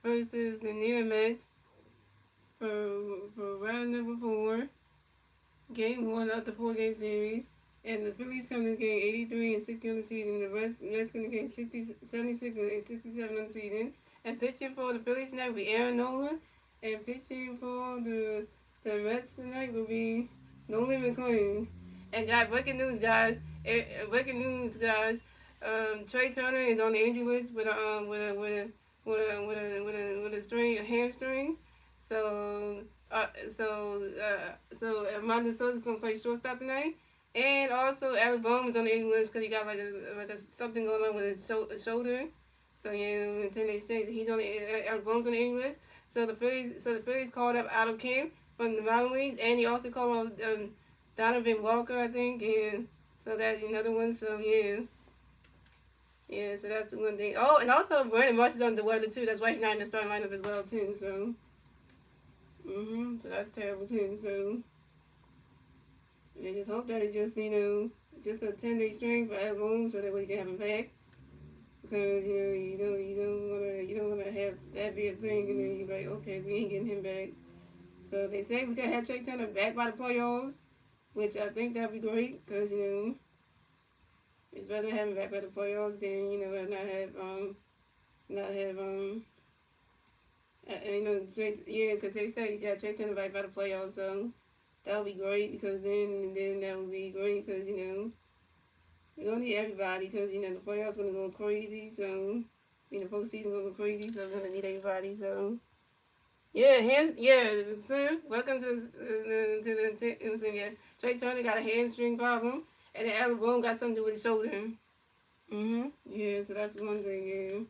versus the New York Mets for round number 4, game 1 of the 4-game series. And the Phillies come to game 83 and 60 on the season. The Mets come to game 76 and 67 on the season. And pitching for the Phillies tonight will be Aaron Nola. And pitching for the Mets tonight will be Nolan McLean. And got breaking news, guys. Breaking news, guys. Trey Turner is on the injury list with a string, a hamstring. So so Armando Sosa's gonna play shortstop tonight, and also Alec Bohm is on the injury list because he got like a something going on with his shoulder. So yeah, 10 days change. He's on the Alec Bohm's on the injury list. So the Phillies called up out of camp from the minor leagues, and he also called up Donovan Walker, I think, and so that's another one. So yeah. So that's one thing. Oh, and also Brandon Marsh is on the weather too. That's why he's not in the starting lineup as well too. So. So that's terrible too. So I just hope that it just just a 10-day string for everyone so that we can have him back. Because you don't wanna have that be a thing and then you're like, okay, we ain't getting him back. So they say we gotta have Trey Turner back by the playoffs, which I think that'd be great because it's better to have him back by the playoffs than not have yeah, because they say you got Trey Turner back by the playoffs, so that would be great because then that would be great because we don't need everybody because the playoffs gonna go crazy. So the postseason gonna go crazy. So we're gonna need everybody. So sir. Welcome to Trey Turner got a hamstring problem, and then Alec Boone got something to do with his shoulder. Yeah, so that's one thing. Yeah.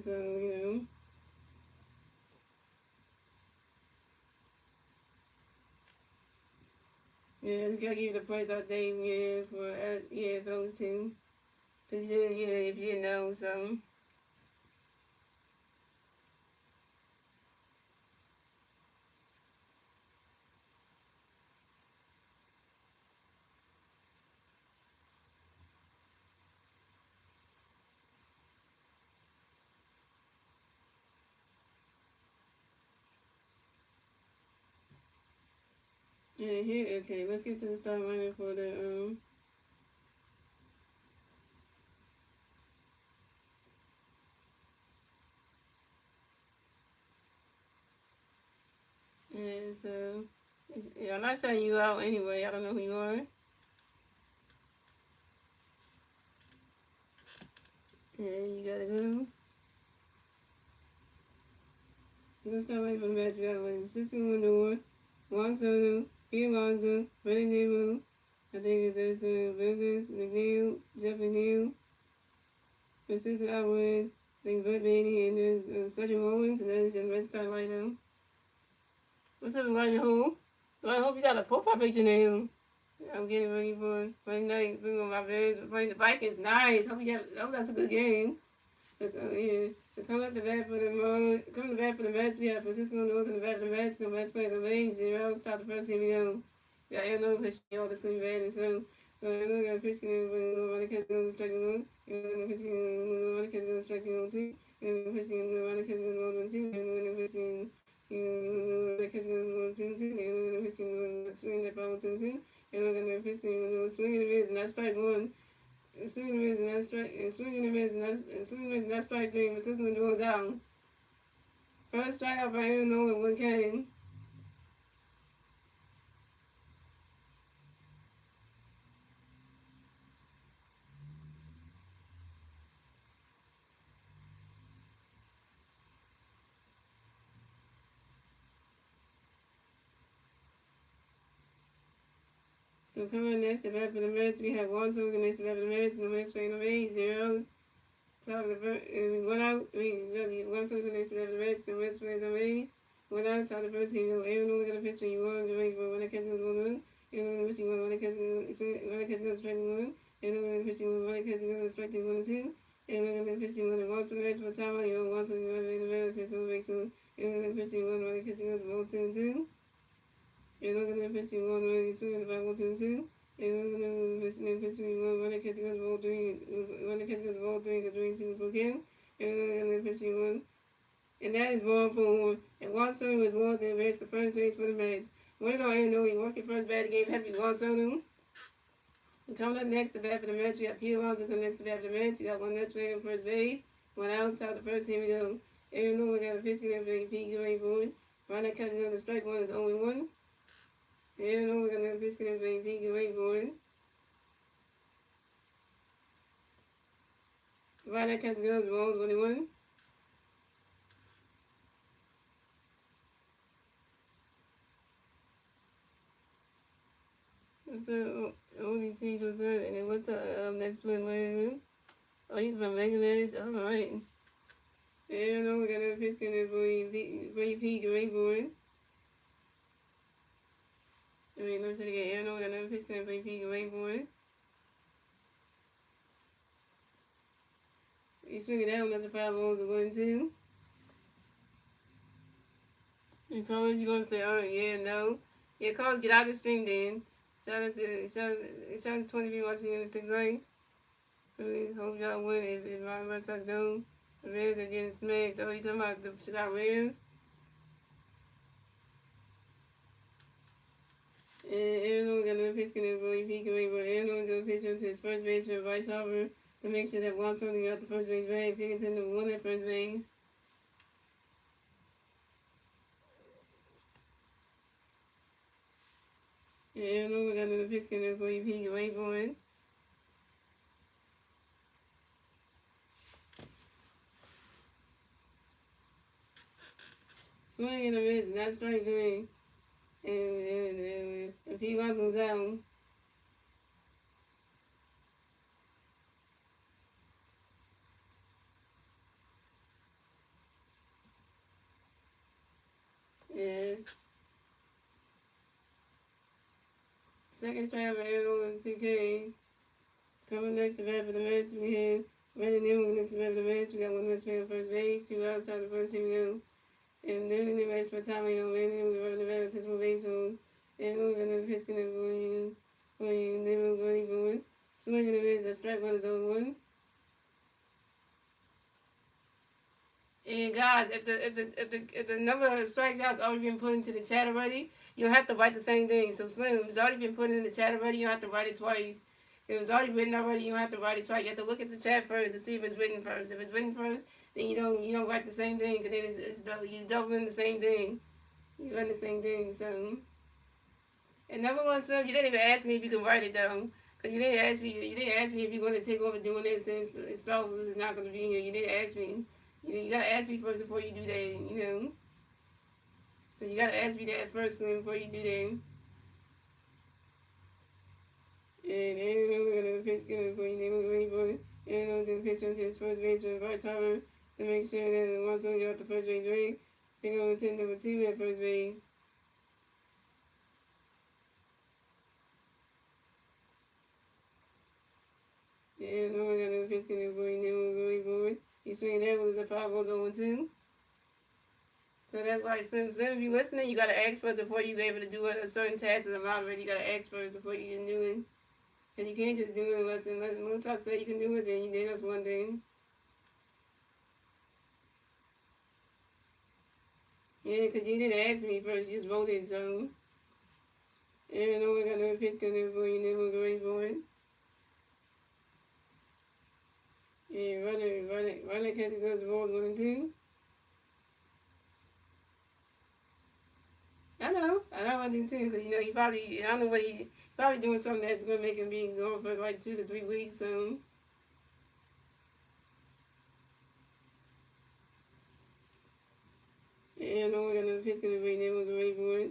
So yeah, just gotta give the price out there. For those two. Cause if you didn't know, so. Yeah, here, okay, let's get to the start running for yeah, so, yeah, I'm not shutting you out anyway, I don't know who you are. Yeah, you gotta go. Let's start running for the match. We got like 61 North, Juan Soto, P. Alonso, Freddie Nemo, I think it's Burgers, McNeil, Jeff McNeil, Francisco Alvarez, I think Bud Bailey, and there's Sergeant Mullins, and then it's your Red Star lineup. What's up, Ryan Hole? Well, I hope you got a profile picture now. I'm getting ready for Friday night. Bring on my Bears. Playing the Vikings. Nice. Hope that's a good game. So yeah. So come at the bat for the come to the bat for the Mets. We have Francisco North in the bat for the Mets. The Mets plays away 0. Start the first. Here we go. We got another pitch. Y'all that's gonna be bad. And so I know got a pitch. Running catch going to strike one. Running pitch. Running catch going to strike two. Running pitch. Running catch going to 2. Running pitch. Running catch going to 2. Running pitch. Swing that ball 2. And look at that pitch. Swinging the miss and that's strike one. Swinging the miss and that's strike. And swinging the miss and that's strike three. But System goes out. First strikeout by Aaron Nolan, one came. So coming next to bat for the Mets, we have one swing next to bat for the Mets. The Mets playing no 8-0. Top of the first, one out. Really, one swing next to bat for the Mets. The Mets playing no 8. One out. Top of the first, here we go. Aaron Nolan got a pitch when you won. Ready for one catch goes one. Aaron Nolan pitching one catch goes strike one. Aaron Nolan pitching one catch goes strike 1-2. Aaron Nolan pitching one once a match for time. You know, once a match for the Mets. It's one makes one. Aaron Nolan pitching one catch goes 1-2. You're looking at pitching one ready swinging about 1-2. And pitch one, runner catch goes ball three, runner catch goes ball three, the three two for kill. And pitch one. And that is ball for and Juan Soto is more than rest the first base for the Mets. We're going to know he working first bat of the game had to be Juan Soto. And coming up next to bat for the Mets, we got Peter Alonso coming next to bat for the Mets. You got one Mets player on first base. One out, top of the first. Here we go. Aaron Nola got a pitch for Pete Gray Boyd. Right now, catching on the strike one is 0-1. Aaron Nola got a pitch for Pete Gray Boyd. Right now, catching on the ball is 1-1. What's up? Only cheese, what's up? And then what's up? Next one, later. Oh, you from Bangladesh? Alright. And we got another pitch for Pete Gray Boyd. I mean, let me say it again. Aaron we got another pitch for Pete Gray Boyd. You swing it down, that's a 5 balls of 1-2. And callers, you're going to say, oh, yeah, no. Yeah, callers, get out of the stream then. Shout out to 20 people watching in the 6 lanes. Really hope y'all win if my Red Sox don't. The Bears are getting smacked. Oh, you talking about the Chicago Bears? And Aaron got another pitch in for Pete Gray Boyd. Aaron got a pitch onto his first baseman, Bryce Harper, to make sure that Juan Soto got the first base bag. Pickerton to one at first base. And Aaron got another pitch in for Pete Gray Boyd. Swing in the miss, not strike three. And Pete Alonso's out. Yeah. Second strike for Aaron and 2 Ks. Coming next to bat for the Mets, we have Brandon Newman next to bat for the Mets. We got one Mets player on first base, 2 outs, top of the first, here we go. And then in the Mets for Tommy Young, Brandon Newman running the bat with 6 more baseball. And we're going to pitch for you, Newman going forward. Swinging the miss, a strike one is 0-1. And guys, if the number of strikeouts already been put into the chat already, you don't have to write the same thing. So Slim, it's already been put in the chat already. You don't have to write it twice. If it was already written already, you don't have to write it twice. You have to look at the chat first to see if it's written first. If it's written first, then you don't write the same thing because then it's you doubling the same thing. You run the same thing. So, and number one, Slim, you didn't even ask me if you can write it down. Cause you didn't ask me. You didn't ask me if you're going to take over doing this since Star Wars is not going to be here. You didn't ask me. You gotta ask me first before you do that, you know. So you gotta ask me that first before you do that. And we're gonna pitch good for you. They're waiting for it. And we're gonna pitch onto his first baseman, Bryce Harper, to make sure that the one's only off the first base ring. They're gonna attend number 2 at first base. And we're gonna pitch good for you. They're waiting for it. He's swinging that one as a 5 balls 0-2. So that's why, Slim, if you're listening, you got to ask first before you're able to do a certain task as a moderator. You got to ask first before you can do it. And you can't just do it unless I say you can do it, then that's one thing. Yeah, because you didn't ask me first, you just voted, so. And we're going to pitch good for you, never going for it. Yeah, runner catches those balls 1 and 2. I know I do too, because, you know, I don't know what he probably doing something that's going to make him be gone for like 2 to 3 weeks, so. And we're going to pitch good for you, never going for it.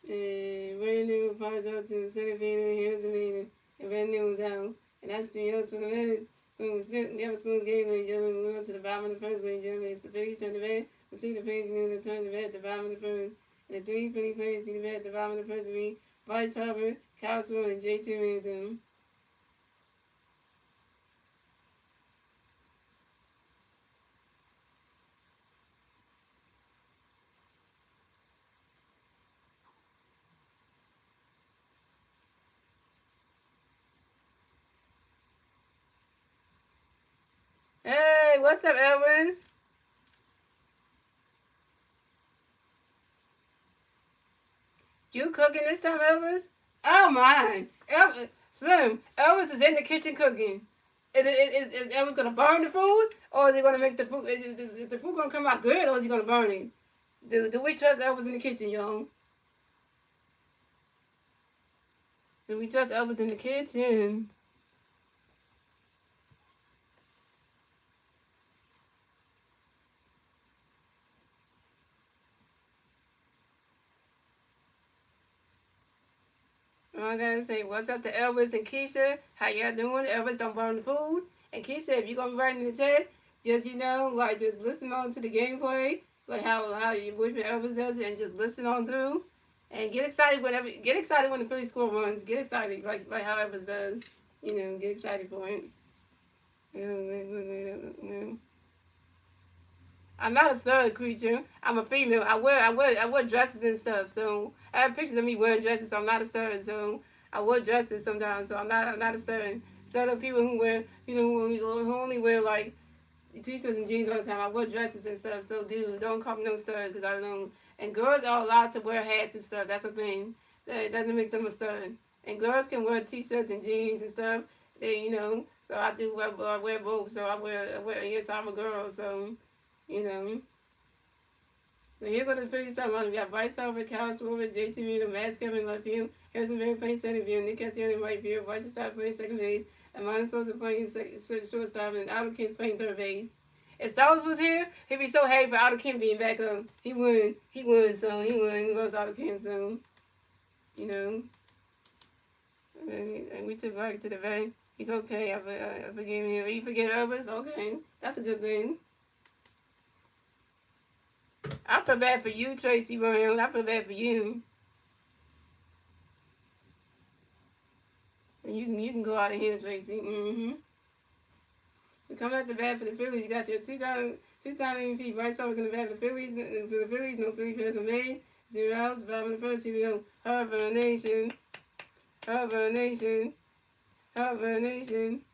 And Brandon flies out to the center fielder, here's the leader, and Brandon was out. And that's 3 outs for the minutes. So we have a school's game, ladies and gentlemen. We went up to the bottom of the first, ladies and gentlemen. It's the Phillies turn the bat. We'll see the Phillies going to turn the bat at the bottom of the first. And the 3 Philly players see the bat at the bottom of the first week. Bryce Harper, Kyle Sewell, and J.T. Hamilton. what's up, Elvis? You cooking this time, Elvis? Oh my, Elvis, Slim. Elvis is in the kitchen cooking. Is Elvis gonna burn the food, or is he gonna make the food? Is the food gonna come out good, or is he gonna burn it? Do we trust Elvis in the kitchen, y'all? Do we trust Elvis in the kitchen? I gotta say, what's up to Elvis and Keisha? How y'all doing? Elvis don't burn the food. And Keisha, if you're gonna write in the chat, just like just listen on to the gameplay, like how your boyfriend Elvis does it, and just listen on through. And get excited when the Philly score runs. Get excited like how Elvis does. Get excited for it. I'm not a stud creature. I'm a female. I wear dresses and stuff. So I have pictures of me wearing dresses. So I'm not a stud. So I wear dresses sometimes. So I'm not a stud. Instead of people who wear who only wear like t-shirts and jeans all the time. I wear dresses and stuff. So dude, don't call me no stud because I don't. And girls are allowed to wear hats and stuff. That's the thing. That doesn't make them a stud. And girls can wear t-shirts and jeans and stuff. They. So I do wear both. So I wear. Yes, I'm a girl. So. You know. So here go the Phillies start running. We got Bryce Harper, Cal Swover, JT Mueller, Matt Kevin left field, Harrison Barry playing center field, Nick Cassiano right field, Bryce Stott playing second base, and Amanda Sosa playing shortstop, and Aldo Kent's playing third base. If Stars was here, he'd be so happy for Aldo Kent being back up. He would. He would. So he would. He loves Aldo Kent. So, you know. And we took back to the bank. He's okay. I forgave him. You forget Elvis? Okay. That's a good thing. I feel bad for you, Tracy Brown. I feel bad for you. You can go out of here, Tracy. So coming out the bat for the Phillies, you got your two-time MVP Bryce Harper in the bat for the Phillies. For the Phillies, no Philly players are made. 0 outs, 5 in the first. Here we go. Harper Nation. Harper Nation. Harper Nation.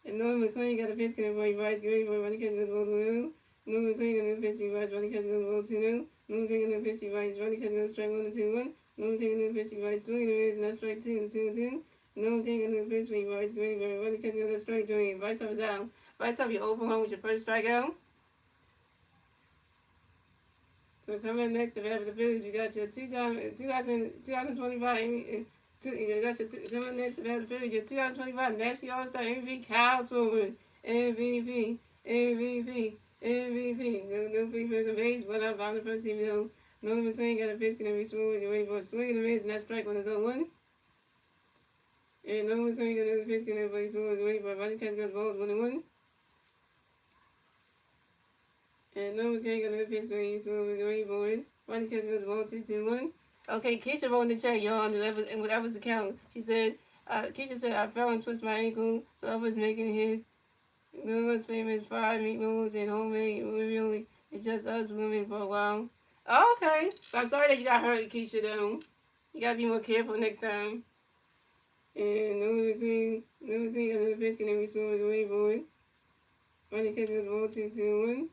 And Norman McLean got a pitch connect by Bryce. Get ready for Ronnie Catch the ball to Norman McLean got a pitch by Bryce. Ronnie Catch the ball 2-0. Norman McLean got a pitch by Bryce. Ronnie Catch the strike 1-2-1. Norman McLean got a pitch by Bryce. Swinging the miss, not strike 2-2-2. Norman McLean got a pitch by Bryce. Get ready for Ronnie Catch the strike 3. Bryce Harper's out. Bryce Harper, you open home with your first strikeout. So coming up next, the bat for the Phillies, you got your 2025 you got your coming next, the bat for the Phillies, your 2025 National All-Star MVP, Kyle Swover. MVP, MVP, MVP. No free first base, but up on the first team, Nolan McLean got a pitch, can be swinging away for swinging the miss, and that strike on his own one. And Nolan McLean got a pitch, can be swinging away for Ronnie Catch goes balls 1-1. And no, we can't get another pitch when he's moving away for it. Ronnie Catch goes ball 2-2-1. Okay, Keisha wrote in the chat, y'all, and whatever was the count. She said, Keisha said, I fell and twisted my ankle, so I was making his Google's famous fried meatballs and homemade ravioli. It's just us women for a while. Oh, okay. I'm sorry that you got hurt, Keisha, though. You gotta be more careful next time. And another thing, another pitch can be swimming away for it. Ronnie Catch goes ball 2-2-1.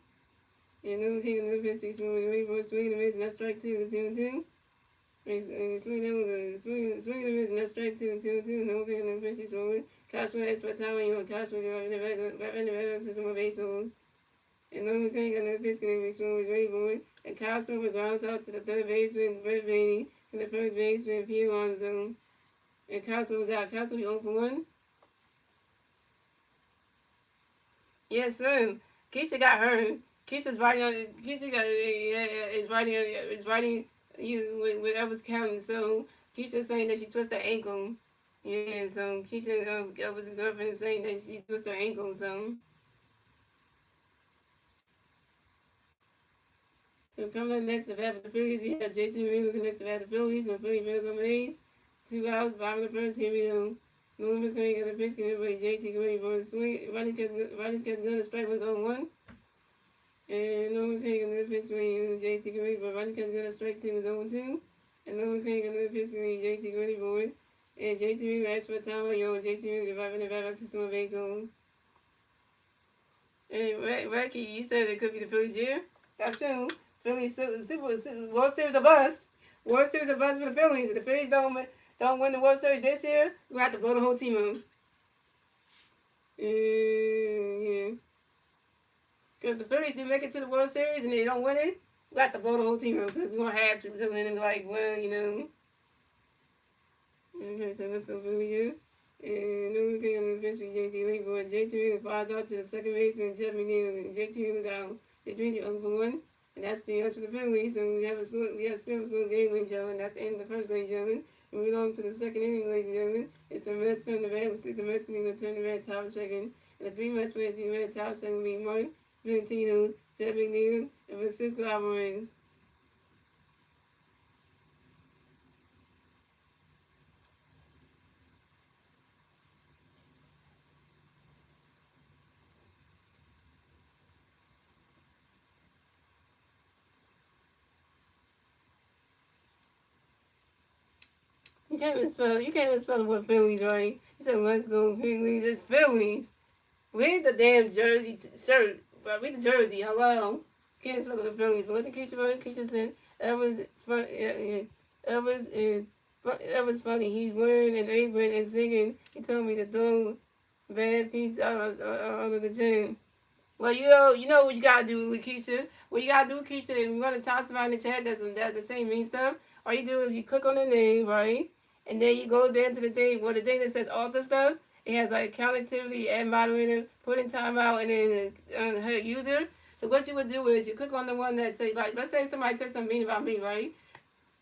And no king of the pitch, he's moving away for swinging the miss, and that's strike 2-2-2. Swinging the miss, and that's strike 2-2-2. No king of the pitch, he's moving. Cosmo has for time, you know, Cosmo in the regular system of baseballs. And no king of the pitch, can be moving away for it. And Cosmo grounds out to the third baseman, Brett Bainey, to the first baseman, Peter Alonso. And Cosmo was out. Cosmo, you 0 for 1. Yes, sir. Keisha got hurt. Keisha's writing on. Keisha got is writing you with whatever's counting. So Keisha's saying that she twisted her ankle. Yeah. So Keisha Elvis' girlfriend is saying that she twisted her ankle. So coming up next, the bat for the Phillies, we have JT Mueller next to bat the Phillies. No Philly Bears on base. 2 outs, 5 in the first. Here we go. Nolan McLean got a pitch. Can everybody JT ready for a swing? Ronnie Catch good. Strike was 0-1. And no one can another pitch when JT Gray, but Ronnie Catch got a strike 2 was 0-2. And no one can another pitch when JT Gray board. And JT Gray asked for time on JT Gray reviving the back system of base holes. And Ricky, you said it could be the Phillies year. That's true. Phillies World Series a bust. World Series a bust for the Phillies. If the Phillies don't win the World Series this year, we have to blow the whole team out. Yeah. Because if the Phillies do make it to the World Series and they don't win it, we have to blow the whole team out because we're gonna have to. Because then like, well, you know. Okay, so let's go Philly here. And no one can on the pitch with JT Wayboard. JT flies out to the second baseman, Jeff McNeil, and JT was out. They drink it over 1. And that's the answer to the Phillies. So we have still a score game, ladies and gentlemen. That's the end of the first, ladies and gentlemen. Moving on to the second inning, ladies and gentlemen. It's the Mets turn the bat. We'll see the Mets going to turn the bat top of second. And the 3 Mets players in the red top second will be Mark Valentino, Jeff McNeil, and Francisco Alvarez. You can't even spell the word Phillies right. You said let's go Phillies. It's Phillies. Read the damn jersey shirt. But read the jersey. Hello. Can't spell the Phillies. But what the Keisha said, that was fun. That was funny. He's wearing an apron and singing. He told me to throw bad pizza out of the gym. Well, you know what you gotta do with Keisha. What you gotta do, Keisha, if you want to talk somebody in the chat that's the same mean stuff, all you do is you click on the name, right? And then you go down to the thing, the thing that says author stuff, it has like account activity, add moderator, put in timeout, and then her user. So what you would do is you click on the one that says, like, let's say somebody says something mean about me, right?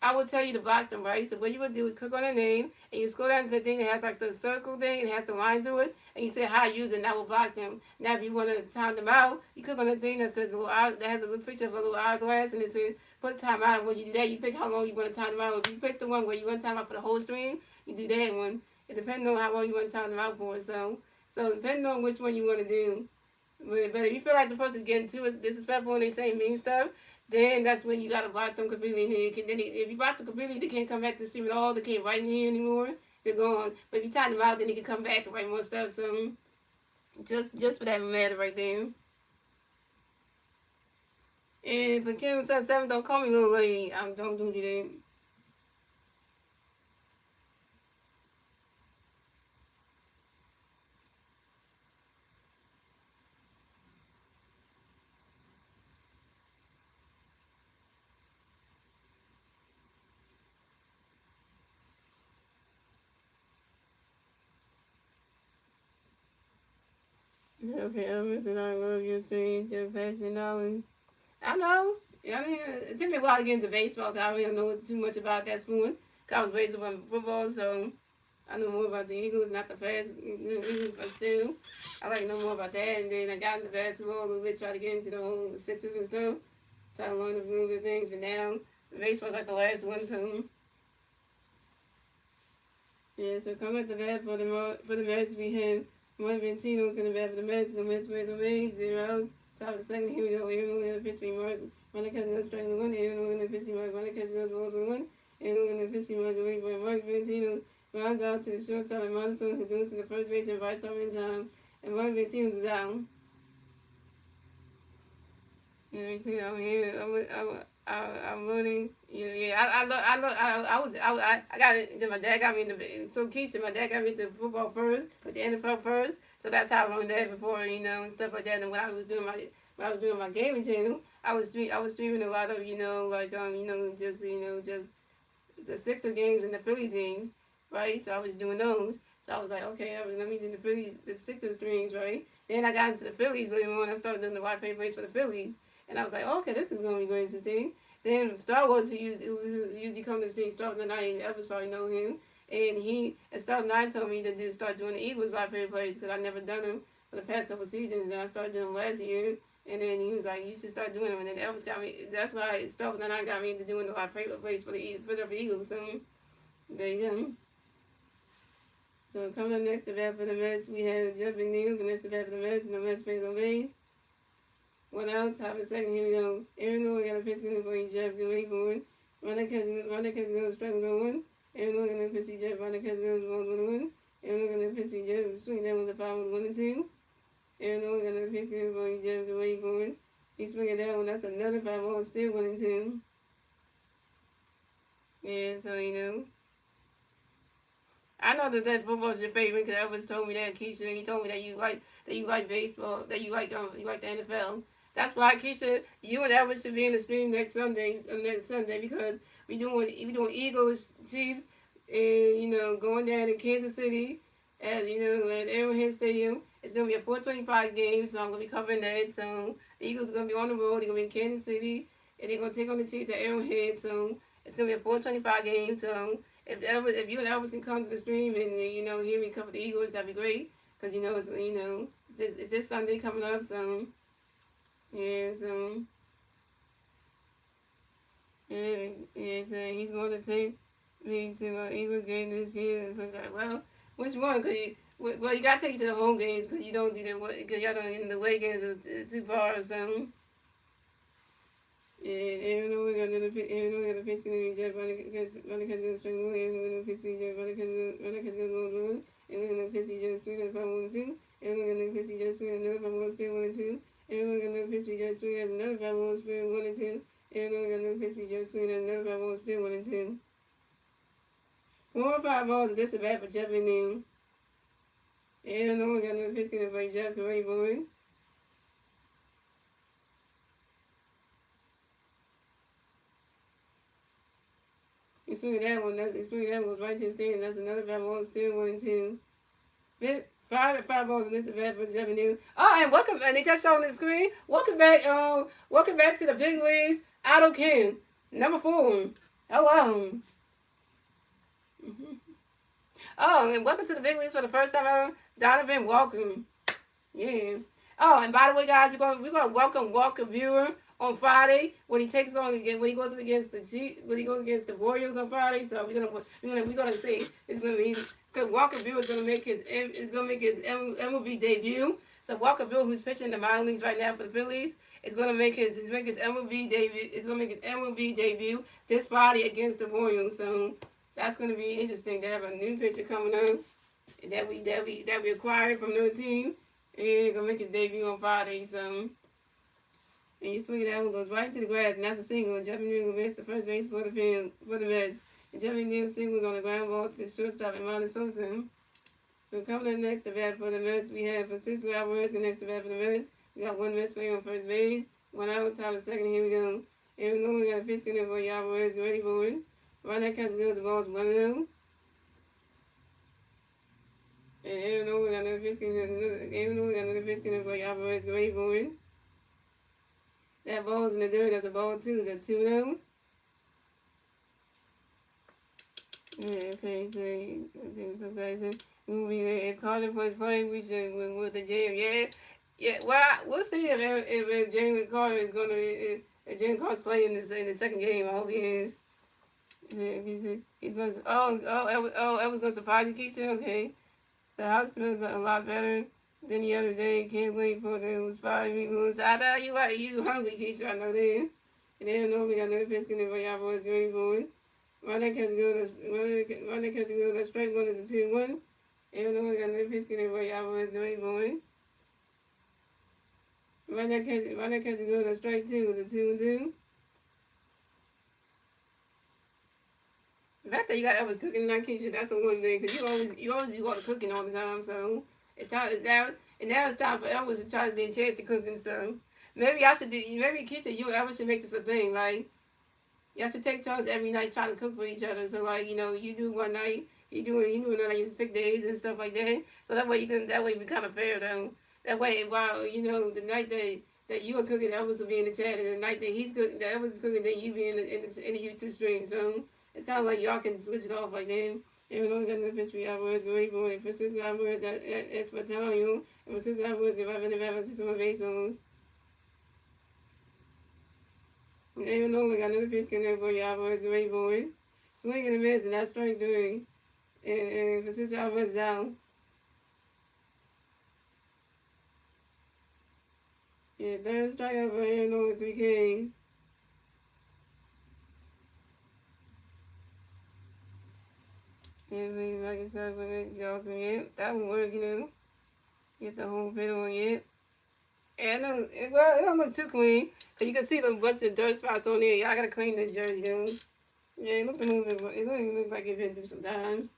I will tell you to block them, right? So what you would do is click on the name, and you scroll down to the thing that has like the circle thing, and it has the line through it, and you say hi user, and that will block them. Now if you want to time them out, you click on the thing that says that has a little picture of a little hourglass, and it says put time out. And when you do that, you pick how long you want to time them out. If you pick the one where you want to time out for the whole stream, you do that one. It depends on how long you want to time them out for. So depending on which one you want to do. But if you feel like the person's getting too disrespectful and they say mean stuff, then that's when you gotta block them completely. And if you block them completely, they can't come back to the stream at all. They can't write in here anymore. They're gone. But if you time them out, then they can come back and write more stuff. So just for that matter right there. And for Kim 7, don't call me little lady. Don't do that. Okay, Elvis, and I love your streams, your passion, knowledge. I know. I mean, it took me a while to get into baseball because I really don't know too much about that sport. Cause I was raised up on football, so I know more about the Eagles, not the fast Eagles, but still, I like to know more about that. And then I got into basketball a little bit, try to get into the whole Sixers and stuff, try to learn a little bit of things. But now, baseball's like the last one, so yeah. So come at the bat for the Mets. We have Mark Ventino's gonna bat for the Mets. The Mets raise away 0 outs. Top of the second, here we go. Aaron Nola gonna pitch me Mark. Runner catch goes striking the one. Aaron Nola gonna pitch me Mark. Runner catch goes balls on one. Aaron Nola gonna pitch me Mark away by Mark Ventino. Rounds out to the shortstop and Milestone who goes to the first base and vice over in time. And Mark Ventino is out. Everything I'm here, I'm learning. Yeah. I got it. My dad got me into so Keisha. My dad got me into football first, but the NFL first. So that's how I learned that before, and stuff like that. And when I was doing my gaming channel, I was streaming a lot of, just the Sixer games and the Phillies games, right? So I was doing those. So I was like, okay, let me do the Sixers streams, right? Then I got into the Phillies later on. I started doing the white paper race for the Phillies. And I was like, oh, okay, this is going to be great, interesting. Then Star Wars, who usually come to the stream, Star Wars 9, Elvis probably know him. And Star 9 told me to just start doing the Eagles live play plays because I've never done them for the past couple seasons. And I started doing them last year. And then he was like, you should start doing them. And then Elvis got me, that's why Star Wars 9 got me into doing the live play plays for the Eagles. So there you go. So coming up next to bat for the Mets, we have Jeff McNeil, the next to bat for the Mets, and the Mets plays on base. 1 out, top of the second, here we go. Aaron Nola got a pitch going for you, Jeff. Get ready for it. Runner catch goes, strike on 1. Aaron Nola got a pitch to Jeff. Runner catch goes, balls 1-1. Aaron Nola got a pitch to Jeff. Swing down with the 5 with 1 and 2. Arizona got another pitch count for Jeff the way going. He's swinging that one. That's another 5-0, still 1-2. Yeah, so I know that football's your favorite because Elvis told me that, Keisha. He told me that you like baseball, that you like the NFL. That's why, Keisha, you and Elvis should be in the stream next Sunday because we doing Eagles Chiefs, and going down to Kansas City at Arrowhead Stadium. It's gonna be a 4:25 game, so I'm gonna be covering that. So the Eagles are gonna be on the road. They're gonna be in Kansas City, and they're gonna take on the Chiefs at Arrowhead. So it's gonna be a 4:25 game. So if you and Elvis can come to the stream and hear me cover the Eagles, that'd be great. Cause it's this Sunday coming up. So yeah, so yeah, so he's going to take me to Eagles game this year. And so it's like, well, which one? Well, you gotta take you to the home games because you don't do because y'all don't the away games are too far or something. Even though we got another pitch, even though we got a pitch getting Jeff Running catch good string one, even though we pitch Jeff Running catch good one, and we're gonna pitch Jeff Sweet at 5-1-2, and we're gonna pitch Jeff Sweet at another 5-1 string 1-2, and we're gonna pitch Jeff Sweet at another 5-1 string 1-2, and we're gonna pitch Jeff Sweet at another 5-1 string 1-2. 4 or 5 balls, this is bad for Jeff and them. And though we got another pitch getting by Jeff Corey Bowen. You swing that one. Goes right to the stand. That's another 5-1, still 1-2. 5 balls in this event for Jeff and you. Oh, and welcome. And they just showed on the screen. Welcome back. Welcome back to the big leagues. Otto Kim, number 4. Hello. Oh, and welcome to the big leagues for the first time ever, Donovan Walker. Yeah. Oh, and by the way, guys, we're gonna welcome Walker Viewer on Friday when he takes on again when he goes against the Warriors on Friday. So we're gonna see it's gonna be because Walker Viewer is gonna make his MLB debut. So Walker Viewer, who's pitching in the minor leagues right now for the Phillies, is gonna make his MLB debut. Is gonna make his MLB debut this Friday against the Warriors. So that's gonna be interesting to have a new pitcher coming up that we acquired from their team. And gonna make his debut on Friday, so and you swing that one goes right into the grass, and that's a single. Jeffrey Neal missed the first base for the Mets. And Jeffrey Neal singles on the ground ball to the shortstop and Martin Sosa. So coming up next to bat for the Mets, we have Francisco Alvarez next to bat for the Mets. We got one Mets player on first base, 1 out, top of the second. Here we go. And we got a pitch coming for Alvarez, ready for it. Right now, catch good. The ball's 1-0. And even though we got another pitch for Alvarez, ready for it. That ball's in the dirt. That's a ball 2. That's 2-0. Yeah, okay, so I think sometimes if Carter plays playing, we should with the jam. Yeah. Well, we'll see if Jalen Carter is gonna if Jalen Carter's playing in the second game. I hope he is. Yeah, he's going to. I was going to surprise you, Keisha. Okay. The house smells a lot better than the other day. Can't wait for those 5 meatballs. I know you hungry, Keisha. I know that. And then we got another biscuit for y'all boys getting for it. Run that catch good. That straight one is a 2-1. And we got another biscuit for y'all boys getting for it. Run that catch good. That straight 2 is a 2-2. The fact that you got Elvis cooking in that kitchen, that's the one thing, because you always do all the cooking all the time, so it's now it's time for Elvis to try to get a chance to cook and stuff. Maybe Keisha, you and Elvis should make this a thing, like, y'all should take turns every night trying to cook for each other, so like, you do one night, you do another night, you just pick days and stuff like that, so that way it be kind of fair, though. That way, while, the night that you are cooking, Elvis will be in the chat, and the night that Elvis is cooking, then you be in the YouTube stream, so it's kind of like y'all can switch it off like that. Even though we got no history, Alvarez, great boy. Francisco Alvarez at Espartano, and Francisco Alvarez give up in the back to some baseballs. Even though we got another pitch in there for Alvarez, great boy. Swing and a miss, and that's strike 3. And Francisco Alvarez is out. Yeah, third strikeout for him, over 3 Ks. Yeah, like I said, y'all, so yeah, that would work, Get the whole bit on it. And it don't look too clean. Cause you can see the bunch of dirt spots on there. Y'all gotta clean this jersey though. Yeah, it looks a little bit. It doesn't look like it's been through some times.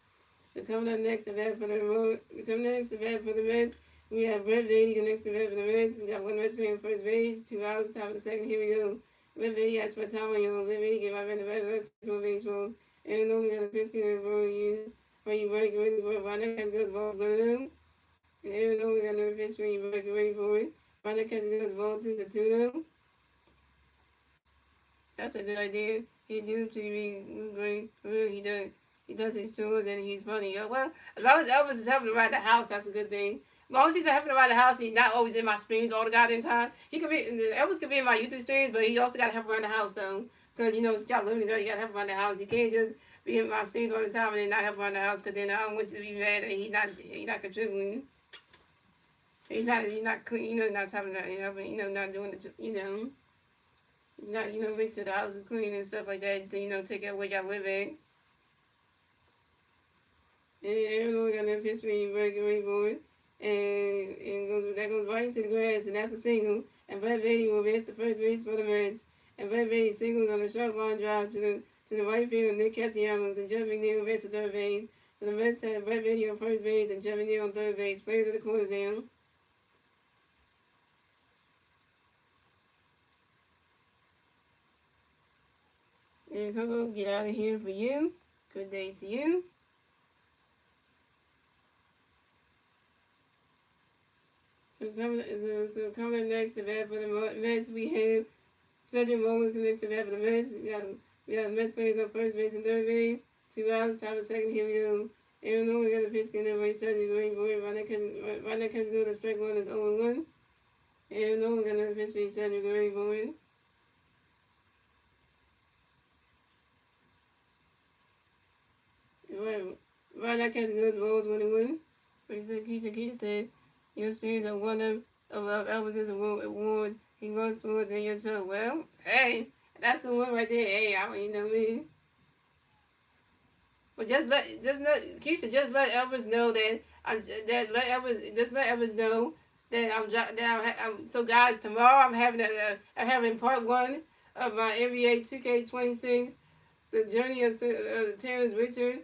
So coming up next to bat for the road. Coming next to bat for the Mets. We have Brett Beatty next to bat for the Mets. We got one Mets player first base. 2 outs, top of the second. Here we go. Brett Beatty has for time on you. Brett Beatty get right in the back. Let's go baseball. And then we got a pitch for you. For you break ready for it. Right next goes ball. Go to them. And even though we got another pitch for you break ready for it. Right next goes ball to the 2-0. That's a good idea. He do to be great. Really, he does. He does his chores and he's funny. Well, as long as Elvis is helping around the house, that's a good thing. As long as he's helping around the house, he's not always in my streams all the goddamn time. He could be Elvis could be in my YouTube streams, but he also got to help around the house though, because you know it's got living there. You got to help around the house. You can't just be in my streams all the time and then not help around the house, because then I don't want you to be mad that he's not contributing. He's not clean. You know, not having that. You know, not doing it. You know. Not, you know, make sure the house is clean and stuff like that. So, you know, take care of where y'all live at. And everyone got that pitch being very board. And that goes right into the grass, and that's a single. And Brett Beatty will miss the first base for the Mets. And Brett Beatty singles on a short line drive to the right field of Nick Castellanos, and Jeff McNeil missed the third base. So the Mets have Brett Beatty on first base and Jeff McNeil on third base. Players at the corners down. And Coco, get out of here for you. Good day to you. So coming next to bat for the Mets, we have Cedric Mullins next to bat for the Mets. We got Mets players on first base and third base. 2 outs, top of second. Here we go. Aaron Nolan got a pitch in there by Cedric going for it. Right now, catching go to strike one is 0-1. Aaron Nolan got another pitch by Cedric going for it. Right now, catching goes balls 1-1. Keisha said, your spirits are one of Elvis's awards. He won sports in your show. Well, hey, that's the one right there. Hey, you know me. But Keisha, just let Elvis know that let Elvis know that I'm so guys, tomorrow I'm having part 1 of my NBA 2K26, the journey of Terrence Richard,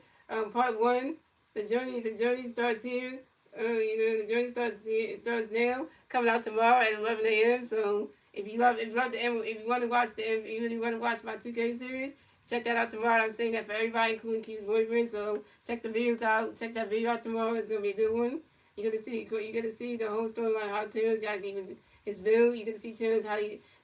part 1. The journey starts here. You know, the journey starts now. Coming out tomorrow at 11 a.m. So if you want to watch my 2K series, check that out tomorrow. I'm saying that for everybody, including Keith's boyfriend. So check the videos out. Check that video out tomorrow. It's gonna be a good one. You're gonna see the whole storyline, how Terrence got his build. You get to see Terrence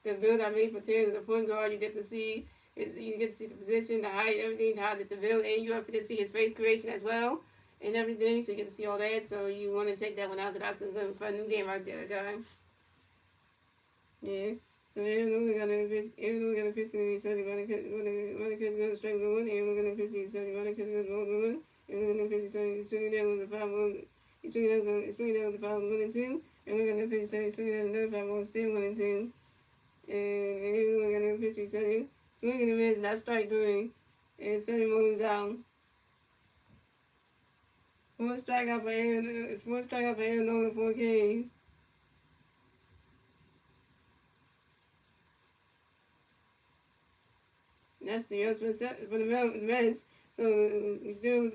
the build I made for Terrence as a point guard. You get to see the position, the height, everything, how did the build, and you also get to see his face creation as well. And everything, so you get to see all that. So you want to check that one out, because that's a good fun new game right there, guy. Yeah. So everyone got a pitch. Everyone got a pitch. Going to be starting running cut straight one. Everyone got a pitch. Starting running cut ball one. Everyone got a pitch. Starting down with the 5-1. He's swinging down with the 5-1 and 2. And we're gonna pitch. Swinging down another 5-1, still 1 and 2. And everyone got a pitch. Swinging and miss. Not strike 3. And starting Mullins out. 4 strikeout for Aaron Nolan, 4 Ks. That's the answer for the Mets. So we still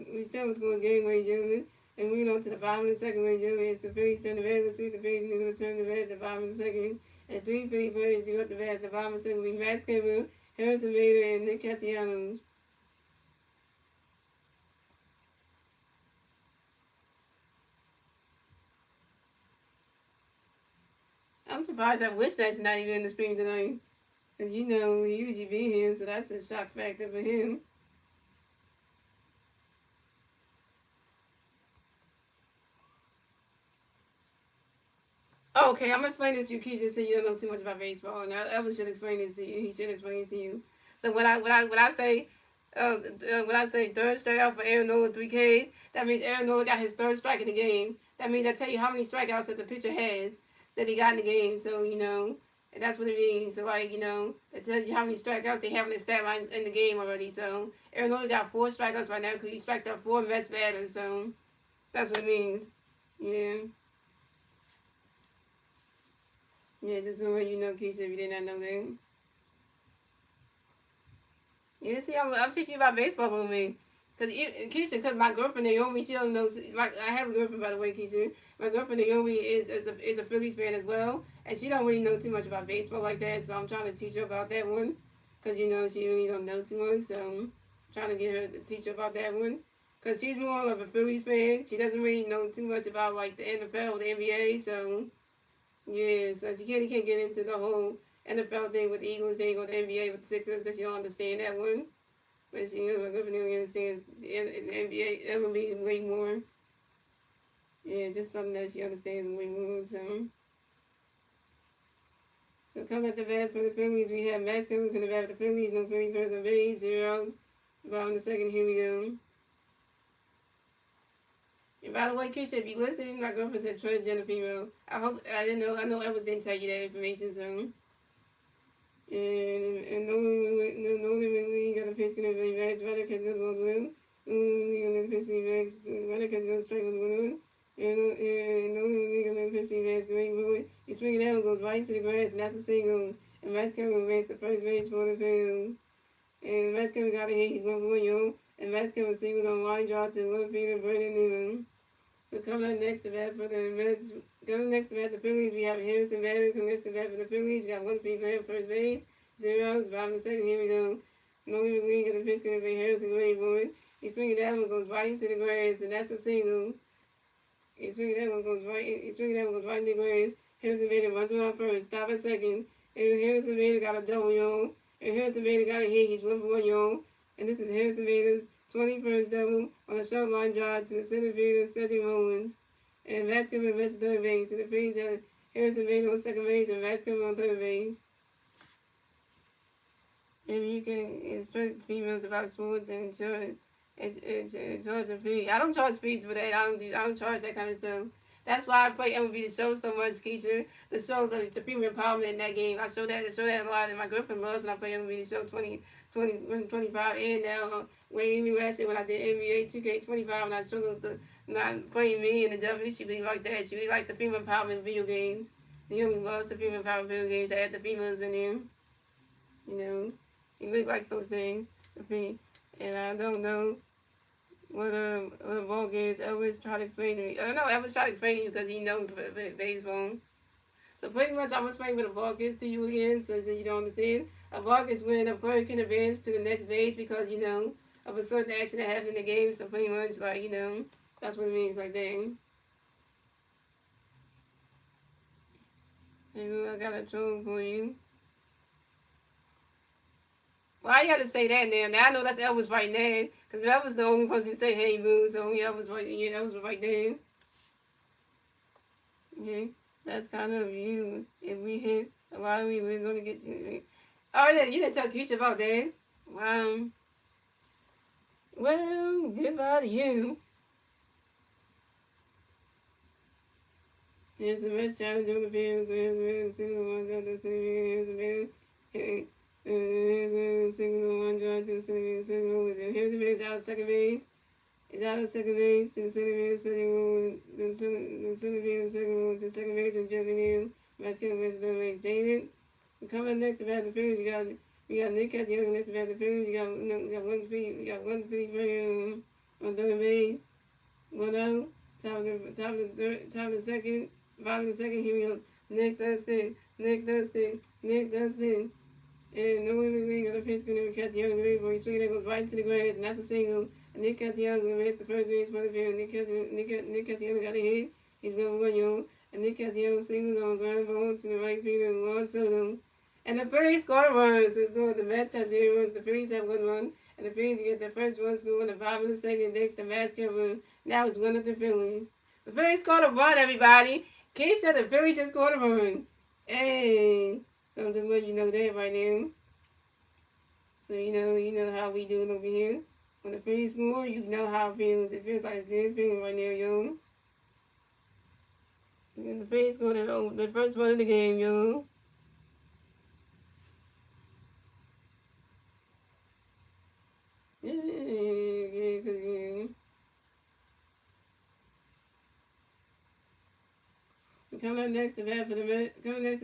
score game, ladies and gentlemen. And moving on to the bottom of the second, ladies and gentlemen, it's the Phillies turn the bat. Let's see the Phillies going to turn the bat at the bottom of the second. And 3 Philly players do up the bat at the bottom of the second will be Max Kemper, Harrison Bader, and Nick Castellanos. I'm surprised that Wishnight's not even in the stream tonight. Because you know, he usually be here, so that's a shock factor for him. Oh, okay, I'm gonna explain this to you, Keisha, so you don't know too much about baseball. Now, Elvis should explain this to you. He should explain this to you. So when I say third strikeout for Aaron Nola, 3 Ks, that means Aaron Nola got his third strike in the game. That means I tell you how many strikeouts that the pitcher has that he got in the game. So you know, and that's what it means. So like it tells you how many strikeouts they have in the stat line in the game already. So Aaron Nola got 4 strikeouts right now because he struck out 4 Mets batters. So that's what it means. Yeah. Yeah, just to let you know, Keisha, if you did not know that. Yeah, see, I'm teaching you about baseball a little bit. Cause Keisha, cause my girlfriend Naomi, she don't know. I have a girlfriend, by the way, Keisha. My girlfriend Naomi is a Phillies fan as well, and she don't really know too much about baseball like that. So I'm trying to teach her about that one, cause she really don't know too much. So I'm trying to get her to teach her about that one, cause she's more of a Phillies fan. She doesn't really know too much about like the NFL, the NBA. So yeah, so she can't get into the whole NFL thing with the Eagles, then go to the NBA with the Sixers, cause she don't understand that one. But she knows my girlfriend really understands the NBA, MLB way more. Yeah, just something that she understands way more. So coming at the bat for the Phillies, we have Max coming from the bat for the Phillies, no Philly person base, 0 outs. Bottom of the second, here we go. And by the way, Keisha, if you listen, my girlfriend said transgender female. I didn't know, I know Evans didn't tell you that information, so. And Nolan McLean got a pitch connected to Max, Reddick has good ball blue. Nolan got a pitch to Max, Reddick has good strike with the and Nolan got a pitch to Max, great boy. He swings it out and goes right into the grass, and that's a single. And Max Kevin makes the first base for the field. And Max Kevin got a hit, he's 1-1, yo. And Max Kevin singles on line drive to the left fielder, Brandon Newman. So coming up next to bat for the Mets, coming next to bat the Phillies, we have Harrison Bader. Coming next to bat for the Phillies, we got one people at first base, 0 outs, bottom of the second. Here we go. Nolan McLean got the pitch going to be Harrison great boy. He swings that one, goes right into the grass, and that's a single. He swings that one, goes right. He swings that one, goes right into the grass. Harrison Bader runs around first, stop at second, and Harrison Bader got a double, yo. And Harrison Bader got a hit. He's 1-1, yo. And this is Harrison Bader's 21st double on a short line drive to the center fielder, Cedric Mullins. And Vasquez missed third base. So the Phillies had Harrison Bader on second base and Vasquez on third base. And you can instruct females about sports and charge a fee. I don't charge fees for that. I don't charge that kind of stuff. That's why I play MLB the show so much, Keisha. The shows like the female empowerment in that game. I show that a lot, and my girlfriend loves when I play MLB the show 25, and now way even last year when I did NBA 2K25 and I showed the not playing me in the W, she really like that. She really like the female empowerment video games. You know, loves the female empowerment video games that had the females in them. You know, he really likes those things. And I don't know what a ball game is. Elvis tried to explain to me. I don't know. Elvis tried to explain to you because he knows baseball. So pretty much I'm going to explain what a balk is to you again so you don't understand. A balk is when a player can advance to the next base because, of a certain action that happened in the game. So pretty much like, that's what it means like that. And I got a troll for you. Why you got to say that now? Now I know that's Elvis right now. Because Elvis the only person who say hey boo. So Elvis was right there. Okay. That's kind of you. If we hit a lot of me, we're going to get you. Oh, yeah, you didn't tell Keisha about that. Wow. Well, goodbye to you. Here's the best challenge on the field. Here's a single one drive to the center. Here's a big. Here's a single one drive to the center. Here's the base out second base. It's out of second base to the center base. The center base, to second base, and jumping in. Match killing base, third base. David. Coming next to bat the field, we got Nick Cassiano next to bat the field. You got one free player on third base. 1 out. Top of the second. Bottom of the second. Here we go. Nick Dustin. And no women league of the pitch going to Cassiano Green, but he swinging that goes right into the grass, and that's a single. And Nick Cassiano makes the first base for the field. Nick Cassiano got a hit. He's going to 1-0. And Nick Cassiano singles on ground ball to the right fielder, Juan Soto. And the Phillies scored a run, so it's going. The Mets have 0 runs. The Phillies have 1 run. And the Phillies get the first run score in the bottom of the second. Next, the Mets Kevin. Now it's 1 of the Phillies. The Phillies scored a run, everybody. Keisha, the Phillies just scored a run. Hey. So I'm just letting you know that right now. So you know how we do it over here. When the Phillies score, you know how it feels. It feels like a good feeling right now, yo. And the Phillies scored the first run of the game, yo. Coming up next to bat for the Phillies,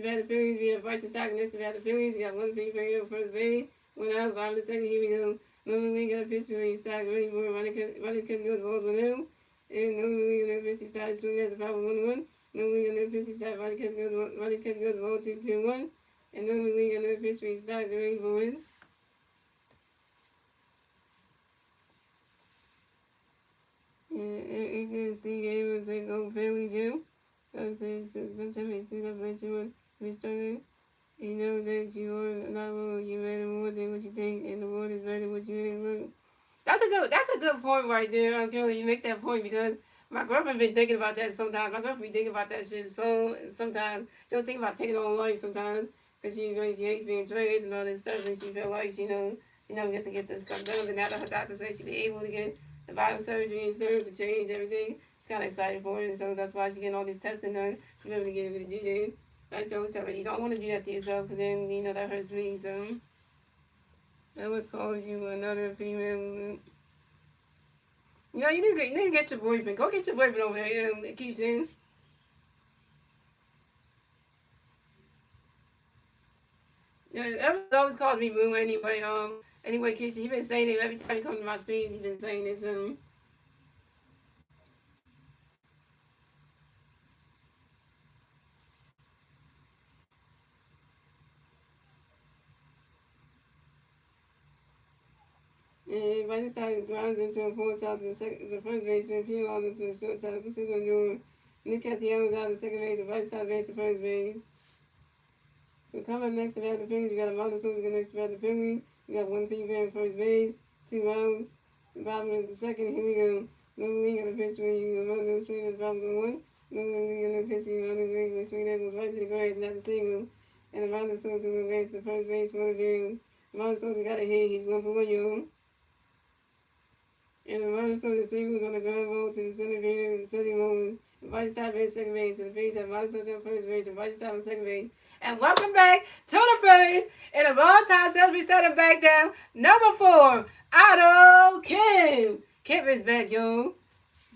we have Bryson Stockton next to bat the Phillies. We got one big player on first base, one out, bottom of the second. Here we go. Normally we got a pitch where he started ready for Ronnie Cut goes balls 1-0. And normally we got a pitch he started swinging at the power 1-1. Normally we got a pitch he started Ronnie Cut goes ball 2-1. And normally we got another pitch where he started ready for it. And you can see game was like, oh, Phillies, you. So sometimes they see that when you're struggling, you know that you are not wrong. You matter more than what you think, and the world is better than what you really want. That's a good point right there, Kelly. You make that point because my girlfriend been thinking about that sometimes. My girlfriend be thinking about that shit so sometimes. She'll think about taking her own life sometimes because she hates being trades and all this stuff, and she feel like she never get to get this stuff done. But now that her doctor said she be able to get the bottom surgery and stuff to change everything, she's kind of excited for it, and so that's why she getting all this testing done. She's able to get rid of do that. I always tell her, you don't want to do that to yourself because then that hurts me. So that was called you another female. You need to get your boyfriend. Go get your boyfriend over there, Keisha. That always calls me boo anyway. Anyway, Keisha, he been saying it every time he comes to my streams. He been saying it. So. And by this time, it grounds into a force out to the first baseman, penalized into the shortstop, position on doing. Newcastle Yellows out the second base, and right side base to first base. So coming up next to bat the Phillies, we got a Martin Souza next to bat the Phillies. We got one female in first base, 2 outs. The bottom of the second, here we go. Normally got a pitch where you run no swing at the bottom of 1. Normally got no pitch where you run no swing that goes right to the grass, and that's a single. And the Martin Souza will race the first base for the field. The Martin Souza got a hit, he's 1 for 1, y'all. And the runner saw the singles on the ground ball to the center field and 30 moments. The body stop at second base. And the Phillies have Martin Sosa on first base. And body stop on second base. And welcome back to the Phillies. And of all time, sales we started back down. Number 4, Otto Kim. Kim is back, y'all.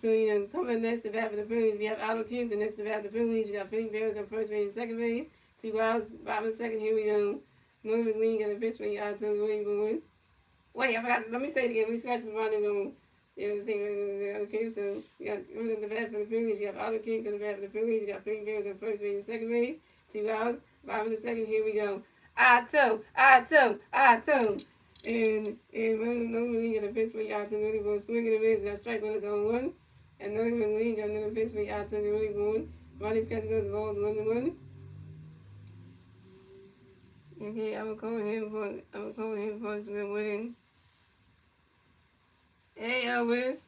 So, coming next to bat for the Phillies, we have Otto Kim. The next to bat for the Phillies, we got Philly Bears on first base and second base. 2 outs, bottom of the second. Here we go. Norman McLean got a pitch when you out to the way going. Wait, I forgot. Let me say it again. We scratched the runners on. Okay, so we got the bat for the Phillies. We have Otto King for the bat for the Phillies. We got Philly Bears on first base and second base. 2 outs. Bottom of the second. Here we go. Otto. And normally got a pitch for Otto. Really going swinging and miss. That strike one is on 1. And normally got another pitch for Otto. Really going. Ronnie Cut goes the balls 1-1. Okay, I will call him for some winning. Hey, Elvis.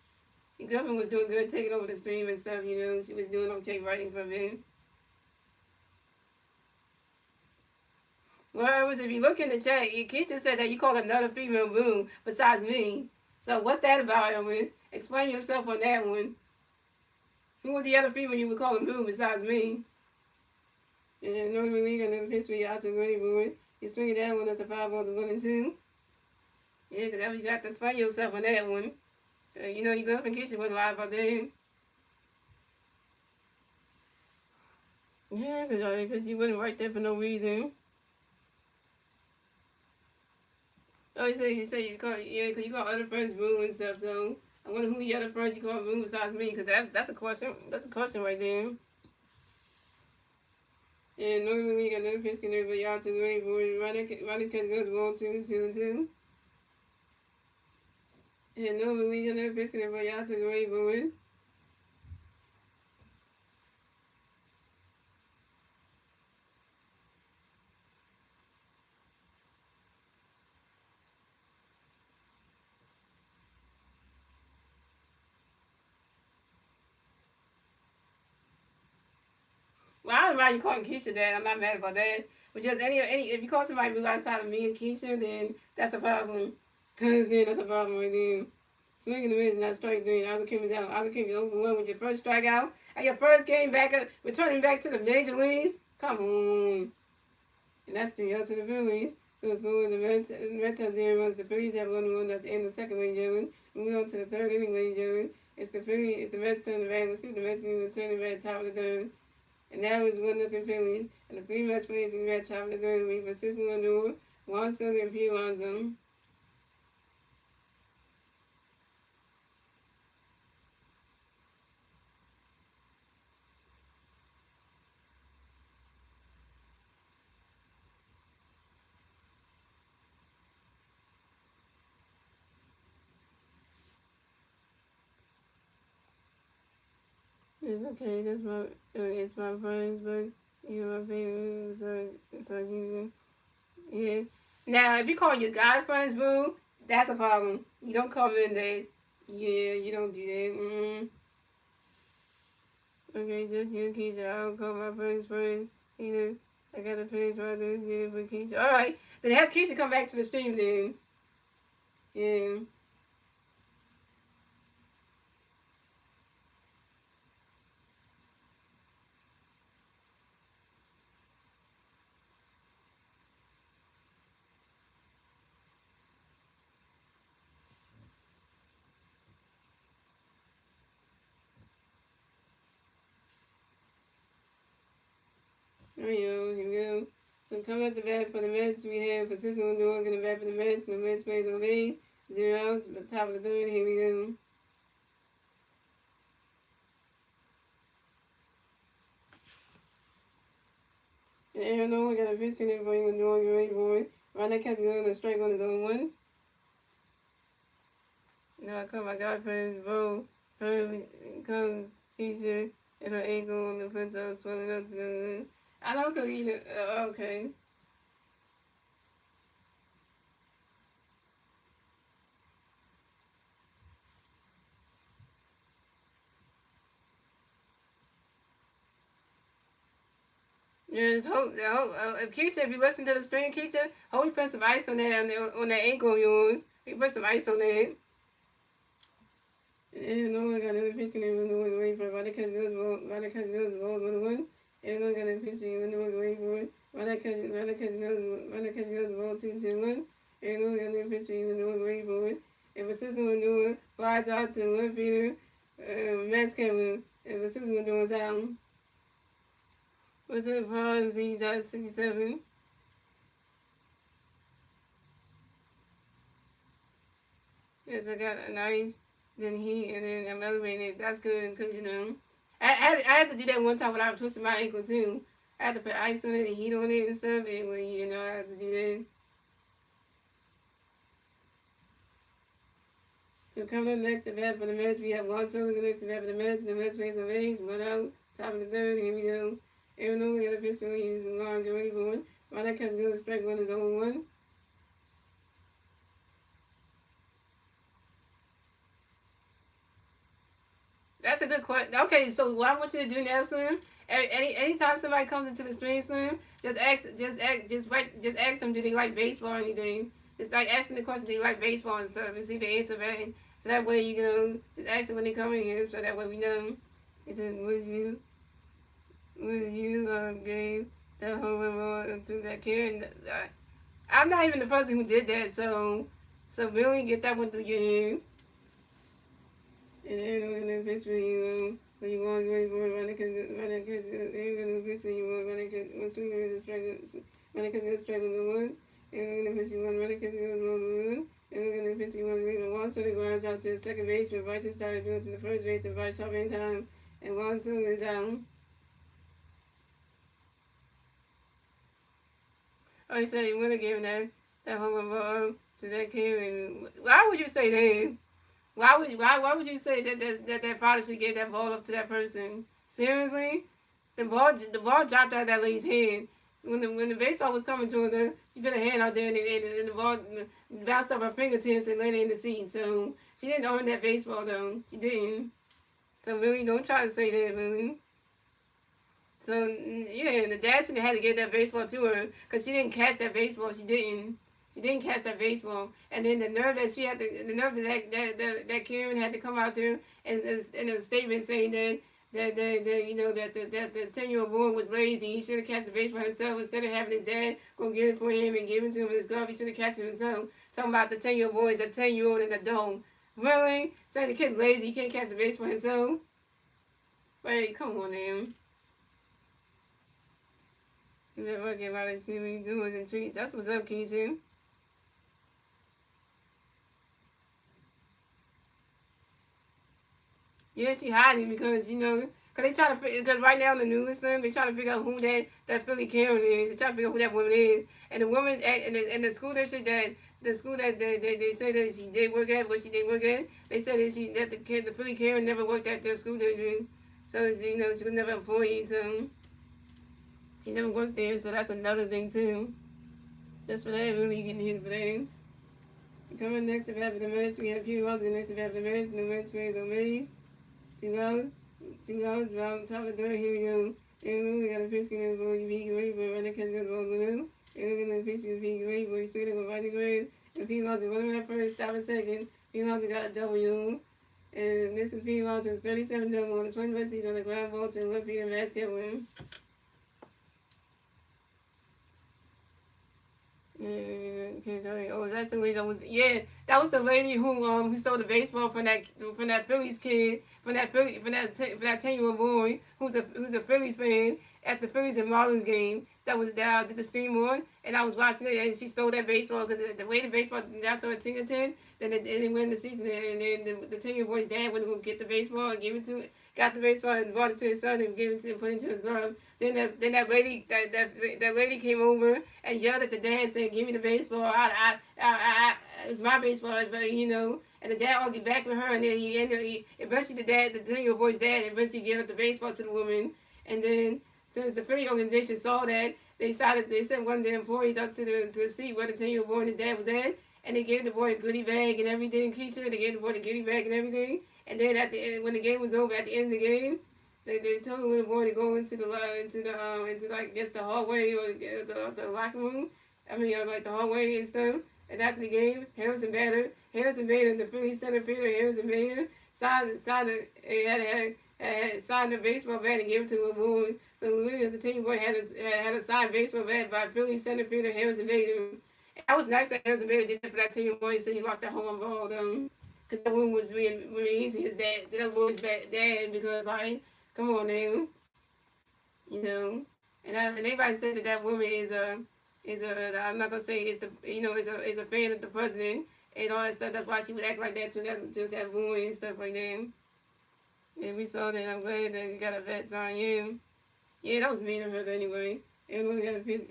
Your girlfriend was doing good, taking over the stream and stuff, She was doing okay writing for me. Well, Elvis, if you look in the chat, Keisha said that you called another female boo besides me. So what's that about, Elvis? Explain yourself on that one. Who was the other female you were calling boo besides me? And normally we got another pitch for you out to Willie Boy. You swing that one, that's a 5 balls of 1 and 2. Yeah, because you got to explain yourself on that one. You go up in Keisha wasn't live about that. Yeah, because you wasn't right there for no reason. Oh, you say you call, because you call other friends boo and stuff, so I wonder who the other friends you call boo besides me, because that's a question. That's a question right there. And normally you got another pitch can everybody out to the right board. Ronnie's catch goes ball 2-2. And normally you got another pitch can everybody out to the right board. Well, I don't mind you calling Keisha that. I'm not mad about that. But just if you call somebody boo outside of me and Keisha, then that's a problem. Because then that's a problem right there. Swinging the miss and not strike three. Otto Kim is out. Otto Kim is over 1 with your first strikeout. And your first game back up, returning back to the major leagues. Come on. And that's 3 out to the Phillies. So it's going the Mets have 0 runs. The Phillies have 1 that's in the second lane, Joey. Moving on to the third inning lane, Joey. It's the Mets turn the bat. Let's see what the Mets can turn the bat top of the third. And that was 1-0 Phillies. And the three Mets players in that top of the third week for Cisco Lindor, Juan Soto, and Pete Alonso. It's okay. It's my friends, but you're my favorite. So you, yeah. Now, if you call your guy friends, boo, that's a problem. You don't call them that. Yeah, you don't do that. Okay, just you, Keisha. I don't call my friends friends. You know, I got to finish my this year for Keisha. All right, then have Keisha come back to the stream then. Yeah. There you go. Here we go. So coming up the bat for the Mets, we have Francisco Lindor in the bat for the Mets. And the Mets plays on base. 0 outs, but top of the third. Here we go. And Aaron Nola got a pitch connect for Lindor. You're ready for it. Ronda catch good on a strike on his own one. Now I call my godparents, bro. Come Keisha and her ankle on the fence. I was swelling up to. I don't cook either. Okay. Yes, Keisha, if you listen to the stream, Keisha, hope you put some ice on that ankle of yours. You put some ice on that. And no one got another pitch can even know wait for Rada catch goes ball, Rada catch goes ball 1-1. And no one got a pitch even know wait for it. Rada catch goes ball 2-1. And no one got a pitch even know wait for it. And Persistent Lindor flies out to left fielder, Max Kevin. And Persistent Lindor's out. What's the pause? Z.67. Yes, I got a nice, then heat, and then I'm elevated. That's good, because, you know, I had to do that one time when I was twisting my ankle, too. I had to put ice on it and heat on it and stuff, and, when, you know, I had to do that. So coming up next, the bat for the Mets, we have Juan Soto next to bat for the Mets. The Mets face the Rays, 1 out, top of the third, here we go. Aaron Nola got a pitch for he's long, get ready for it. Rada catch goes strike one is 0-1. That's a good question. Okay, so what I want you to do now, Slim, anytime somebody comes into the stream, Slim, just ask them, do they like baseball or anything? Just like ask them the question, do they like baseball and stuff, and see if they answer back. So that way you know, just ask them when they come in here, so that way we know. It says, would you gave that home run ball to that kid? I'm not even the person who did that, so really get that one through your head. And then pitch for you, when you want to wait for run the catch, they're going to pitch for you, run the catch, one swinger is run the catch, strike with the one, and we're going to pitch you one, run the catch, one, and we're going to pitch you one, and one sort of grounds out to the second baseman, Bryson started doing to the first base, and Bryce Sharp in time, and one sort is out. Oh, he said he would have given that home run ball to that kid, and why would you say that? Why would you say that father should give that ball up to that person? Seriously? The ball dropped out of that lady's hand. When the baseball was coming towards her, she put her hand out there and the ball bounced off her fingertips and landed in the seat. So she didn't own that baseball though. She didn't. So really don't try to say that, really. So yeah, the dad should have had to give that baseball to her because she didn't catch that baseball. She didn't. She didn't catch that baseball, and then the nerve that she had to, the nerve that Karen had to come out there and in a statement saying that you know that the 10-year-old boy was lazy. He should have catched the baseball himself instead of having his dad go get it for him and give it to him in his glove. He should have catched it himself. Talking about the 10-year-old boy is a 10-year-old in a dome. Really? Saying the kid's lazy, he can't catch the baseball himself? Wait, come on, man. You been working about it too. You doing and treats. That's what's up, Keisha. Yeah, she hiding because cause they try to because right now in the news, son, they try to figure out who that Philly Karen is. They try to figure out who that woman is, and the woman and the school district that the school that they say that she did work at, what she did work at. They said that the Philly Karen never worked at the school district, so she was never employed, so she never worked there. So that's another thing too. Just for that, really, you getting hit for that. Coming next to the minutes, we have few hours. Next to the minutes, no minutes, praise on minutes. 2 hours. 2 hours, around top of the third, here we go. And we got a pitch getting for you, being ready for running catch goes ball blue. And we're going to pitch you, being ready for you, straight up right grade. And P. Lawson running at first, stop a second. P. Lawson got a W. And this is P. Lawson's 37 double on the 21st season on the ground ball to Olympic and basket win. Oh, that's the way that was. Yeah, that was the lady who stole the baseball from that Phillies kid from that 10-year-old boy who's a Phillies fan at the Phillies and Marlins game. That was that I did the stream on, and I was watching it, and she stole that baseball because the way the baseball that's her 10-10. Then they win the season, and then the 10-year-old boy's dad went to go get the baseball and give it to got the baseball and brought it to his son and gave it to put it into his glove. Then that lady that lady came over and yelled at the dad saying, "Give me the baseball! It's my baseball!" But and the dad argued back with her, and then he eventually the 10-year-old boy's dad eventually gave up the baseball to the woman, and then since the Philly organization saw that, they sent one of their employees up to the seat where the 10-year-old boy and his dad was at, and they gave the boy a goodie bag and everything. Keisha, they gave the boy the goodie bag and everything. And then at the end, when the game was over, at the end of the game, they told the little boy to go into like I guess the hallway or the locker room. I mean, like the hallway and stuff. And after the game, Harrison Bader, the Philly center fielder, Harrison Bader signed the baseball bat and gave it to the little boy. So Louis, the team boy, had a signed baseball bat by Philly center fielder Harrison Bader. And that was nice that Harrison Bader did that for that team boy. So he locked that home run ball down. Because that one was really into his dad, that boy's dad, because like, come on now, and everybody said that woman I'm not gonna say is a fan of the president and all that stuff. That's why she would act like that to that boy and stuff like that. And we saw that. I'm glad that you got a vet on you. Yeah, that was mean of her anyway. And we got a piece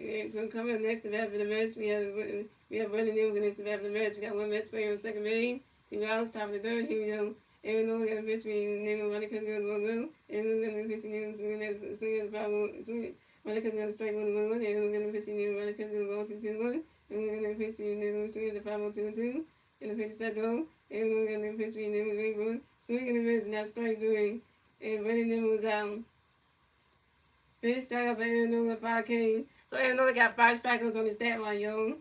coming up next to that for the Mets. We have Brandon Newman next to that for the Mets. We got one Mets player on second base. 2 hours, top of the third. Here we go. Aaron Nola got a pitch between Newman, running because goes 1-0. Aaron Nola got a pitch between Newman, swinging the foul, swinging. Running because goes strike 1-1. Aaron Nola got a pitch between Newman, running because goes ball 2-1. Aaron Nola got a pitch between Newman, swinging the foul 2-2. And the pitch step go. Aaron Nola got a pitch between Newman, Greenwood, swinging the miss, and that's strike 3. And Brandon Newman was out. Pitch strike up Aaron Nola 5K. So Aaron Nola got 5 strikeouts on the stat line, yo.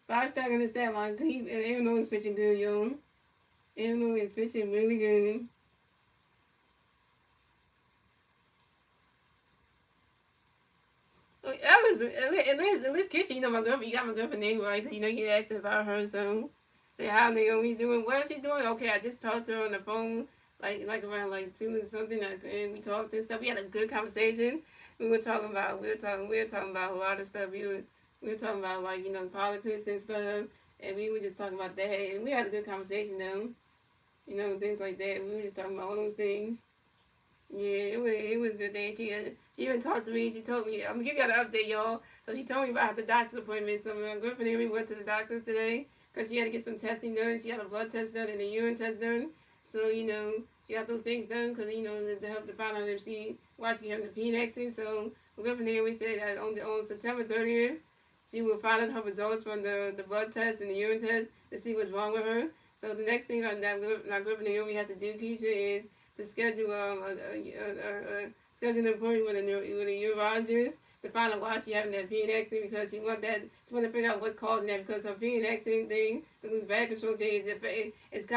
5 strikeouts on the stat line. So Aaron Nola's pitching good, yo. Aaron Nola is pitching really good. That was at least Kisha, my girlfriend. You got my girlfriend name right, cause you asking about her. So say how Naomi's doing. Well, she's doing okay. I just talked to her on the phone, like around like 2 or something, and we talked and stuff. We had a good conversation. We were talking about a lot of stuff. We were talking about like politics and stuff, and we were just talking about that, and we had a good conversation though. Things like that. We were just talking about all those things. Yeah, it was a good day. She even talked to me. She told me, I'm gonna give you an update, y'all. So she told me about the doctor's appointment. So my girlfriend and we went to the doctor's today because she had to get some testing done. She had a blood test done and a urine test done. So she got those things done because to help to find out if she having a peen. So my girlfriend and we said that on September 30th, she will find out her results from the blood test and the urine test to see what's wrong with her. So the next thing that my girlfriend Naomi has to do, Keisha, is to schedule schedule an appointment with a urologist to find out why she having that peeing accident because she want to figure out what's causing that because her peeing accident thing, the loose bad control thing, it's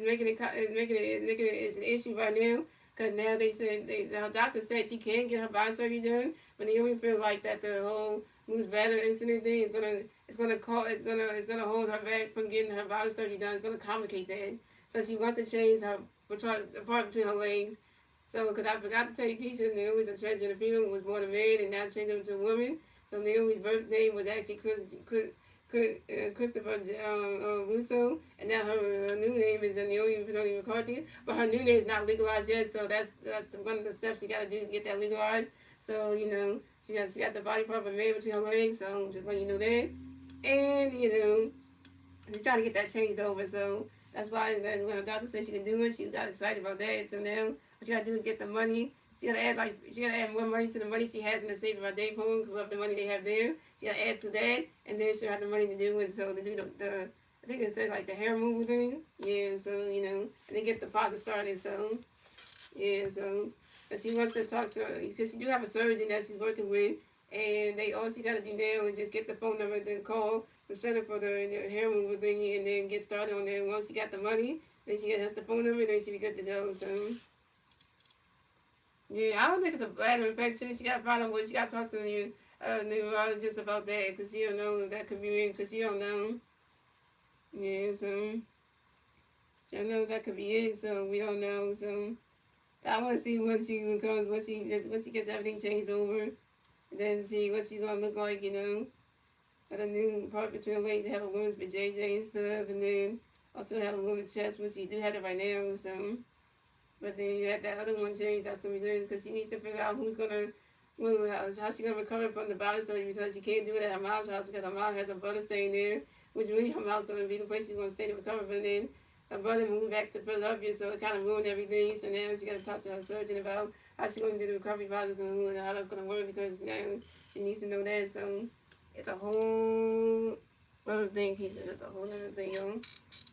making it an issue right now. Because now the doctor said she can get her body surgery done, but they only feel like that the whole loose bladder incident thing is gonna hold her back from getting her body surgery done. It's gonna complicate that. So she wants to change the part between her legs So, because I forgot to tell you, Keisha, Naomi's a transgender female was born a man and now changed him to a woman. So Naomi's birth name was actually Christopher Russo, and now her new name is Naomi Benoni McCarthy. But her new name is not legalized yet, so that's one of the steps she got to do to get that legalized. So she got the body part of a man between her legs. So just letting you know that, and she's trying to get that changed over. So that's why when her doctor said she can do it, she got excited about that. So now what she got to do is get the money. She gotta add more money to the money she has in the Save Our Day pool, of the money they have there. She gotta add to that, and then she'll have the money to do it. So to do the I think it said like the hair removal thing. Yeah, so and then get the process started. So yeah, so but she wants to talk to her because she do have a surgeon that she's working with, and they all she got to do now is just get the phone number, then call the center for the hair removal thing, and then get started on there. Once she got the money, then she has the phone number, then she be good to go. So yeah, I don't think it's a bladder infection. She got a problem with. She got to talk to the neurologist about that because she don't know if that could be in because she don't know. Yeah, so she don't know if that could be it. So we don't know. So. I want to see what she becomes when she gets everything changed over, and then see what she's gonna look like, with a new part between her legs, have a woman's JJ and stuff, and then also have a woman's chest, which she do have it right now. So, but then you have that other one change. That's gonna be good because she needs to figure out how she gonna recover from the body surgery because she can't do it at her mom's house because her mom has a brother staying there, which really her mom's gonna be the place she's gonna stay to recover. But then her brother moved back to Philadelphia, so it kind of ruined everything. So now she got to talk to her surgeon about how she's going to do the recovery process and how that's going to work because she needs to know that. So it's a whole other thing, Keisha. That's a whole other thing, yo.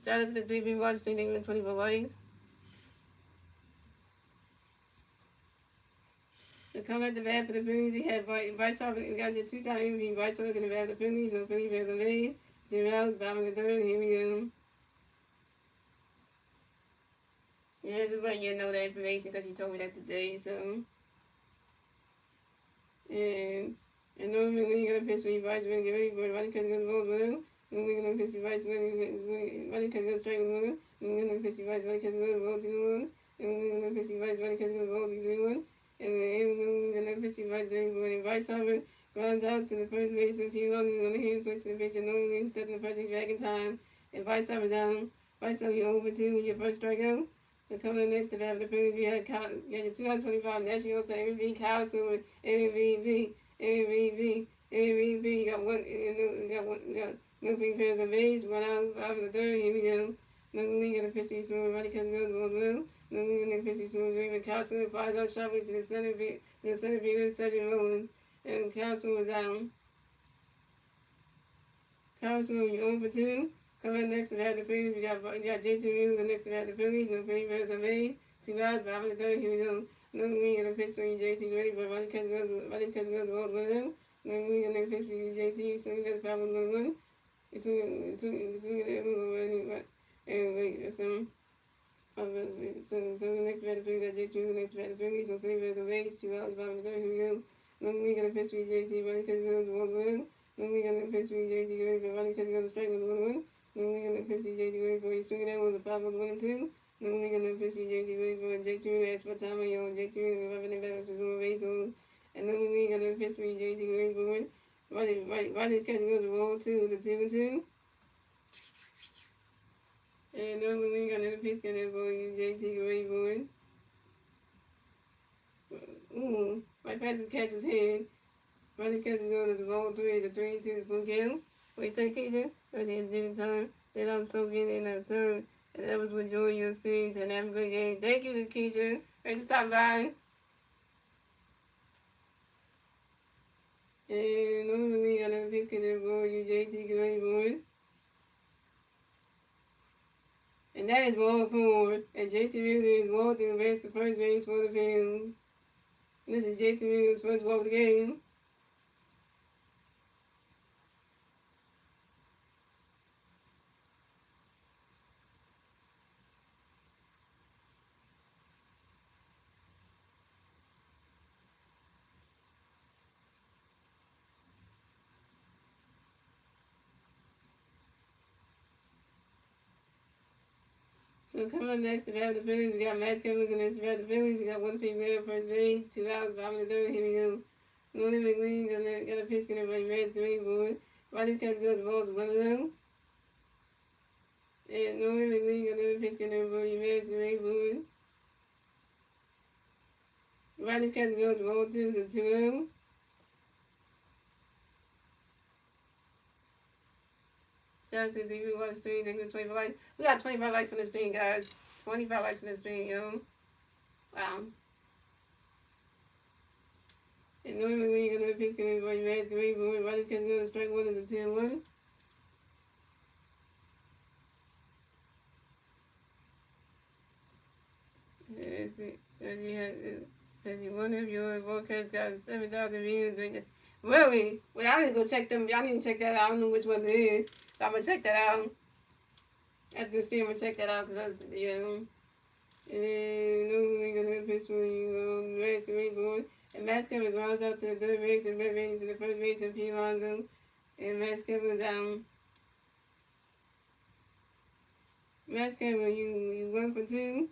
Shout out to the 3B Watch, 24 likes. The comment the bad for the Phillies, we had Bryce Harper, we got the 2-time MVP, Bryce Harper in the bad for the Phillies, no Philly Bears on base, 0 outs, bottom of the third, here we go. Yeah, just letting you know that information because he told me that today, so. And normally when you get a pitch when you vice when you get ready for it, running can go balls with him. When we get a pitch you vice when running can go straight with him. When we get a pitch you vice running can go ball 2-1. And when we get a pitch you vice running can go ball 3-1. And when we get a pitch you vice when vice Harvard grounds out to the first base and Pete Logan on the hand put to the pitcher normally setting the first back in time. And vice Harvard down. Vice Harvard over 2 with your first strikeout. And coming in next to that, the Phillies, we had the 2025 National All-Star MVP, Kyle Stewart, MVP, MVP, MVP. You got one, you got no big pairs of base, one out, 5 in the third. Here we go. No league in the pitch, swing, running because goes the blue. No league in the pitch, swing, Raymond Kyle Stewart flies out sharply to the center fielder, Cedric Mullins, and Kyle Stewart was out. Kyle Stewart, you're 0 for 2. Coming next to that, the Phillies, we got JT Miller next to that, the Phillies, no Philly Bears on base. 2 outs, 5 in the third. Here we go. No league in the pitch, swing, JT ready, but running because goes the ball with him. No league in the pitch, swing, JT, swing, that's 5 on 1. It's swinging everyone ready, and wait, that's so coming next to that, the Phillies, got JT Miller next to that, the Phillies, no Philly Bears on base. 2 outs, 5 in the third. Here we go. No league in the pitch, swing, JT, running because goes the ball with him. No league in the pitch, swing, JT ready, but running because goes the strike with 1-1. No league in the pitch, JT ready for you swinging that one, the 5 on 1 and 2. No league in the pitch, JT ready for JT asked for time on your JT rubbing the back with his own base on. And no league in the pitch, JT ready for it. Ronnie's catching goes to roll 2, the 2 and 2. And no league in the pitch, can it for you, JT ready for it. Ooh, right past his catcher's hand. Ronnie's catching goes to roll 3, is a 3 and 2, the full count. What you say, Keisha? But it's dinner time. Then I'm so getting in that time. And that was enjoying your experience and have a good game. Thank you, Keisha. Thanks for stopping by. And normally I never pick it for you, JT Gray Boy. And that is ball 4. And JT Wheeler is walking the rest of the first base for the Phillies. This is JT Wheeler's first walk of the game. So coming up next to bat the Phillies, we got Matt Kevin looking next to bat the Phillies. We got one female first base, 2 outs, bottom of the third. Here we go. Northern McLean got a pitch going to run Matt's green board. Riley's catch goes balls 1-0. And Northern McLean got another pitch going to run Matt's green board. Riley's catch goes ball 2 to 2-0. Shout out to the people on the stream. Thank you for 25 likes. We got 25 likes on the stream, guys. 25 likes on the stream, yo. Wow. And normally when you got another pitch going to Matt's green board, Riley's catch goes to strike 1 is a 2-1. As one of your broadcasts got 7,000 views. Really? Well, I need to go check them. I need to check that out. I don't know which one it is. So I'm going to check that out. After the stream, I'm going to check that out because that's, you know. And normally going to pitch for you, Matt's green board. And Matt Kevin grounds out to the third base and red base to the first base and P. Lonzo. And Matt Kevin's out. Matt Kevin, you 1 for 2.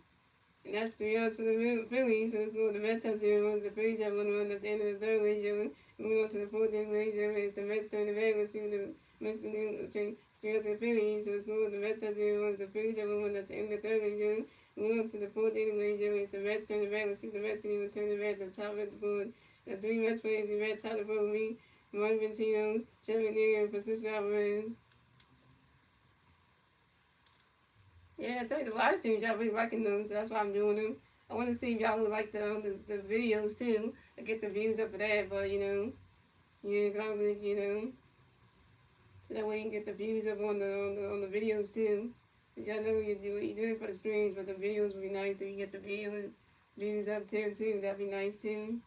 And that's 3 outs for the Phillies. So it's going to the Mets have 0 runs. The Phillies have 1 run. That's the end of the third range. Moving on to the fourth inning range. It's the Mets turn the bag. Let's see what the Mets can do. Okay, 3 outs for the Phillies. So it's going to the Mets have 0 runs. The Phillies have 1 run. That's the end of the third range. Moving on to the fourth inning range. It's the Mets turn the bag. Let's see if the Mets can even turn the bag. The top of the board. The 3 Mets players. The Mets top of the board with me. Mike Ventino, Jeff McNeil, and Francisco Alvarez. Yeah, I tell you, the live streams, y'all really liking them, so that's why I'm doing them. I want to see if y'all would like the videos too. I get the views up for that, but you know, you know, so that way you can get the views up on the videos too. Cause y'all know you do it for the streams, but the videos would be nice if you get the views up too. That'd be nice too.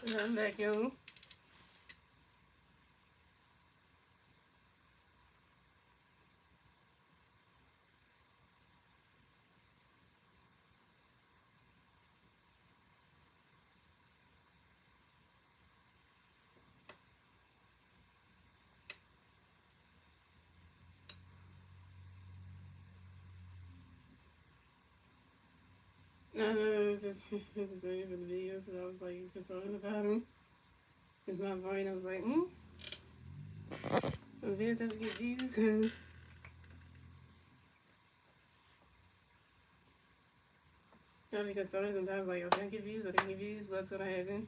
I'm back, yo. No, it was just waiting for the video, so I was like concerned about him. In my brain, I was like, I'm very tough to get views because I'll be concerned sometimes, like, I can't get views, I can't get views, what's gonna happen?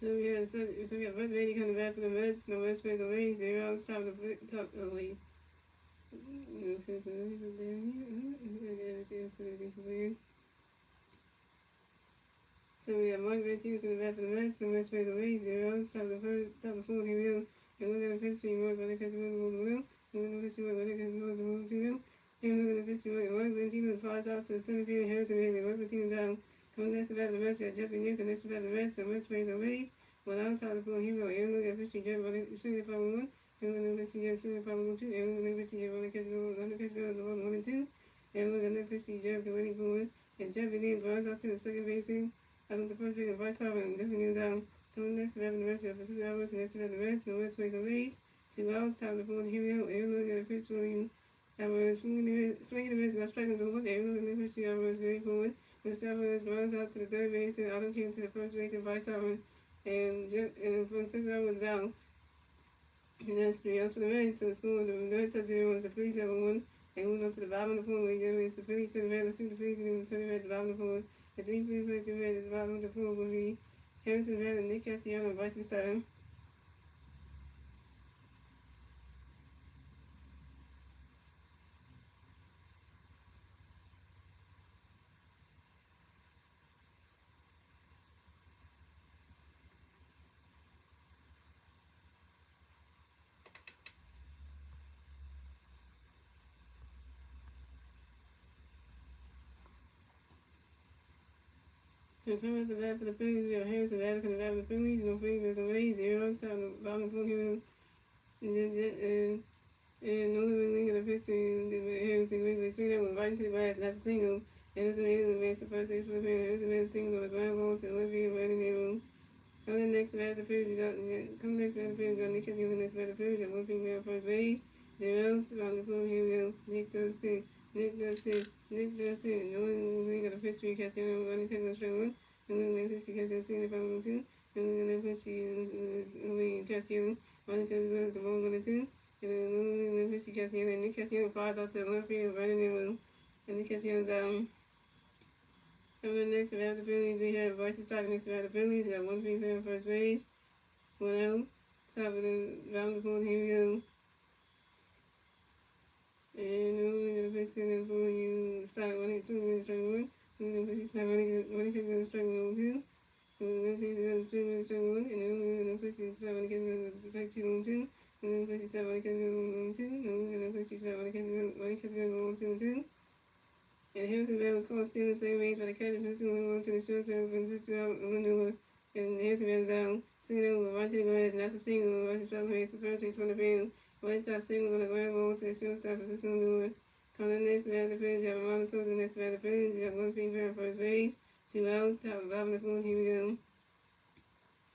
So we got one lady coming back from the Mets, no Mets plays away, 0, top away. So we have one red team to the back of the Mets, the Mets plays away, 0, top of 4, here we go. And look at the pitch, we work, but the pitch was blue. Look at the pitch, we work, but the pitch was blue, too. And look at the pitch, we work, one red team flies out to the center field, Harrison, and the work team down. Coming next to the back of the Mets, you got Jeffrey New, next to the back of the Mets, the Mets plays away. Well, I'm top of 4, here we go. And look at the pitch, we Jeff, but the center field 1. And look at the pitch, Jeff, center field 2. And look at the pitch, Jeff, on the pitch, 1 and 2. And look at the pitch, Jeff, the winning forward. And Jeffrey New runs out to the second baseman. I think the first week of Vice Harbor and different news coming next to having the rest of the Pacific Hours and next to the Reds, the West Plays and Ways. 2 hours, time to pull the hero, and look at the pitch for you. I was swinging the Reds, and I struck him forward, and look at the pitch, I was very forward. Mr. Alvarez runs out to the third base, and Otto came to the first base in Vice Harbor, and from 6 hours out. And that's 3 outs for the Reds, so it's cool. The Reds touchdown was the Phillies number 1. And moving up to the bottom of the pool, where you the Phillies to the Reds, let's see the Phillies, and then turn the Reds to the bottom of the pool. The 3 Phillies players to the Reds at the bottom of the pool will be Harrison Red and Nick Castellanos and Bryson Sutton. So coming at the bat for the Phillies, we have Harrison Red coming at the bat for the Phillies, no Phillies away, 0, starting the bottom of the pool here. And no living of the history, Harrison Wrigley swing that was right into the grass, that's a single. Harrison Wrigley makes the first base for the Harrison made a single on the ground ball to the left field, right in the room. Coming next to bat the field, you got Nick Castellanos next to bat the field, you got one finger on first base. 0 around the pool, here we go. Nick does two. No one got a history, Castellanos running tackle straight one. And then the history, Castellanos swing the ball on 2. And then the history is Castellanos running the ball on 2. And then the history, Castellanos, and Nick Castellanos flies out to the left field, right in the room. And Nick Castellanos coming next to the Phillies, we have Bryson Sutton next to the Phillies. We got one finger on first base. 1 out. Top of the round the pool, here we go. And we're going to basically for you start running 2 minutes strike 1. We're going to start running strike 2. We're going to 3 minutes strike 1. And then we're going to push you start running strike 2 on 2. And then push you start running 1 2. And we're going to push you start running 1 2 2. And Harrison Bell was caught stealing the same range by the catcher, pursuing one to the short term, and assisted out Lindor. And Harrison Bell down, swinging over right to the grass, and that's a single. Right to celebrate the first chase from the field. White Star single on the ground ball to the shortstop, assisting Lindor. Coming next to the field, you have Ronald Souza next to the field. You got one finger on first base, 2 outs, top of bottom of the field. Here we go.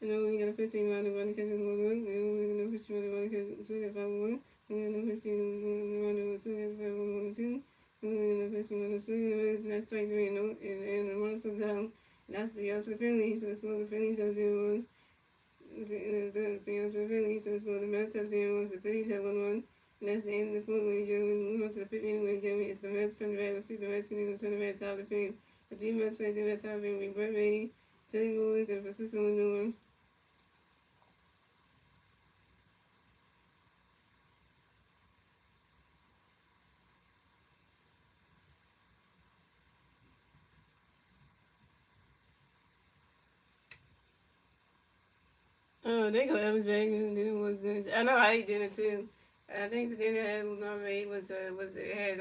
And then we got a pitch around the running catcher, 1 1. And then we're going to pitch around the running catcher, 2 at 5 1. And then the pitch around the 2 at 5 1 2. And the pitching on the swing and the miss, and that's straight 3 and the Russell down. And that's the outs for the Phillies, so it's for the Phillies have 0 the outs for the Phillies, so it's for the Mets have 0 the Phillies have 1 1. And that's the end of the fourth, ladies and gentlemen. We move on to the fifth inning, ladies and gentlemen. It's the Mets turn the red. Let's see the Mets going to turn the red top of the field. The 3 Mets play the red top of the field. Brett Beatty, Teddy Williams, and Francisco Lindor. Oh, they go Evans back. I know how he did it too. I think the dinner I had made was it had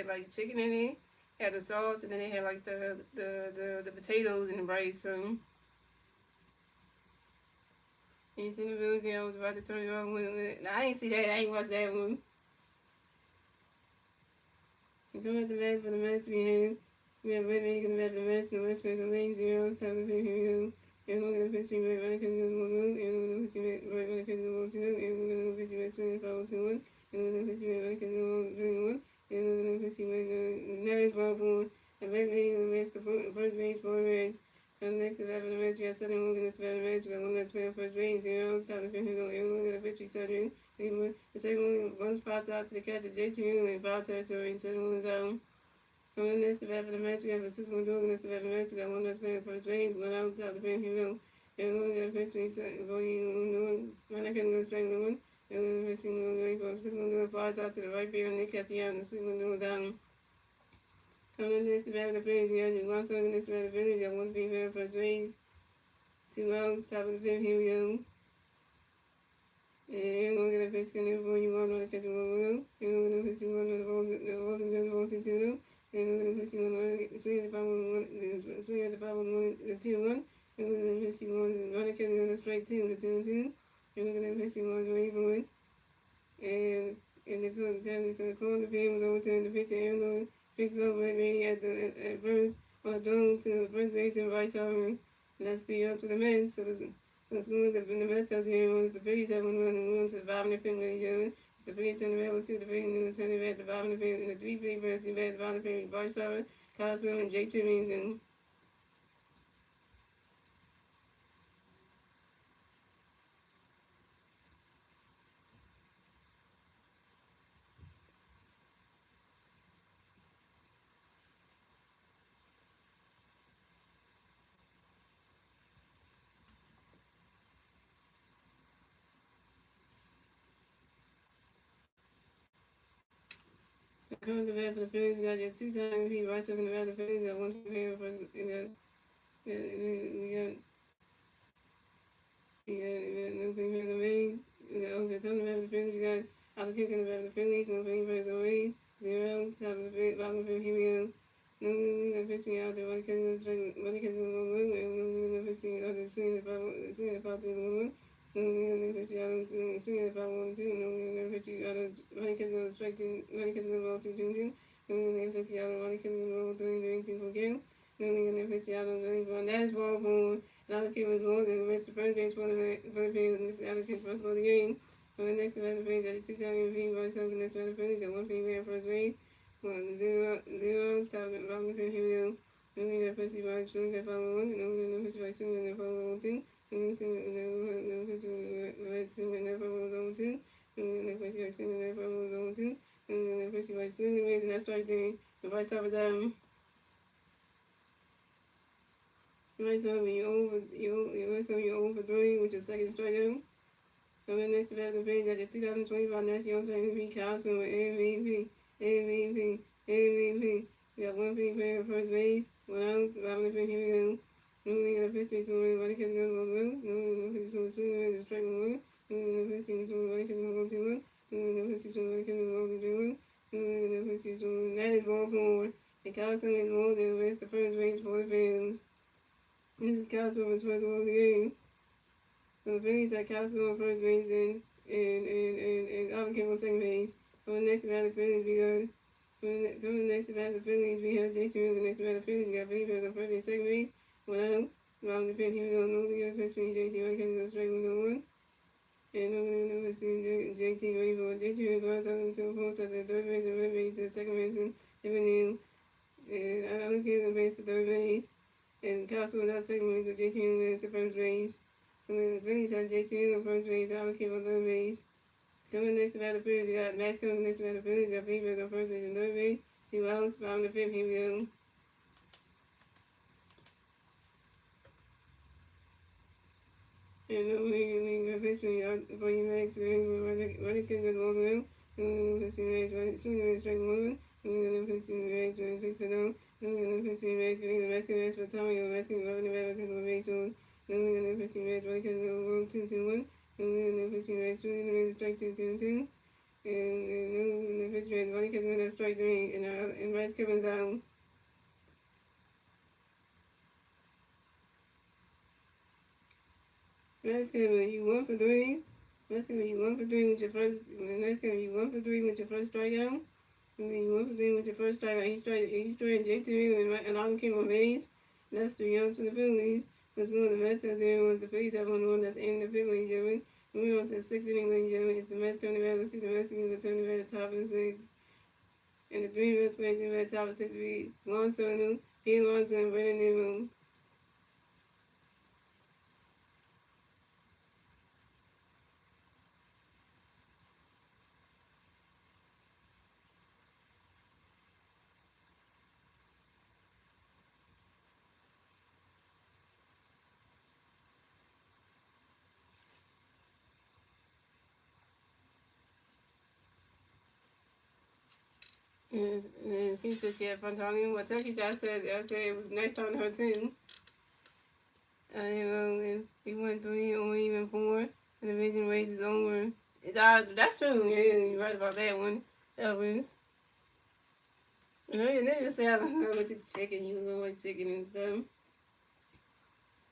like chicken in it, had the sauce, and then it had like the potatoes and the rice. So you seen the Bills game? I was about to turn it on. I didn't see that. I ain't watched that one. And come at the bat for the match we have. We have Red Wings in the bat for the match. The West Coast Wings 0. Top of the here we go. And look at the pitch. Right, right, because it's going to move. And look at the pitch. Right, right, because it's going to 2. And look at the pitch. Right, swing, follow 2 1. And look at the pitch. Right, because it's going to 3 1. And look at the pitch. Right, that is ball for. And Red Wings will miss the first base for the Reds. And next to that for the Reds, we have Southern Wood in the Southern Reds. We got one that's playing first base. 0. Top of the here we go. And look at the pitch. Southern. The second one spots out to the catcher, J2 in foul territory, and second one is out. Coming next to bat for the match, we have a Cisco Dogan next to bat for the match. We got one that's playing first base, one out top the pen, here we go. And we're going to pitch me, before you know, when I can go straight with one. And we're going to pitch for Cisco Dogan flies out to the right field, and Nick Castellanos, and Cisco Dogan's out. Coming next to bat for the Phillies, we have New Guanso next to bat for the Phillies. We got one female first base, two outs, top of the fifth, here we go. And you're going to get a pitch in before you want to catch a ball blue. You're going to pitch you one of the balls and good ball 2 2. And we're going to pitch you one swing at the 2 1. And we're going to pitch you one run catch on the straight 2 the 2 2. And we're going to pitch you one ready for it. And the corner pin was overturned. The pitcher Aaron Lewis picks up Red Ready at first on a throw to the first base and right arm. And that's 3 outs for the men. So the school that the best house here was the Phillies have one run and one to the bottom of the field. It's the Phillies turn the red. Let's see what the Phillies turn the red at the bottom of the field. And the 3 big birds do bad at the bottom of the field. Bryce Harper, Kyle Swim, and J.T. Means. Coming to bat for the Phillies, you got your 2-time MVP, Bryce Harper in the bat for the Phillies. You got 1 favorite for we got no favorite for the Rays. We got okay, coming to bat for the Phillies, you got Alvin Kick in the bat for the Phillies. No favorite for the Rays. 0, top of the bottom of the field, here we go. No, we got pitching out there. One catch was straight. One catch was 1-1. And no, pitching out there. Swinging the foul to 1-1. No, we got pitching out there. Swinging the foul 1-2. No, we got pitching out there. One catch was straight 2. One catch was ball 2-2. No, we got pitching out there. One catch was ball 3-2 for kill. No, we got pitching out there. That is ball for. Another kid was going to miss the first game for the field. And this is the other kid first for the game. So the next event, the got 2-time MVP. Bryce Harper next event, the got 1 female first base. 0, stop at bottom of the here we go. Moving that pussy by swing that follow 1, and moving the pussy by swing that follow 2, moving the pussy by swing that follow 2, moving the pussy by swing that follow 2, moving the pussy by swing the ways, and that's strike 3. The Bryce Harper's Bryce Harper, you over 3, which is second strikeout. Coming next to bat the page at the 2025 National MVP Council with MVP. We got 1 big player at first base. 1 out. Bottom of the field, here we go. Moving the pitch to everybody can go to the moving the pitch to the strike 1. Moving the pitch to everybody can go to 1. Moving the pitch to everybody can go to 1. Moving the pitch to that is ball 4. The Council is more than the rest of first base for the Phillies. This is Council's first of the game. So the Phillies are Council on first base and Albuquerque on second base. For the next about the Phillies, we got coming next about the Phillies, we have J.T. Wilson. Next about the Phillies, we got Phillies on first base, second base. 1 out. Bottom of the fifth, here we go. No, we got pitch between J.T. Wilson go straight 1-1. And no, see J.T. ready for J.T. Wilson goes out to the post at the third base and red base to the second base and Divine. And Albuquerque on base to third base. And Council was out second base with J.T. Wilson to first base. So the Phillies have J.T. on first base, Albuquerque on third base. Coming next to the Phillies, we got Max coming next to the Phillies, we got Phillies on first base and third base. 2 outs, bottom of the fifth, here we go. And we got pitch for you Max, ready to get all the way. And we're going to swing straight 1. And we're going to pitch to Max, we're going to pitch to them. Then we're going to pitch to Max, we're going to Max for Tommy, we're going to Max for the base on. Then we're going to pitch to Max, ready to go 2-1. And the pitching right, shooting the strike 2. And the pitch right, body catching that strike 3. And Bryce Gibbons out. That's gonna be you 1 for 3. That's gonna be 1 for 3 with your first. That's gonna be 1 for 3 with your first strikeout. And then you 1 for 3 with your first strikeout. He straight J2 and Alvin came on base. That's 3 outs for the Phillies. Let's go to the Mets as there was the Phillies have on the one that's in the fifth, ladies and gentlemen. Moving on to the 6th inning, ladies and gentlemen. It's the Mets turning around. Let's see the Mets going to turn around the top of the 6th. And the 3 Mets players in the top of the 6th be Juan Soto, Pete Alonso, and Brandon Nimmo. And he says, yeah, Fontana. Well, Turkey I said it was nice talking to her, too. If he went 3 or even 4, the division race is over. That's true. Yeah, you're right about that one. Elvis. You know, you never say how much chicken you go with chicken and stuff.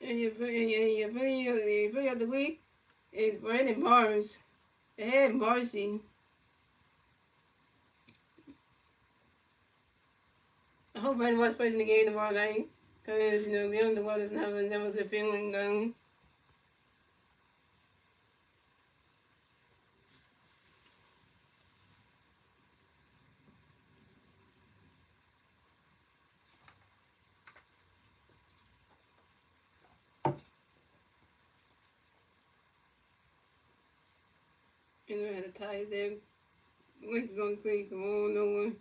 And you put of the week is Brandon Marsh. They had Marshy. I hope Brandon Marsh plays in the game tomorrow night. Because, being on the water is never a good feeling, though. I had to tie his damn laces on the sleeve. Come on, no one.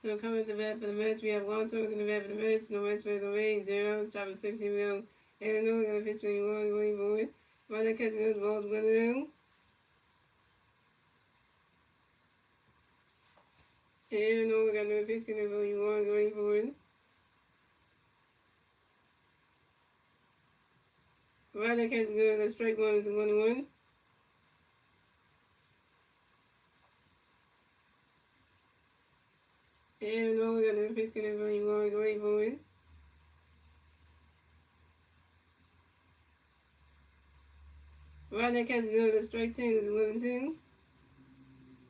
So coming to the bat for the Mets, we have Alonso in the bat for the Mets. No Mets players away. 0. Top of 6. Here we go. Aaron Nolan going to pitch 21. Going forward. Runner catching those balls with him. Aaron Nolan got another pitch. Going forward. Runner catching good. Let's strike 1 is 1-1. Aaron Nolan got another pitch. Going forward. Runner catching good. Let's strike 2 is 1-2.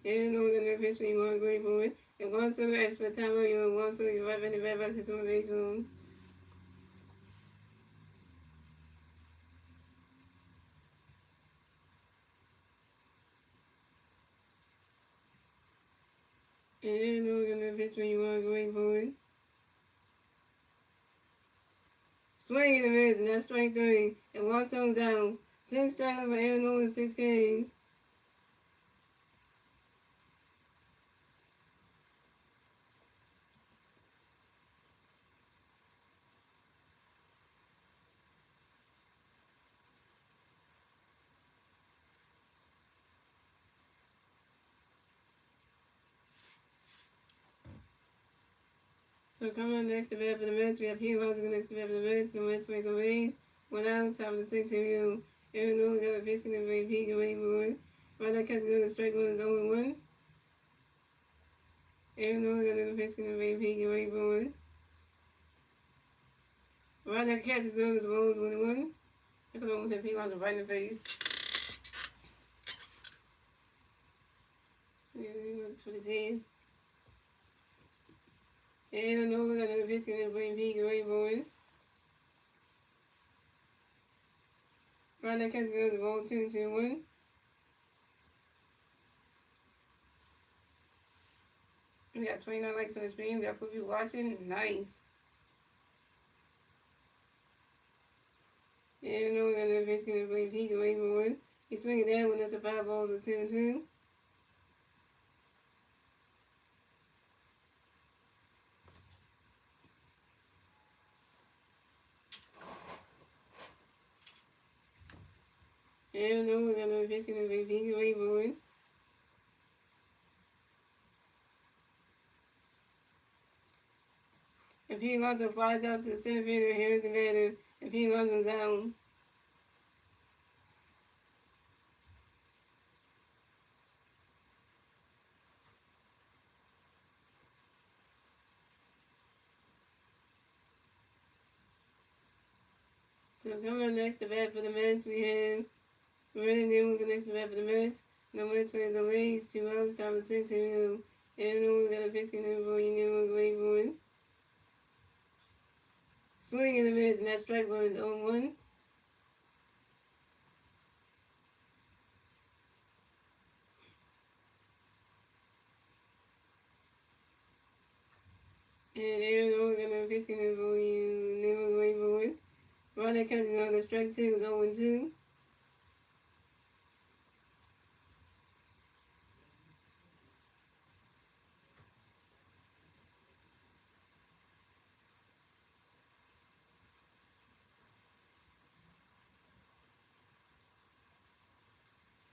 Aaron Nolan got another pitch. Going forward. And one solo as for time, you're one solo, you're right in the bad box, it's on base rules. And Aaron Nolan got another pitch when you want going forward. Swing in the mids, and that's strike 3. And one solo's out. 6 strikeouts for Aaron Nolan, 6 Ks. So coming up next to bat for the Mets, we have Pete Alonso next to bat for the Mets. The Mets plays on base. 1 out, top of the 6th, here we go. Aaron Nolan got a pitch in the very peak and waiting for it. Right now, catch good, strike 1 is 0-1. Aaron Nolan got another pitch in the very peak and waiting for it. Right now, catch is good, as well as 1-1. I could almost have Pete Alonso right in the face. Yeah, that's what his head. Aaron Nolan got another pitch in the very peak and waiting for it. Right now, catch good, as well as 2-1. We got 29 likes on the stream. We got people watching. Nice. Yeah, no, we got another pitch going to bring Pete away from one. He's swinging down when there's a 5 balls of 2-2. And no, we got another pitch going to be Pinky Wayboard. If he Lonzo flies out to the center fielder, Harrison Bader. If he Lonzo's out. So coming up next, the bat for the Mets, we have Brandon Newman next to bat for the Mets. No Mets players on base. 2 outs, top of 6. Here we go. And we got a pitch going to be Newman waiting for it. Swing in the Mets, and that strike one is 0-1. And Aaron Nola got another pitch going to be Newman waiting for it. While that counting on the strike 2 is 0-2.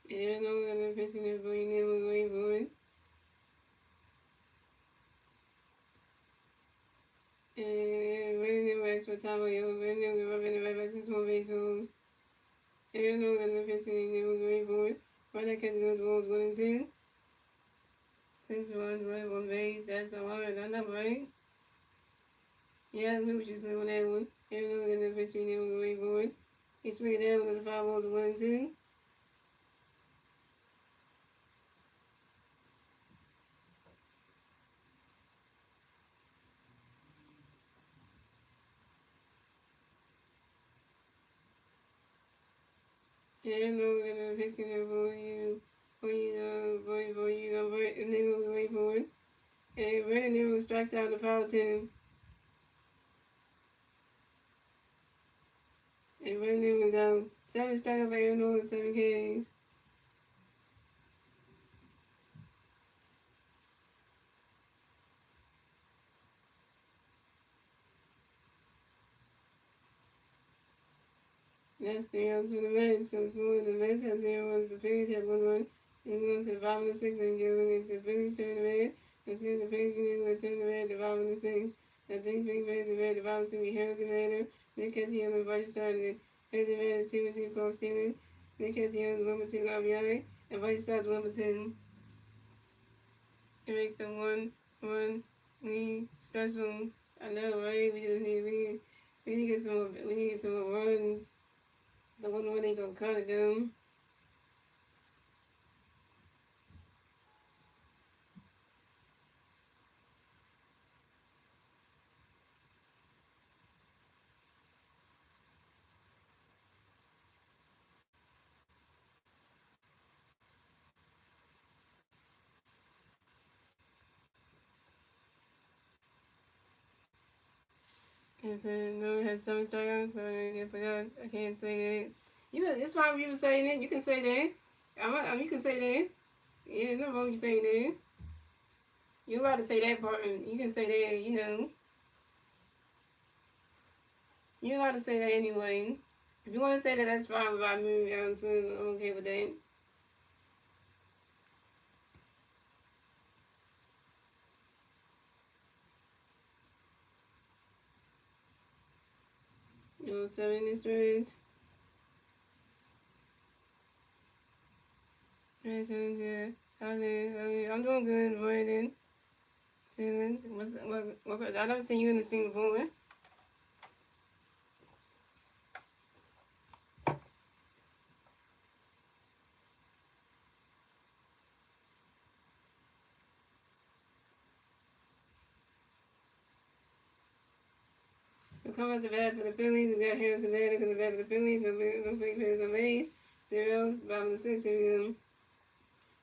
Aaron Nola got another pitch going to be Newman waiting for it. And Brandon Newman for top of your Brandon Newman rubbing the right back to small baseball. Aaron Nola got another pitch going to be waiting for it. While that catch goes balls 1 and 2. 6 runs left on base. That's a lot. That's not right. Yeah, I remember what you said on that one. Aaron Nola got another pitch going to be waiting for it. He swung it down with the 5 balls 1 and 2. And no, we're gonna pick it up and then we'll wait for it. And Brandon Nero strikes out the foul team. And Brandon Nero was out. 7 strikeout by Aaron Nola, 7 Ks. That's 3 outs for the Mets. So it's more the Mets have 0 runs, the Phillies have 1 run. They're going to the bottom of the 6th and get against the Phillies turn the red. Let's see if the Phillies can able to turn the red at the bottom of the 6th. I think Big Reds and Red, the bottom is going to be Harrison Bader. Nick Castellanos and Vice started. Harrison Bader is 2-2 call stealing. Nick Castellanos is 1-2 RBI. And Vice starts 1-2. It makes the 1-1 lead stressful. I know, right? We need to get some more runs. The 1-1 ain't gonna cut it down. And so no, it has some strikeouts, so I forgot. I can't say that. You know, it's fine with you saying it. You can say that. You can say that. Yeah, no wrong you saying that. You allowed to say that part. You can say that. You know, you're allowed to say that anyway. If you want to say that, that's fine without me. I'm okay with that. You know, 7 is straight. I'm doing good, Brandon. Students, I never seen you in the stream before. We come out the bat for the Phillies. We got Harrison Bader because the bat for the Phillies. No big players on base. 0 outs, bottom of the 6th. Here we go.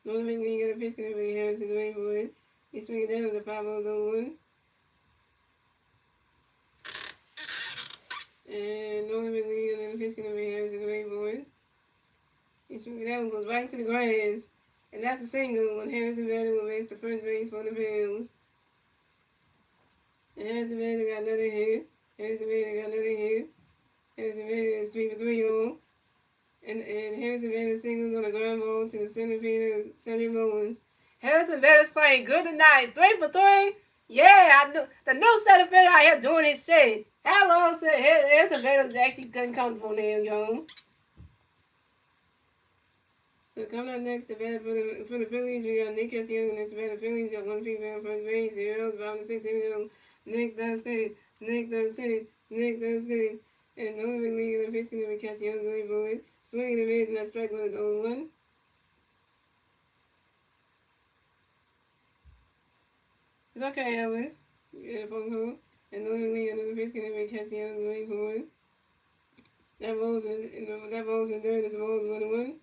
Northern McLean got a pitch going to be Harrison Greenwood. He's swinging down with a 5-0-1. And Northern McLean got a pitch going to be Harrison Greenwood. He's swinging down and goes right to the grass. And that's a single when Harrison Bader will race the first base for the Bills. And Harrison Bader got another hit. Harrison Bader is 3 for 3 on. And Harrison Bader singles on a ground ball to the center fielder, Sonny Mullins. Harrison Bader's playing good tonight. 3 for 3. Yeah, I knew the new center fielder out here doing his shit. Hello, sir. Harrison Bader's actually getting comfortable now, yo. So coming up next, the batter for the Phillies, we got Nick Castillo next to bat the Phillies. We got one female on first base. 0 bottom of the 6th. Here we go. Nick Dunsteady. Nick Dunsteady. Nick Dunsteady. And the only league in the pitch can be Castillo going forward. Swinging the mids and that strike was 0-1. It's okay, Elvis. You get a phone call. And the only league in the pitch can be Castillo going forward. That ball's in third. That's the ball's 1-1.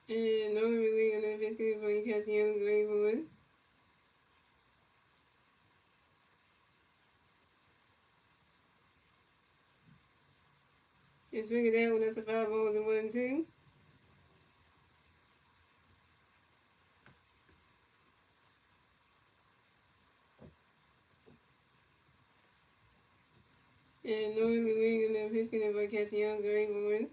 And no really and then basically for you Castillo going forward. Just figured out when that's the 5 balls and 1 and 2. And no really and then basically for Castillo going forward.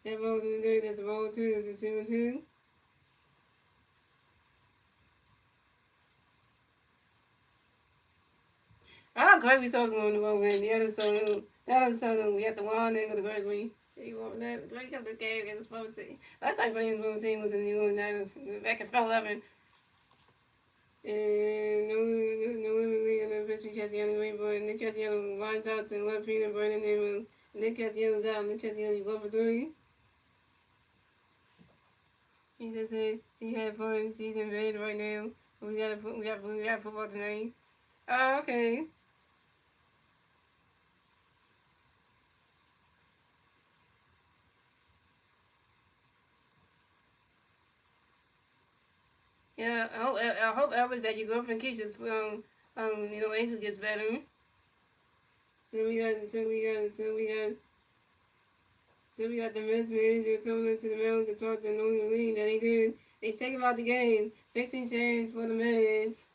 That ball's in the dirt, that's the ball 2, it's a 2 and 2. Oh, Gregory Sosa on the ball, man. The other Sosa, we had the one nigga, the Gregory. He won that. Break up this game against the Sport team. Last time playing the Sport team was in the New York Niners back in 2011. And no league in the pitch Cassiano going for it. Nick Cassiano lines out to left field and Brandon Nemo. Nick Cassiano's out. Nick Cassiano, 1 for 3. He just said he had fun. He's in bed right now. We got football tonight. Oh, okay. Yeah, I hope Elvis that your girlfriend Keisha's ankle gets better. So we got the Mets manager coming into the mound to talk to Norman Lee. That ain't good. They take him out the game. 15 chance for the Mets.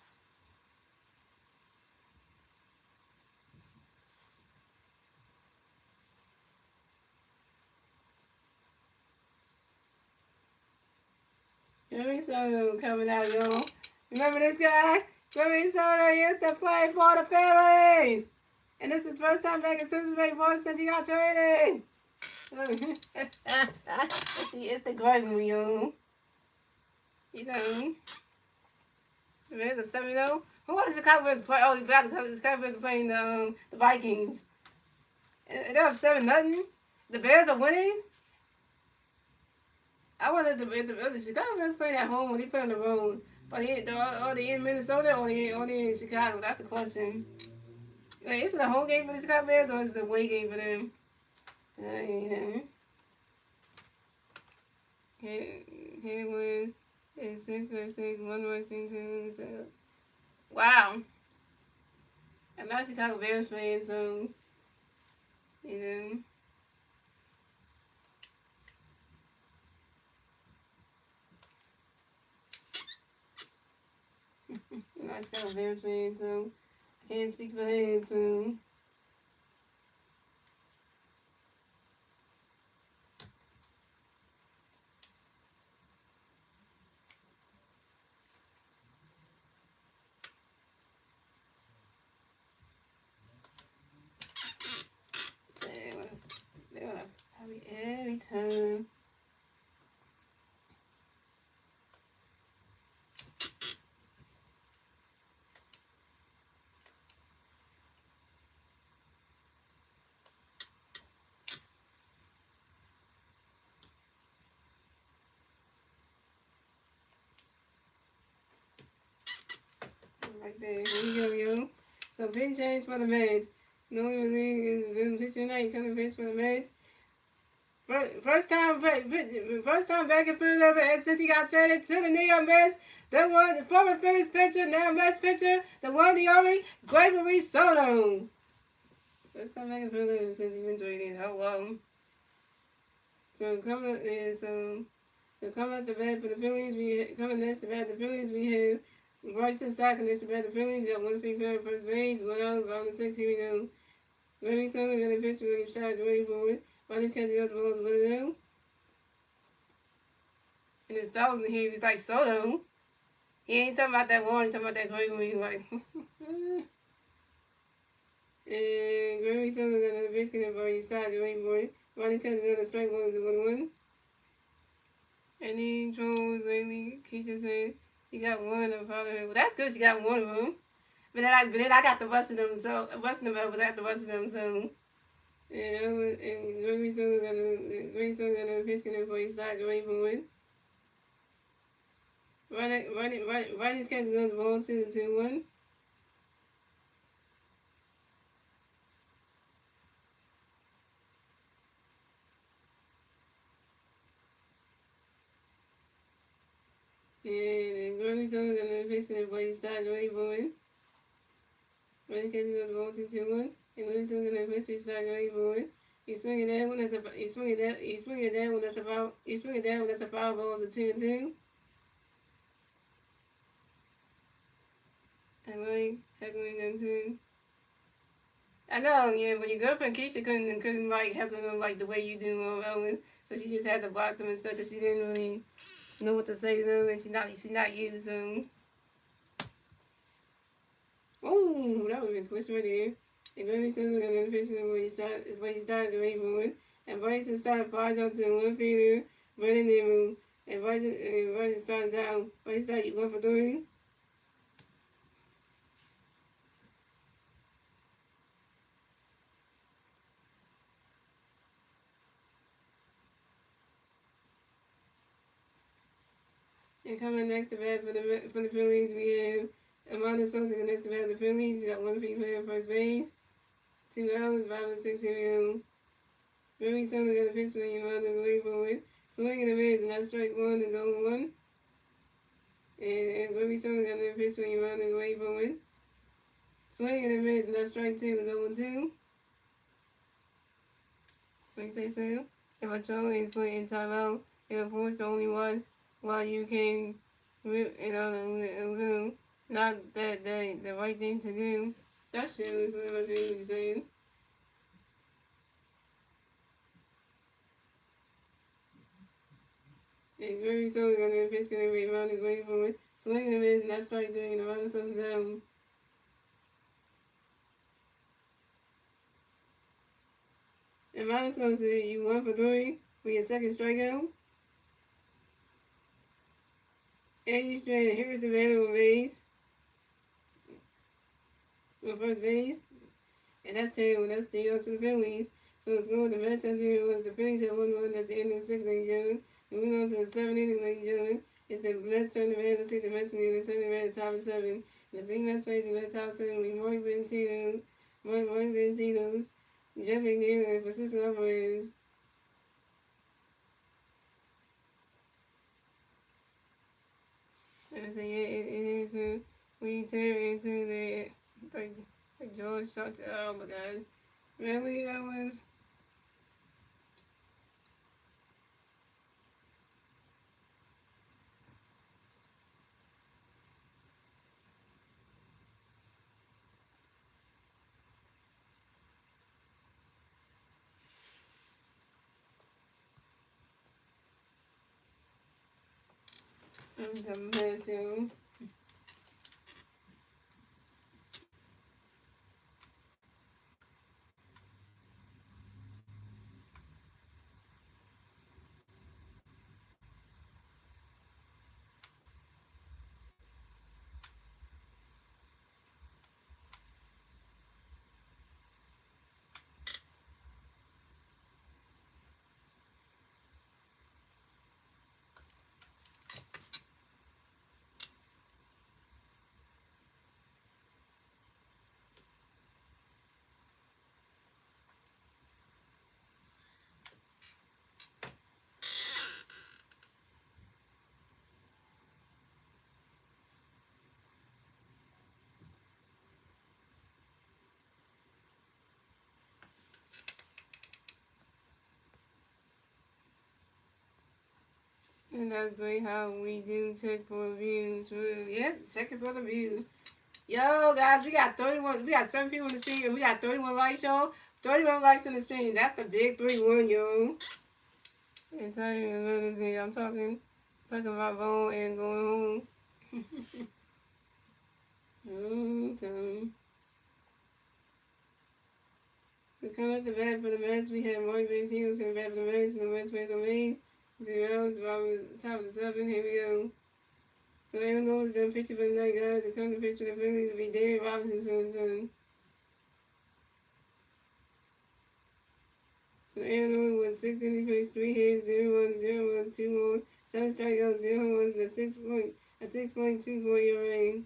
Grammy Soto coming out, y'all. Remember this guy? Grammy Soto used to play for the Phillies. And this is the first time back in Tuesday for since he got traded. It's the Gregory, yo. You know. There's a 7-0. Who are the Chicago Bears play? Oh, the Chicago Bears are playing the Vikings. And they're up 7-0. The Bears are winning. I wonder if the Chicago Bears playing at home or they play on the road. Are they in Minnesota or they in Chicago? That's the question. Like, is it a home game for the Chicago Bears or is it a away game for them? Here was it's 6 1 Washington. So wow. I'm not a Chicago Bears fan, so you know. I'm not a Chicago Bears fan, so I can't speak for them, so. They want to hurry every time. Right there. Here you go, yo. So big change for the Mets. No league is been pitching tonight. Coming pitch for the Mets. First time back in Philadelphia, and since he got traded to the New York Mets, the former Phillies pitcher, now Mets pitcher, the one, the only, Gregory Soto. First time back in Philadelphia since he's been traded. How long? So coming up the bat for the Phillies, coming next to bat the Phillies, we have Bryson Stock next to bat the Phillies. We got one finger at first base, one out, bottom of the sixth. Here we go. Gregory Soto gonna pitch when he starts ready for it. Ronnie catches the balls, what to do? And his dog was in here, he was like, Soto. He ain't talking about that one, he's talking about that Gregory, like. And Gregory Soto got another pitch, and he starts ready for it. Ronnie catches the strike one to 1-1. And then trolls lately, Keisha said she got one of her. Well, that's good, she got one of them. But then I got the busting them, so busting them up was after busting them, so. And Gregory Soto got a pitch before he started ready for it. Ronnie's catch goes ball 2-1. And Gregory Soto got a pitch before he started ready for it. Ronnie's catch goes ball 2-1. And Gregory Soto got a pitch before he started ready for it. He's swinging that one. He's swinging that one. That's a foul ball. It's a 2-2. I like heckling them too. I know, yeah, but your girlfriend Keisha couldn't like heckle them like the way you do on Ellen, so she just had to block them and stuff because she didn't really know what to say to them, and she not used them. Oh, that would be a twist right there. And Baby Susan got another pitch where he started the Raven, and Bryson started flies out to the one fielder, running their room, and Bryson starts out. Bryson started 1 for 3. And coming next to bat for the Phillies, we have Amanda Sosa next to bat for the Phillies. You got 1 female at first base, 2 outs, 5 and 6 here. Very Sosa got a pitch when you want to go away for it. Swinging the miss, and that strike 1 is 0-1. And Very Sosa got a pitch when you want to go away for it. Swinging the miss, and that strike 2 is 0-2. What do you say, Sam? If a troll is put in timeout, you are forced to only watch while you can rip it out a little. Not that the right thing to do. That's true, is what you're saying. And very soon, gonna the pitch gonna be around the green for it. Swing and miss, and that's strike 3, and the runner so down. And Ronald's gonna say you 1 for 3 for your second strikeout. And you straight, here's the available base. On first base. And that's 10. That's 3 to the Phillies. So it's going to Mets as usual. The Phillies have 1-1. That's the end of the 6th, ladies and gentlemen. Moving on to the 7th inning, ladies and gentlemen. It's the Mets turn the man. Let's see the Mets turn the man at the top of 7. The big Mets play the Mets top 7. We Roy Bentino's, Jeff McNeil, and Francisco Alvarez. I say, yeah, it is. We turn into the George shot. Oh my God. Really? That was. It was a mess, yo. And that's great how we do check for views. Yep, checking for the views. Yo, guys, we got 31. We got 7 people in the stream, and we got 31 likes, y'all. 31 likes in the stream. That's the big 3-1, yo. And tell you, I'm talking about going and going home. We come at the bat for the Mets. We had Mark Ventino's going to bat for the Mets, and the Mets plays on base. Zeros, top of the 7. Here we go. So Aaron Nolan's done pitching for the night, guys. And come to pitch for the Phillies will be David Robinson's son. So Aaron Nolan was 6 innings pitched, 3 hits, 0 runs, 0 runs, 2 more, 7 strikeouts, 0 runs, a 6.24 ERA.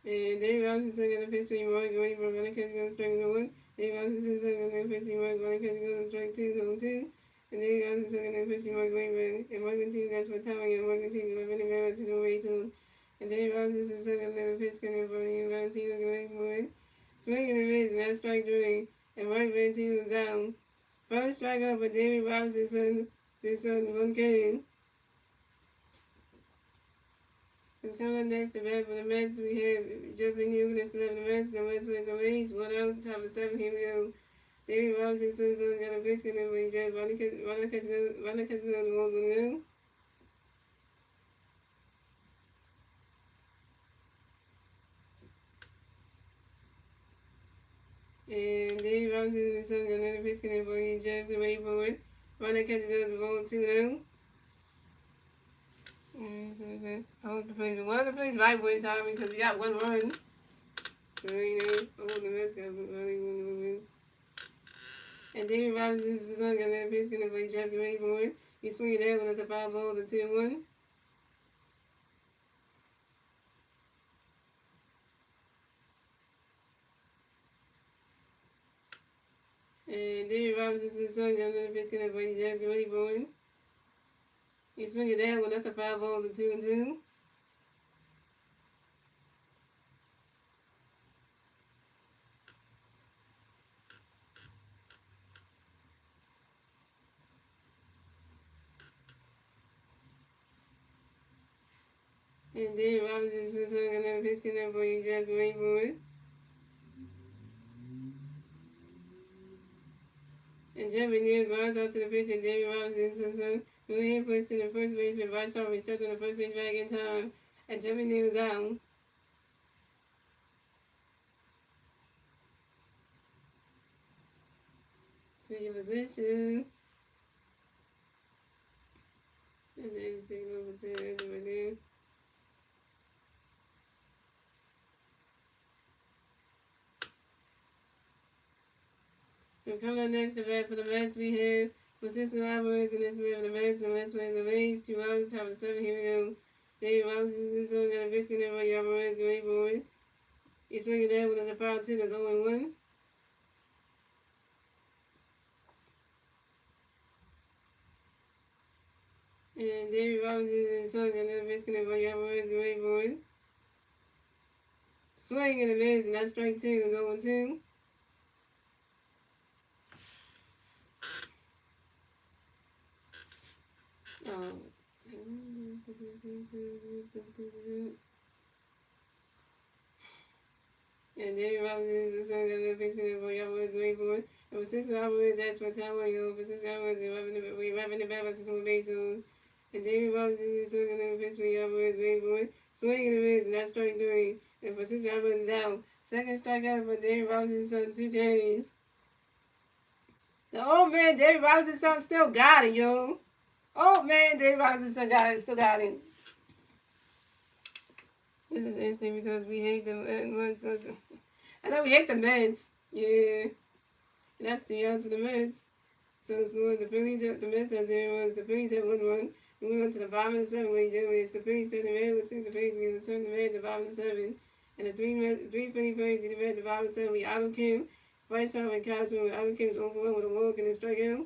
And David Robinson's going to pitch for you, Mark, going for running catch goes strike 1. David Robinson's going to pitch for you, Mark, running catch goes strike 2, 2. And David Robinson's going to pitch for you, Mark, going for and Mark continues that's for time and Mark continues to running back to the way to. And David Robinson's going to pitch for you, Valentino going for it. Swinging the miss, and that's strike 3. And Mark Valentino's down. First strikeout for David Robinson's this on 1K. And coming next to bat for the Mets, we have Jumping New next to bat for the Mets. The Mets wins a race, 1 out, top of the 7. Here we go. David Robinson's got a pitch, going to Jeff. Runner catch goes, rolls 1 And David Robinson's got another pitch, going to Jeff. Ready for it. Runner catch goes, roll 2 Hold the place. One of the plays right one time because we got 1 run. Very nice. The Mets got 1 run. And David Robinson's son got another pitch, going to play Jeff. Ready for it. You swing it there when it's a 5 ball to 2-1. And David Robinson's son got another pitch, going to play Jeff. Ready for it. You swing it there when that's a 5 ball to 2-2. And David Robinson's son got another pitch, going to play Jeff. Ready for it. And Jeff Neal grounds out to the pitch, and David Robinson's son who hit puts to the first baseman. Bryce Harper stepped on the first base back in time, and Jeff Neal's out. For your position. And then just take over to the over there. So coming up next to bat for the Mets, we have Francisco Alvarez and this man for the Mets. The Mets wins the race, 2 hours, top of 7. Here we go. David Robinson's son got a biscuit in by Alvarez, great boy. He's swinging there when there's a foul 2, that's 0-1. And David Robinson's son got another biscuit in by Alvarez, great boy. Swing and a miss, and that's strike 2, it's 0-2. And David Robinson's son got another pitch going for Alvarez going for it. And Francisco Alvarez asked for time on you. Francisco Alvarez is wrapping the bat to some base on. And David Robinson's son got another pitch for Alvarez going for it. Swinging the miss, and that's strike 3. And Francisco Alvarez is out. Second strikeout for David Robinson's son, 2 Ks. The old man, David Robinson's son, still got it, yo. Oh man, David Robinson's son got it, still got it. This is interesting because we hate them. I know we hate the Mets. Yeah. And that's the odds for the Mets. So it's going the Phillies, the Mets have 0 runs, the Phillies have 1 run. Moving on to the bottom of the 7, ladies and gentlemen, it's the Phillies turn the red, let's see the Phillies going to turn the red at the bottom of the 7. And the three Philly Phillies in the red at the bottom of the 7, we Adam Kim, Bryce Harper, and Kyle Swim. Adam Kim's over 1 with a walk and a strikeout.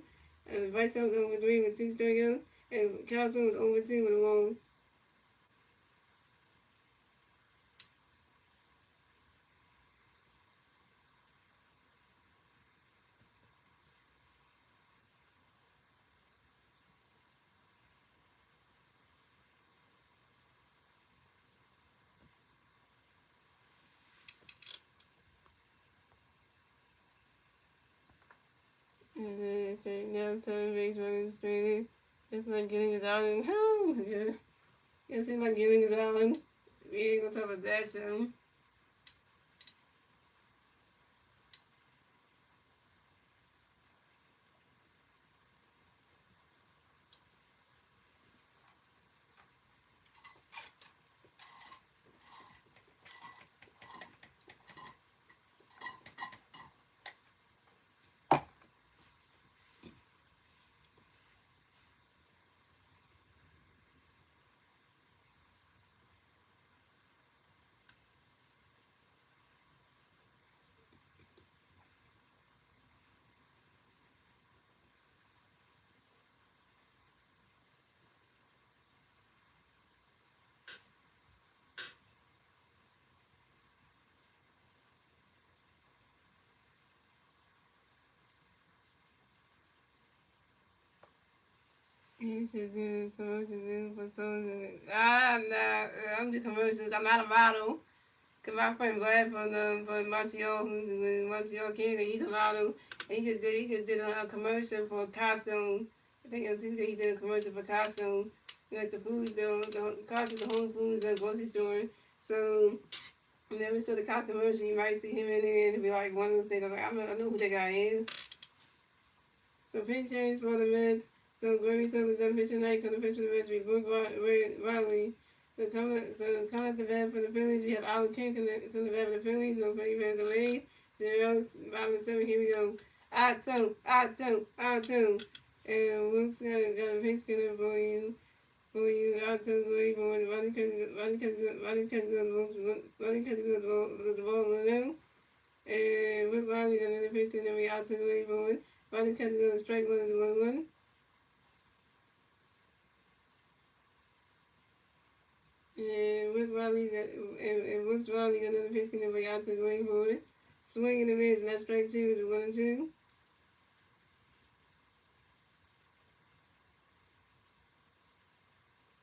And Bryce Harper was over 3 with 2 strikeouts. And Kyle Swim was over 2 with a walk. Okay, now 7 base runners stranded. Just like getting his outing. Oh, yeah. It seems like getting his outing. We ain't gonna talk about that show. You should do commercials for something. Nah, I'm do commercials. I'm not a model. Cause my friend Brad from Montreal, who's in Montreal, Canada, he's a model. He just did a commercial for Costco. I think on Tuesday he did a commercial for Costco. Like the food, the Costco, the Whole Foods, and grocery store. So whenever you show the Costco commercial, you might see him in there, and it'll be like one of those things. I'm like, I know who that guy is. So pick change for the Mets. So Grammy Song is done pitching night. Come to pitch for the Mets. We book Riley. So come at the bat for the Phillies. We have Alan King to the bat for the Phillies. No funny fans or ways. 0-7. Here we go. I two. And Wilkes got a pick skinner for you. I two, for you. Ronnie catch good. Ronnie catch good with the ball in the middle. And Rick Riley got another pick skinner. We out to the way for it. Ronnie catch good. Strike one is 1-1. And Woods Riley got another pitch in the out to going for it. Swing and a miss, and that strike two is 1-2.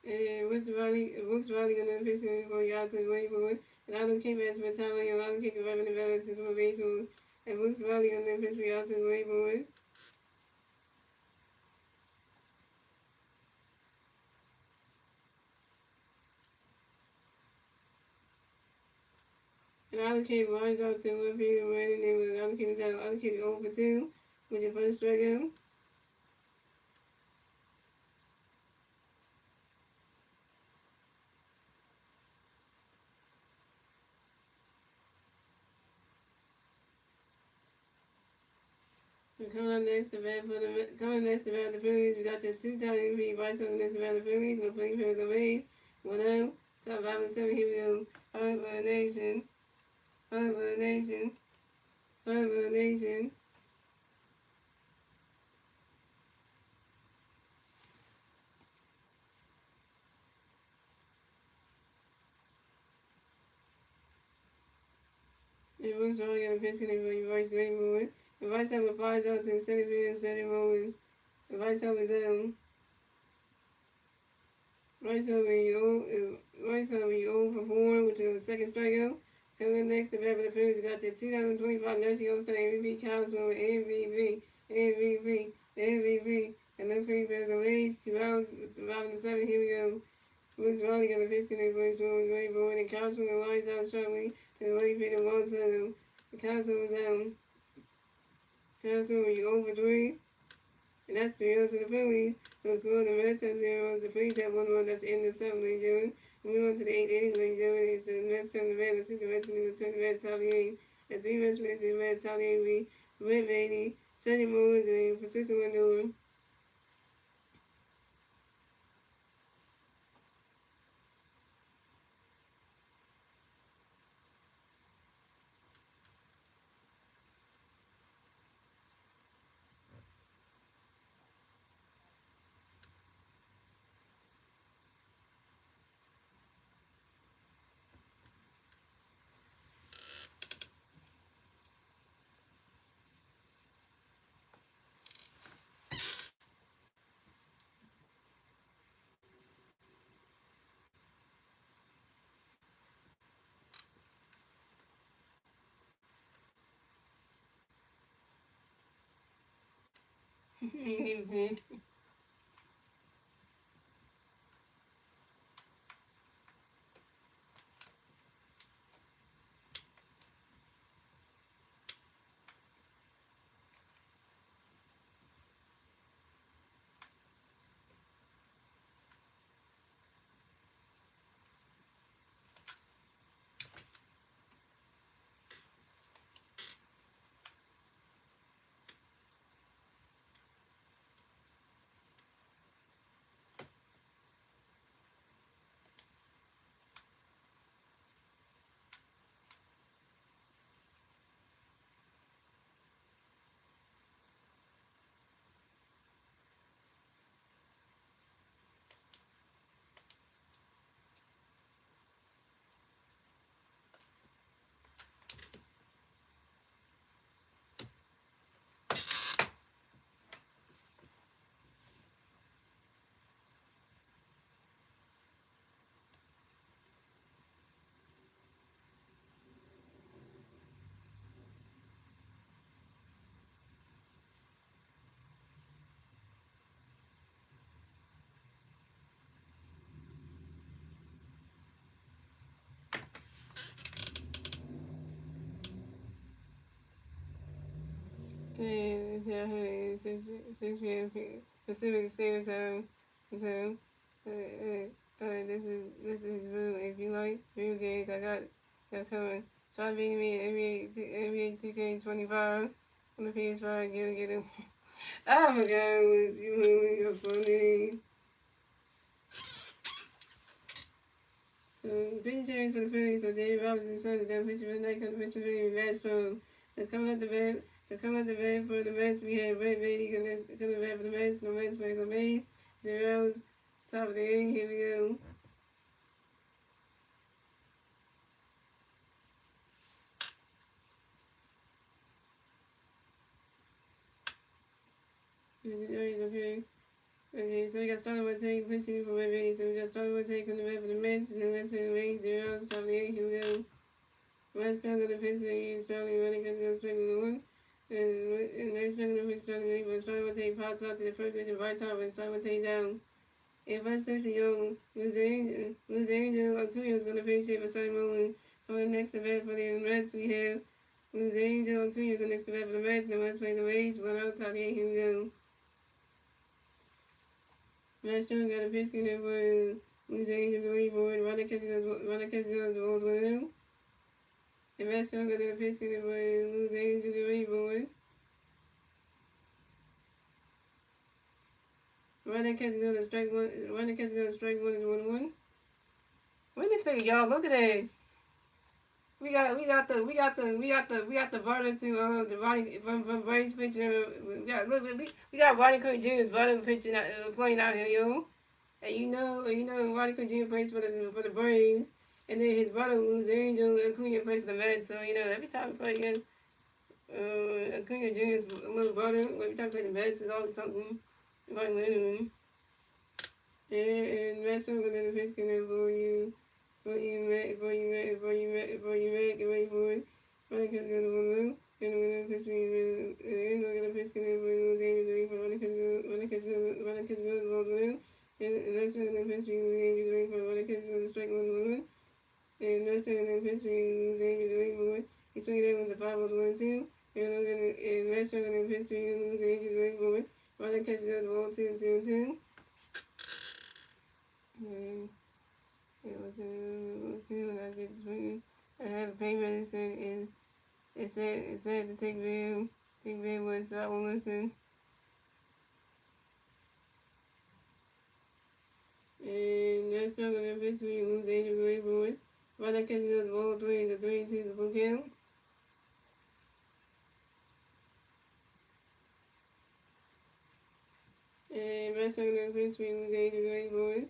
And Woods Riley got another pitch in the out to going for it. And Aldo came as for Tyler, and Aldo kicked the the batter since one baseball. And Woods Riley got another pitch out to going for it. And Aldo came lines out to one field away, and then was Aldo came out. Aldo came 0 for 2 with your first strikeout. Coming next about the Phillies, we got your two-time MVP, Vice President next about the Phillies, no playing Phillies or Rays. 1-0. Top 5 and 7, here we go. Home for the nation. Home for the nation. Home for the nation. And Brooks Riley got a pitch hitting for you, Vice Great Boy. The Vice have flies out to center field, center Mullins. The Vice have is Rice over you 0 for 4 with your second strikeout. Coming next, the bat for the Phillies, you got your 2025 National All-Star MVP, Cosmo, MVP. And no free bears and Rays, 2 hours, 5-7, here we go. Brooks Riley got a pitch connect for his one great boy, and Cosmo lines out sharply to the right field and 1-0. The Cosmo was down. Cosmo, you 0 for 3. And that's 3-0 to the Phillies. So score the Mets have 0. The Phillies have 1-1. That's in the 7th, ladies and gentlemen. Moving on to the 8th inning, ladies and gentlemen. It's the Mets turn the red. Let's see the Mets can turn the red top of the 8th. And 3 Mets plays the red top of the 8th. Red Bailey, Sonny Mullins, and Persistent Window. And it's 6 p.m. Pacific Standard Time. So, this is Blue. If you like video games, I got coming. Try beating me in NBA 2K25 on the PS5. Get it. Oh my God, it was you funny. So, big change for the Phillies. So, Dave Robinson started that pitcher for the night. Come the pitcher really match from. So, coming at the bat. So, coming at the bat for the Mets, we had Red Beatty coming at the bat for the Mets. No Mets plays on base. Zeros. Top of the inning. Here we go. Okay. Okay, so we got started with take pitching for Red Beatty. So, we got started with take on the bat for the Mets. No Mets plays on base. Zeros. Top of the inning. Here we go. West Coast the pitch they use starting running because it's straight with the one. And they expect the pitch starting late, but starting with take pops out to the first pitch and right top and starting with take down. And first pitch to Young, Lose Angel Acuna is going to pitch it for starting rolling. For the next event for the Mets, we have Lose Angel Acuna the next event for the Mets. The Mets play the Rays, but out top the here we go. Matt Strong got a pitch in for Lose Angel going forward. Runner catch goes, rolls with him. The Matt Strong got a pitch in for Lose Angel going forward. Running catch go to strike one. Running catch go to strike one is 1-1. What the figure, y'all? Look at that. We got the burner to the Ronnie from Braves pitcher. We got Ronnie Cook Jr.'s burner pitching playing out here, yo. And you know Ronnie Cook Jr. plays for the Braves, and then his brother Luz Angel Acuna plays for the Mets. So every time we play against Acuna Jr.'s little brother, every time we play the Mets, it's always something about winning. And that's not gonna the pitch gonna for you make it wait for it. Running catch gonna move. Gonna pitch me and gonna pitch gonna lose Angel for running catch go roll blue. And that's gonna pitch me Angel for running catch go strike one blue. And that's gonna pitch me lose Angel for it. He swing that was a 5-1-2. And that's gonna pitch me lose Angel for it. Running catch go roll 2-2-2. When I get swinging, I have a paper that said it said to take video one, so I will listen. And that's not gonna miss when you lose Angel Gray Board. Right that catch goes ball 3 is a 3-2 is a full count. And that's not gonna miss when you lose Angel Gray Board.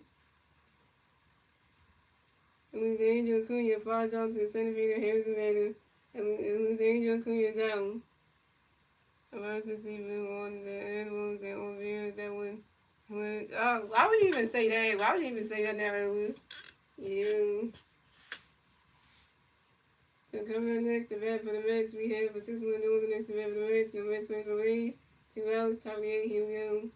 Lose Angel Acuna flies out to the center fielder Harrison Bader. And lose Angel Acuna is out. I'm about to see Blue on the animals and on viewers that was why would you even say that? Why would you even say that now, Luz? Yeah. So coming up next, the bat for the Mets, we have for 6 Lindor next to bat for the Mets. The Mets plays the Rays. 2 outs, top of the 8th, here we go.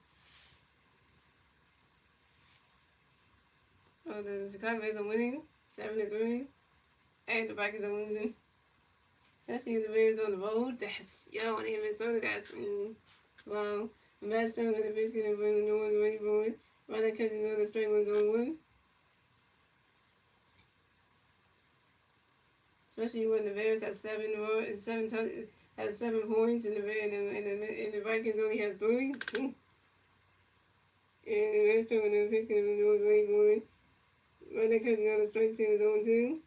Oh, the Chicago Bears are winning 7-3, and the Vikings are losing. Especially if the Bears on the road. That's yo, and Minnesota got some. Wow. The match strong with the biscuit and bring the new one ready for it. Right now, catching on the straight ones on one. Especially when the Bears have has 7 points, and the Vikings only have 3. And the Bears strong with the biscuit and bring the new one ready for it. Right now, catching on the straight 2 is on 2.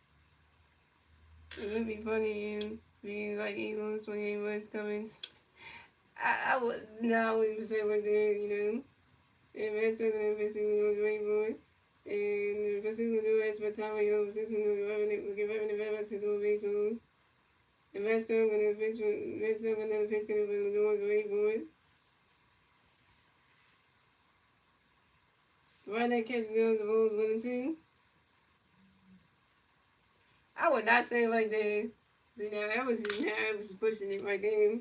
It would be funny and being like Eagles 28 West Cummings. I would not even say what they, and Master and Missing was Rainbow. And Pacific New Edge Battalion, Pacific New Revenue, give revenue back to the base rules. The Master and the Master and the Piscan of the Lord Rainbow. Right that catch goes, the Bulls 1 and 2. I would not say it like that. See, now I was pushing it right there.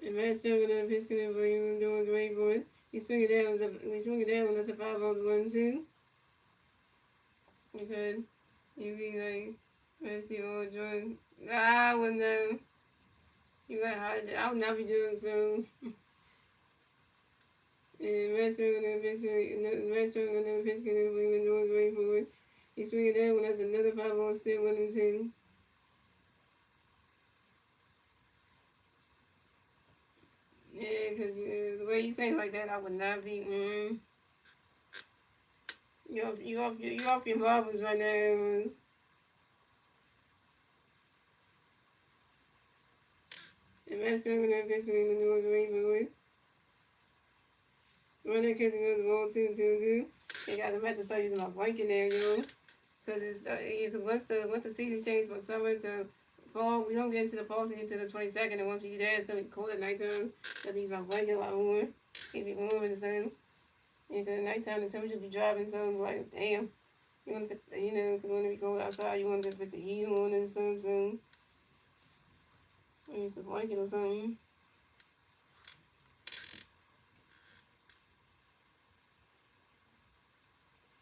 And Master and the Piscan of the Lord Rainbow. We swing it down, when that's a 5 balls 1 and 2. Because you be like, where's the old drug? I wouldn't know. You got hard. I would not be doing so. And restaurant and the biscuit and we were doing great for it. You swing it down when that's another 5 on still 1 and 2. Yeah, because the way you say it like that, I would not be. You off your marbles right now, everyone's. And restaurant and the biscuit and we were doing great for it. When that kid goes ball 2. They got to have to start using my blanket now, Because once the season changed from summer to fall, we don't get into the fall season until the 22nd, and once we get there, it's gonna be cold at nighttime. I use my blanket a lot more. Keep it warm in the sun. Because at nighttime the temperature be dropping, so I'm like, damn. You want to put, because when it be cold outside, you want to put the heat on and stuff. So I use the blanket or something.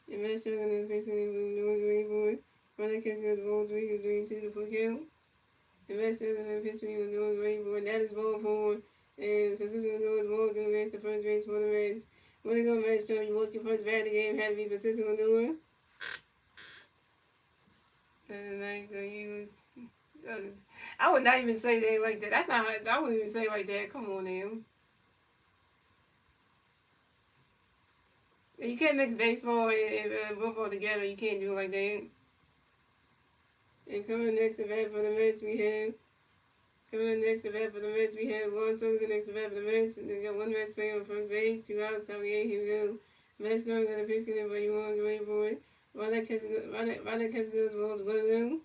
And that's sugar and basically doing great for it. When I catch the ball 3 to full count. The rest of the history was doing great for it. That is ball 4. And consistent with ball 2 against the first base for the Reds. When you go match up, you walk your first bat of the game, had to be persistent with doing. And like the Eagles. I would not even say they like that. That's not. I wouldn't even say like that. Come on, now. You can't mix baseball and football together. You can't do it like that. And coming next to bat for the Mets, we have. Coming next to bat for the Mets, we have Juan Soto next to bat for the Mets. And they got 1 Mets player on first base, 2 outs, 78. Here we go. Mets going to pitch it, but you want to wait for it. Why not catch those balls 1-0?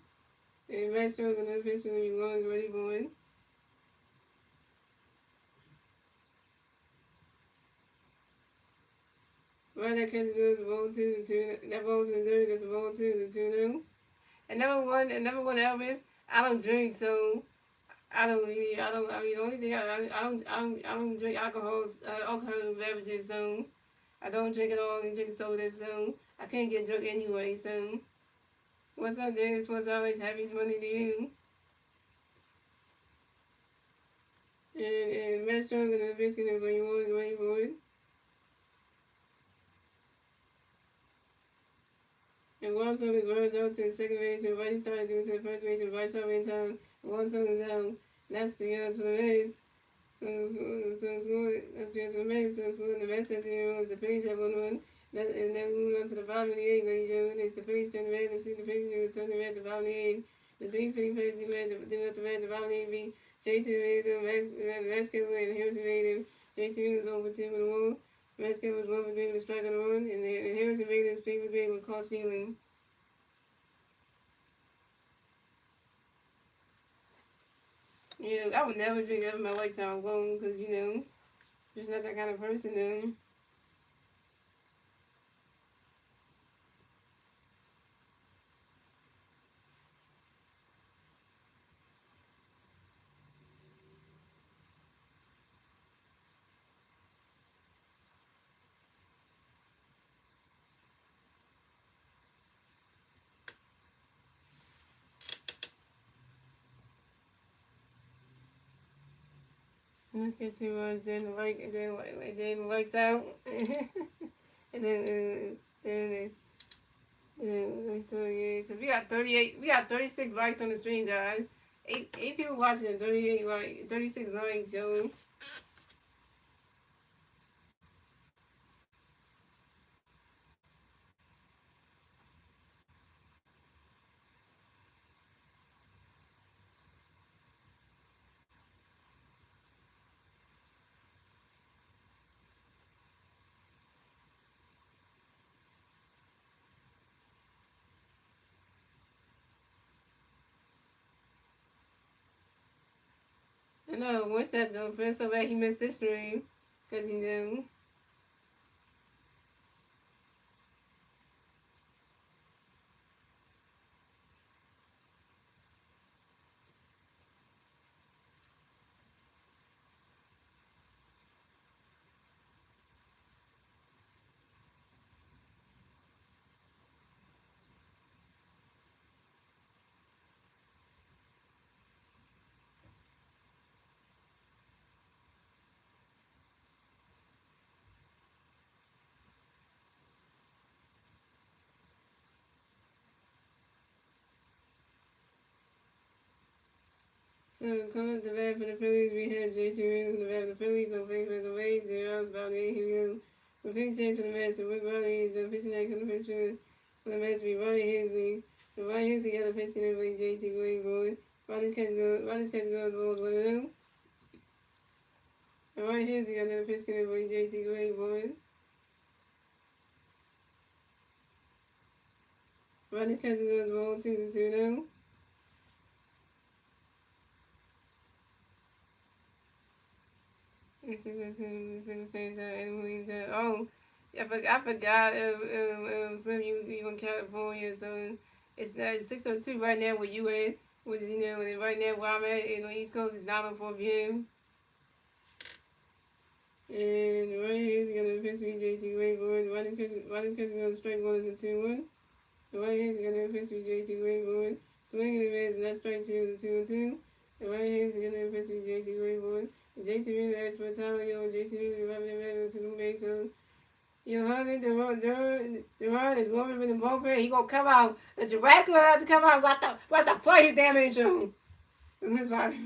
And Mets going to pitch it, you want to ready for it. Why not catch those ball 2-2? That ball's in the third, that's a ball 2-2. And number one Elvis, I don't drink, so I mean, the only thing I don't drink alcohol beverages, so I don't drink at all and drink soda, so I can't get drunk anyway, so what's up, Dennis? What's always happy Monday to you? And Matt Strong and the biscuit and you want to wait for it. And one song grows out to the second base, and Rice started doing to the first base, and Rice over in time. One song is out. That's 3 outs for the Reds. So it's good. That's 3 outs for the Reds. So it's good. The Mets have 3 runs. The Phillies have 1 run. And then we move on to the bottom of the 8th, ladies and gentlemen. It's the Phillies turn the red. Let's see the Phillies turn the red. The bottom of the 8th. The big Phillies the red. The red. The bottom of the 8th be J2 Raider. Vasquez and Harrison Raider. J2 was over 2 with the wall. Vasquez was 1 for 3 with a strike on the run. And Harrison Raider is 3 for 3 with caught stealing. Yeah, I would never drink that in my lifetime alone because, Just not that kind of person then. Let's get to then the like and then the lights out and then so yeah, cause we got 36 likes on the stream, guys. Eight people watching and 36 likes, yo. I know once that's gonna feel so bad he missed this stream, cause he knew. So coming to the bat for the Phillies, we have J.T. Reynolds for the bat for the Phillies on paper as a way, 0 outs, about 8, here we go. So pitch change for the Mets, so Rick Riley is the pitching act on the pitch for the Mets, be Ronnie Hensley. So Ronnie Hensley got a pitch connect with J.T. Gray board. Ronnie's catch goes, balls, what to do? And Ronnie Hensley got another pitch connect with J.T. Gray board. Ronnie's catch goes, ball, 2-2 now. Oh, I forgot. Slim, you in California, so it's 6:02 right now where you at. Which right now where I'm at in the East Coast is 9:04 p.m. And right here is gonna pitch me JT Wayboard. Ronnie's catching on the strike one is a 2-1. And right here is gonna pitch me JT Wayboard. Swinging the mids, and that's strike two is a 2-2. And right here is gonna pitch me JT Wayboard. JT really asked for time, JT really rubbing the middle to the base, so honey, the is warming in the bullpen. He gonna come out. The director have to come out. What the play his damn intro. That's why.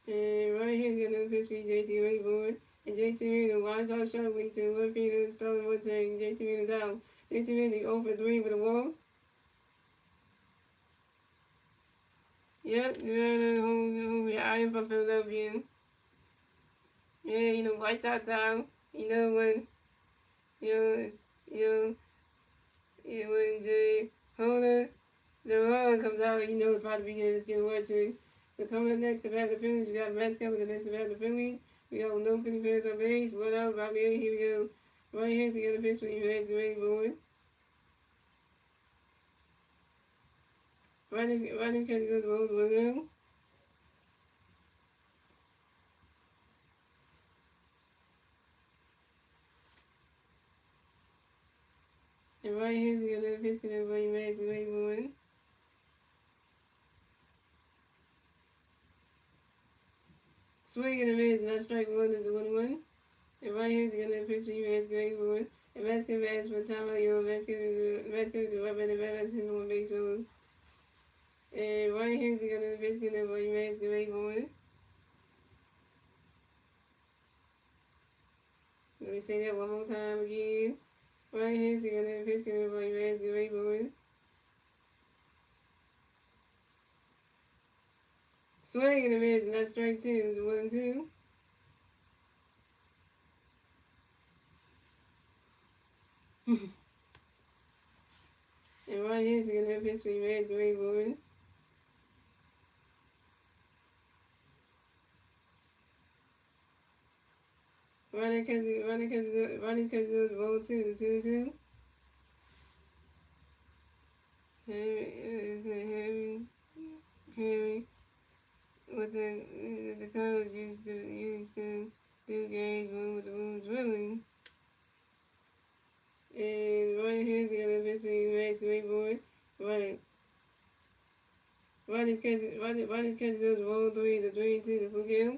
And right here is gonna pitch me JT Wayboard. And JT Reader winds out sharply to left fielder, stolen one tag. JT Reader's out. JT Reader 0 for 3 with a walk. Yep, I am from Philadelphia. Yeah, lights out time. When, you know, when Jay Holder, the run comes out, it's about to be good. It's getting electric. So coming up next to bat the Phillies, we got Mets coming up next to bat the Phillies. We got no Philly fans on base. What up, about here? Here we go. Right here to get a pitch for you guys. Get ready, boy. Ronnie's catch goes balls with him. And right here's the other pitch because everybody makes get ready, boy. Swing and a miss, and that strike one is a 1-1. And right here's the other pitch for you guys. Get ready, boy. And Vasquez for time out, Vasquez go up in the back, his one base rules. And right here's the other pitch because everybody makes get ready, boy. Let me say that one more time again. Right here's the other pitch because everybody makes get ready, boy. Swing and a miss, and that's strike two. It's 1-2. And right here's the other pitch for you guys. Get ready, boy. Ronnie's catch goes roll 2-2. Harry, what the coach used to do games with the rules really. And Ronnie Hands got a best friend Max Greatboard. Right. Ronnie's catch goes roll 3-2 to full kill.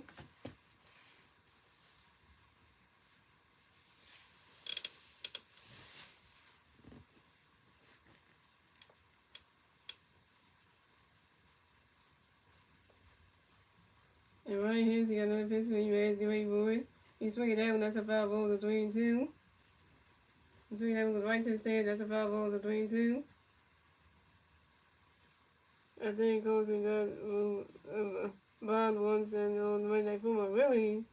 And Ryan Hands got another best friend Max Greatboard. He's swinging that one, that's a foul ball of 3-2. He's swinging that one goes right to the stands, that's a foul ball of 3-2. I think Colson got Bond once and on the Monday Night Football, really.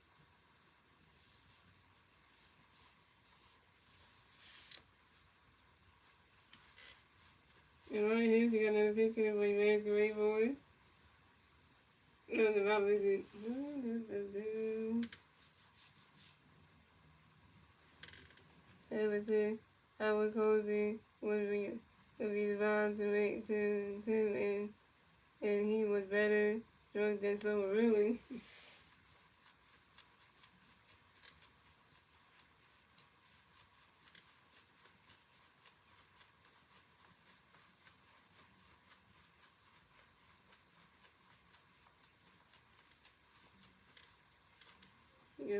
And Ryan Hands got another biscuit for Max Greatboard. The Bible is it. And let's see how Cozy would be the bomb to make to and he was better drunk than sober, really. Yeah.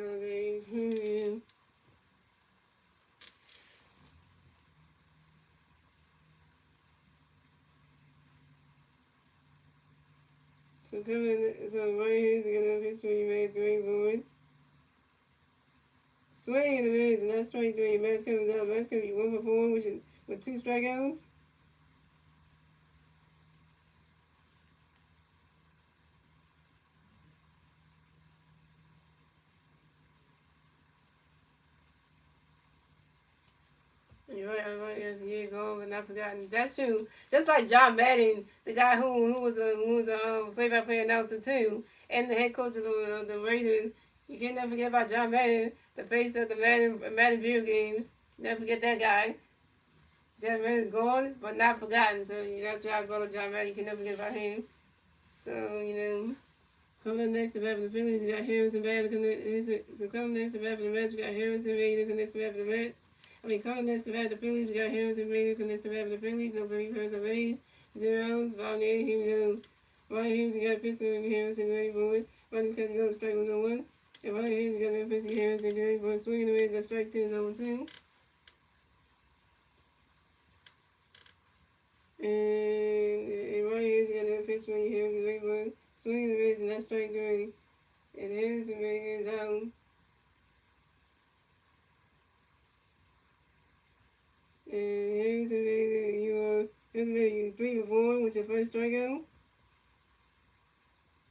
So right here's gonna be swinging Max Greatboard. Swing in the Max and that's strike three. Max comes out. Max comes be 1 for 4, which is with 2 strikeouts. You're right. Yes, years old and not forgotten. That's true. Just like John Madden, the guy who was a play-by-play announcer too, and the head coach of the Raiders. You can't never forget about John Madden, the face of the Madden video games. Never forget that guy. John Madden's gone, but not forgotten. So that's why I go to John Madden. You can never forget about him. So coming up next to bat for the Phillies, you got Harrison Bader. So coming next to bat for the Mets, you got Harrison Bader. Connects to bat for the Mets. Coming next to bat the Phillies, you got Harrison Bader. Connects to bat for the Phillies. Nobody has a raise. Zeros. Valnier. Here we go. Ryan Hughes, you got Pittsburgh. Harrison Greatboard. Running cut go strike 101. And Ryan Hughes, you got Pittsburgh. Harrison Greatboard. Swinging the raise. That strike 2 is 0-2. And Ryan Hughes, you got Pittsburgh. Harrison Greatboard. Swinging the raise, and that strike 3. And Harrison Bader is out. And Harrison Bader, you 3 for 4 with your first strikeout.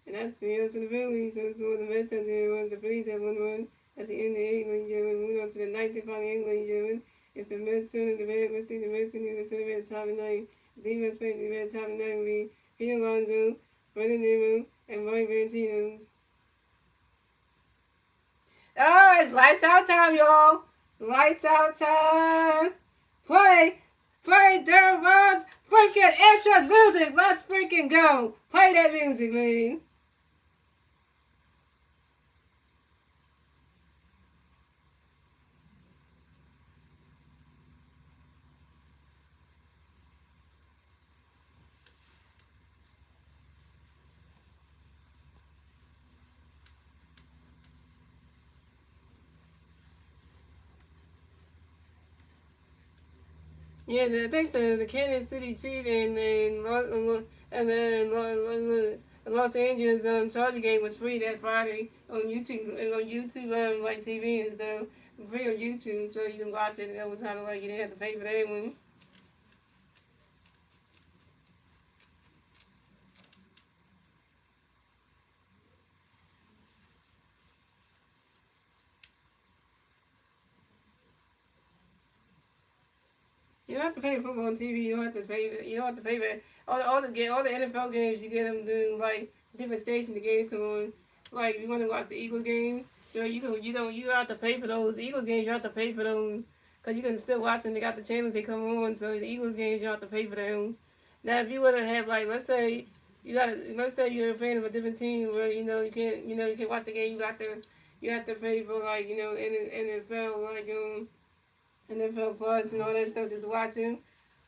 And that's the answer to the Phillies. So it's going to the Mets as it was. The Phillies have 1-1. That's the end of the 8th, ladies and gentlemen. Moving on to the 9th and final 8th, ladies and gentlemen. It's the Mets turning the bad. Let's see the Mets continue to the top of the 9th. The Mets playing the bad top of the 9th will be Pete Alonso, Brendan Nimmo, and Mike Valentinos. Oh, it's lights out time, y'all. Lights out time. Play Derek Ross freaking extras music. Let's freaking go. Play that music, man. Yeah, I think the Kansas City Chiefs and Los Angeles Charger game was free that Friday on YouTube like TV and stuff. Free on YouTube, so you can watch it. That was kind of like you didn't have to pay for that one. You don't have to pay for football on TV. You don't have to pay. You don't have to pay for all the NFL games. You get them doing like different stations. The games come on. Like if you want to watch the Eagle games, So you have to pay for those Eagles games. You have to pay for those because you can still watch them. They got the channels they come on. So the Eagles games you have to pay for those. Now if you would have had like let's say you're a fan of a different team where you can watch the game. You have to pay for like NFL like NFL Plus and all that stuff just watching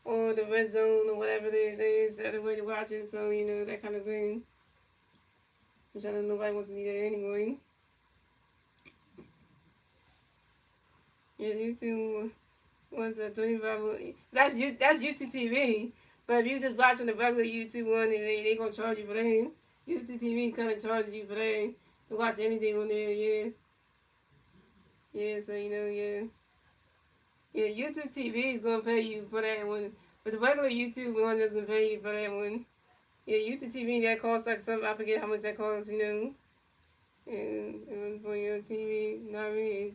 or the red zone or whatever it is the other way to watch it. So that kind of thing. Which I don't know nobody wants to do that anyway. Yeah, YouTube was a 25. That's YouTube TV. But if you just watching the regular YouTube one, and they gonna charge you for that. YouTube TV kind of charges you for that to watch anything on there. Yeah, yeah. So yeah. YouTube TV is gonna pay you for that one, but the regular YouTube one doesn't pay you for that one. Yeah, YouTube TV that costs like some I forget how much that costs. And for your TV, not really.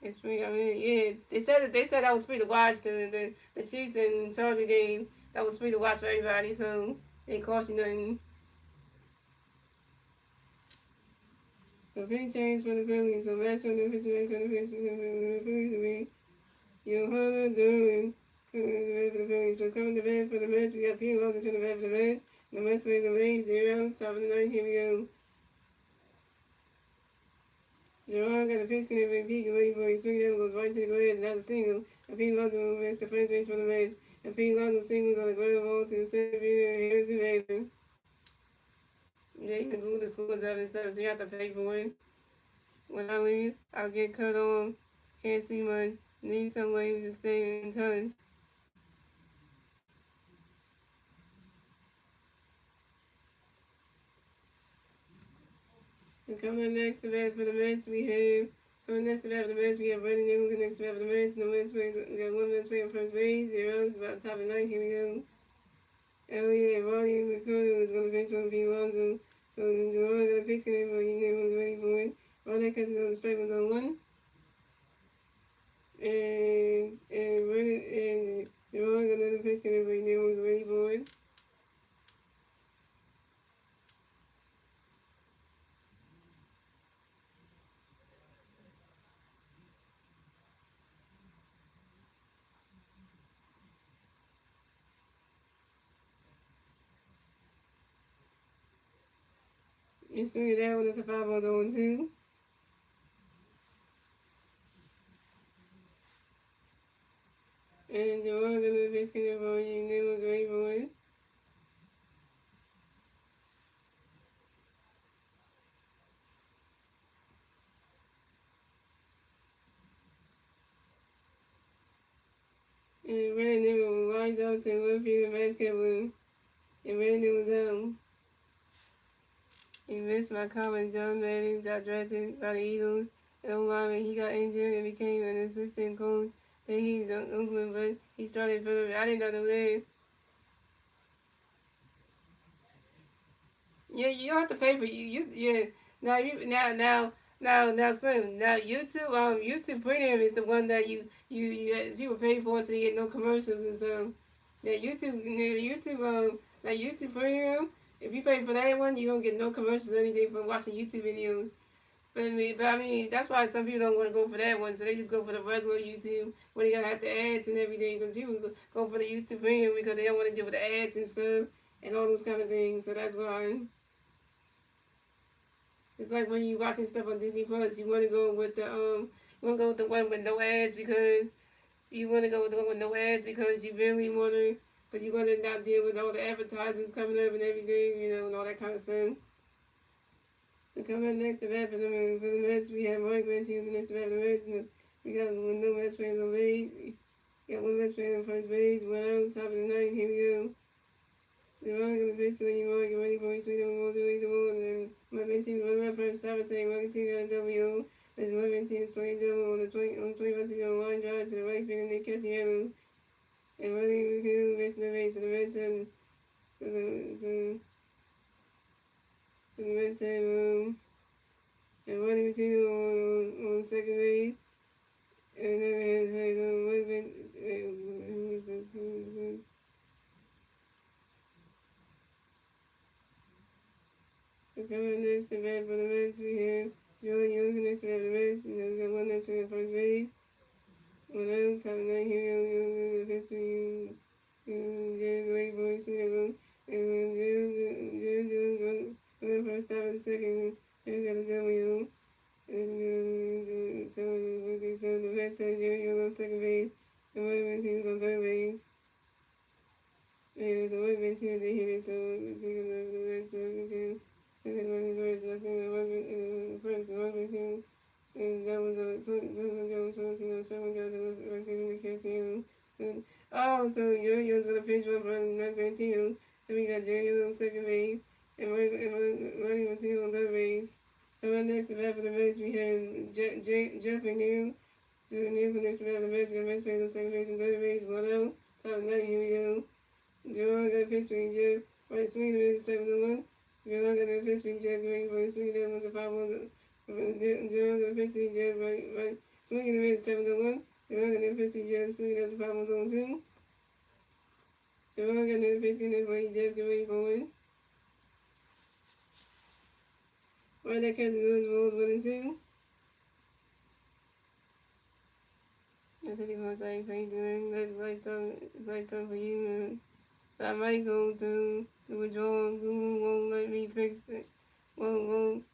It's free. I mean, yeah, they said that was free to watch the Chiefs and Charger game. That was free to watch for everybody, so it didn't cost you nothing. The big change for the Phillies. So last year the pitcher for the Phillies to be Johanna Durwin coming to the bed for the Phillies. So coming to the bed for the Mets, we got Pete Wilson to the bed for the Mets. The Mets plays a late 0, 7-9. Here we go. Jerron got a pitch connect with Pete waiting for his swing that goes right to the grass, and that's a single. And Pete Wilson will miss the first base for the Mets. And Pete Wilson singles on the ground ball to the center fielder, Harrison Baker. Yeah, you can move the scores up and stuff, so you have to pay for it. When I leave, I'll get cut off. Can't see much. Need some way to stay in touch. And coming up next to bat for the Mets, we have coming next to bat for the Mets, we have Brandon Newman next to bat for the Mets. No Mets playing, we got one Mets playing first base. Zeros about top of the ninth. Here we go. Elliott and Ronnie McCurdy is going to pitch on Pete Alonso. So Jerome going to pitch connect for he was ready for it. Ronnie catches on the strike was on one. And Jerome got another pitch connect for he was ready for it. You swing it that one, it's a 5 balls on 2. And Jerome got another pitch connect for he was ready for it. And Brandon lines out to left field basketball. And Brandon was out. He missed my comment. John Madden got drafted by the Eagles. And he got injured and became an assistant coach. Then he's in Oakland, but he started for the. I didn't know that. Yeah, you don't have to pay for you. Yeah. Now, Slim. Now, YouTube Premium is the one that you people pay for so you get no commercials and stuff. YouTube Premium. If you pay for that one, you don't get no commercials or anything from watching YouTube videos. But I mean, that's why some people don't want to go for that one. So they just go for the regular YouTube when they gotta have the ads and everything. Because people go for the YouTube Premium because they don't want to deal with the ads and stuff and all those kind of things. So that's why. It's like when you watching stuff on Disney Plus, you want to go with the one with no ads because you want to go with the one with no ads because you really want to, because you want to not deal with all the advertisements coming up and everything, and all that kind of stuff. So coming up next to bat for the Mets, we have Mike Mancini next to bat for the Mets. And we got no Mets playing on base. We got one Mets playing on first base. Well, top of the ninth, here we go. The wrong in the pitch when you want to get ready for sweet and we'll do it and then my team was my first stop saying welcome to W. This my team is playing double on the 21st line drive to the right field and they catch the yellow. And running we can miss the base to the red side to the red side and running two on second base. And then has movement coming next to bat for the Mets, we have Joey Young next to bat for Well, top of the here we go. The pitch you. Jerry great boy, sweet level. And Jerry first stop at the second. Jerry got a W. And so the vet said Jerry, you're on second base. The Washington team was on third base. And so Washington team, they hit it. So the Reds, Washington team. So the Reds, that's the Washington, first, the Washington team. And that was a 20 Oh, so Yo-Yo's gonna pitch one for not Gantino. Then we got Yo-Yo on second base and Ronnie Martinez on third base. So right next to that for the Mets, we had Jeff McNeil. Jeff McNeil for next to that for the Mets. Got Mets playing on second base and third base. 1-0. Top of the night, here we go. Jerome got a pitch between Jeff. Right swing, the Mets strike was a 1. Jerome got a pitch between Jeff. Right swing, that was a 5-1. Jerome got a pitch between Jeff. Right swing, the Mets strike was a 1. Jerome got a pitch between Jeff. Swing, that's a 5-1 on 2. Jerome got another pitch between Jeff. Get ready for win. Right, that catch goes rolls 1-2. That's pretty much like how you doing. That's lights up for you, man. I might go through the withdrawal. Google won't let me fix it. Won't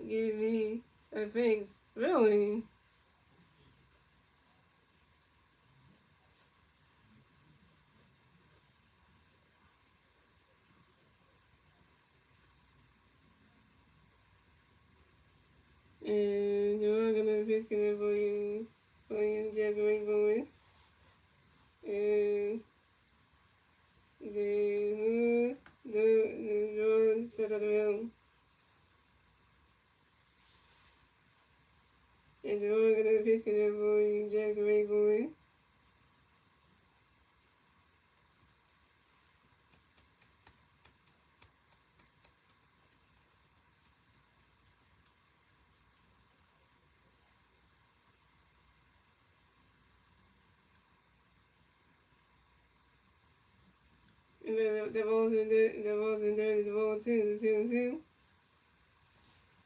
give me a fix. Really? And you're gonna fix it for you, Jack Rainbow. And the draw set of the room. And you're gonna fix it for you, Jack Rainbow. And then the balls in there is the ball 2, the 2-2.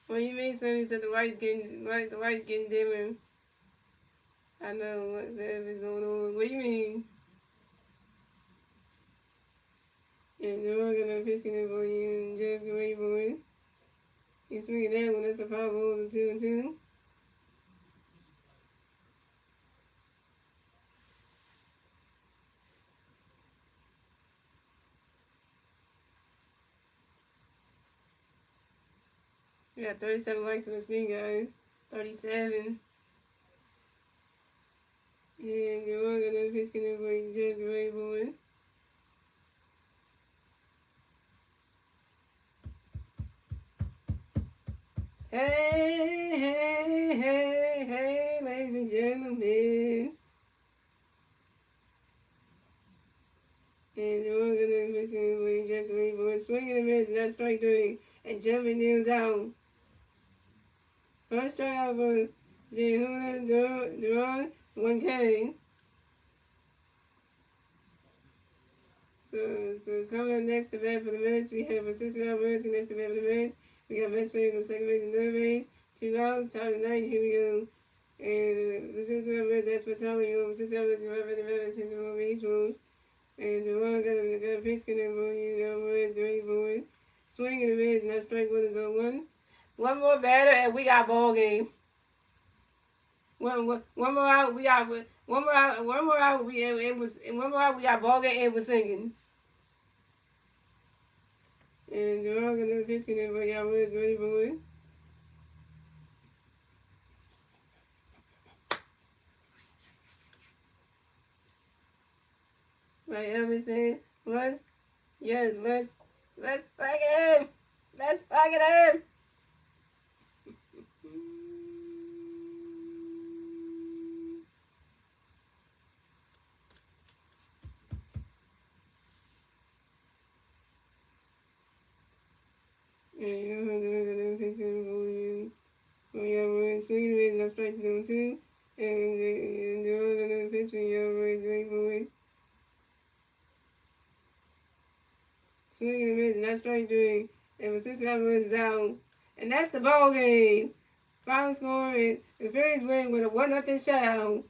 Well, you made something you said the light's getting dimmer. I know what the F is going on. What do you mean? And you're gonna pitch it for you, Jeff, get ready for it. You swing that one, that's the 5 balls, a 2-2. We got 37 likes on the screen, guys. 37. And you're gonna pitch it for you, Jeff, get ready for it. Hey, ladies and gentlemen. And you're gonna pitch it for you, Jeff, get ready for it. Swing and a miss, that's strike 3. And jumping nails out. First strikeout for Jehuda Duran, 1K. So coming up next to bat for the Mets, we have Francisco Alvarez next to bat for the Mets. We got Mets players on second base and third base. 2 outs, top of the ninth, here we go. And Francisco Alvarez, that's for telling you. Francisco Alvarez, you're right by the Mets, since we're base rules. And Duran got a pitch connect for you. Alvarez, great boy. Swing and a miss, and that strike 1 is on 1. One more batter, and we got ball game. One more out. We got one more out. One more out. One more out. We got ball game. And we're singing. And they're all gonna pitch connect for y'all. Where's ready for it? Right, Elvis saying, let's pack it in. Let's pack it in. And you're gonna pitch connect for you. For y'all, words. Swing the mids, no strike zone 2. And they're all gonna pitch for y'all. Words ready for it. Swing and miss, and that's strike 3. And Francisco Alvarez is out. And that's the ball game. Final score is the Phillies win with a 1-0 shutout.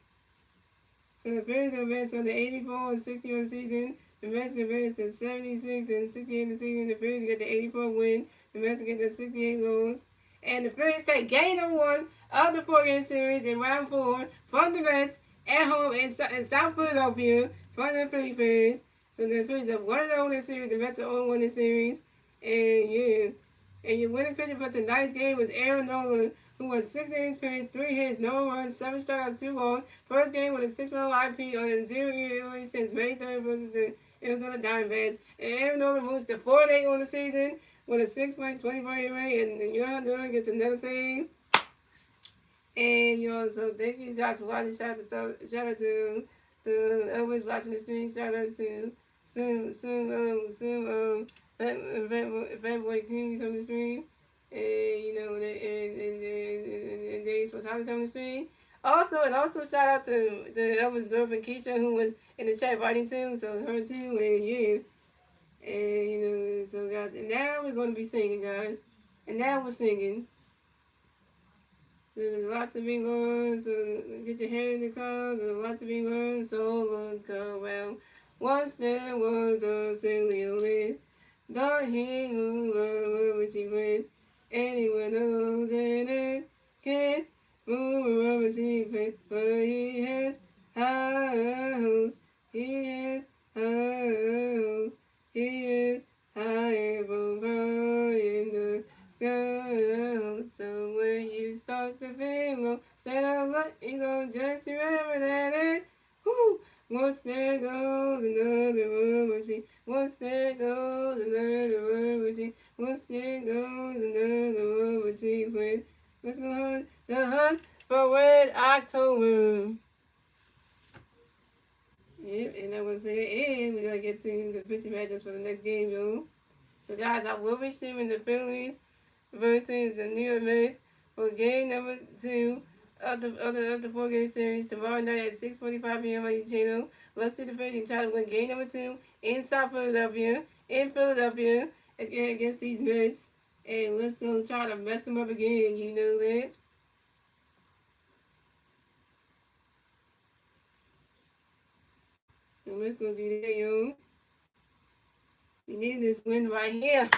So the Phillies advanced on the 84 and 61 season. The Mets advanced to 76 and 68 the season. The Phillies get the 84 win. The Mets get the 68 loss. And the Phillies take game number one of the 4-game series in round four from the Mets at home in South Philadelphia from the Philly fans. So the Phillies have 1-0 this series. The Mets are 0-1 this series. And yeah. And your winning pitcher for tonight's game was Aaron Nola, who won 6 innings pitched, 3 hits, no runs, 7 strikeouts, 2 balls. First game with a 6-1 IP on 0 ERA since May 3rd versus the Arizona Diamondbacks. And Aaron Nola moves to 4-8 on the season with a 6.24 ERA, and Johan Duran gets another save. And so thank you guys for watching. Shout out to Elvis watching the stream. Shout out to Fat Boy King come to stream. And and they supposed to come to stream. Also shout out to Elvis' girlfriend Keisha, who was in the chat writing too. So her too, and yeah. And so guys, and now we're gonna be singing, guys. And now we're singing. There's a lot to be learned, so get your head in the clouds. There's a lot to be learned, so look around. Once there was a silly lid, thought he moved wherever she went. Anyone knows that it can't move wherever she went, but he has house. He has house. He is high above her in the sky. So when you start to feel low, say I'm letting go, just remember that it, whoo, once there goes another rubber tree, once there goes another rubber tree, once there goes another rubber tree, when let's go on the hunt for Red October. Yep, and I was saying, and we're gonna get to the pitching matchups for the next game, yo. So guys, I will be streaming the Phillies versus the New York Mets for game number 2 of the 4-game series tomorrow night at 6:45 p.m. on your channel. Let's see the Phillies try to win game number 2 in South Philadelphia, against these Mets. And let's go try to mess them up again, you know that. And let's go do that, yo. We need this win right here.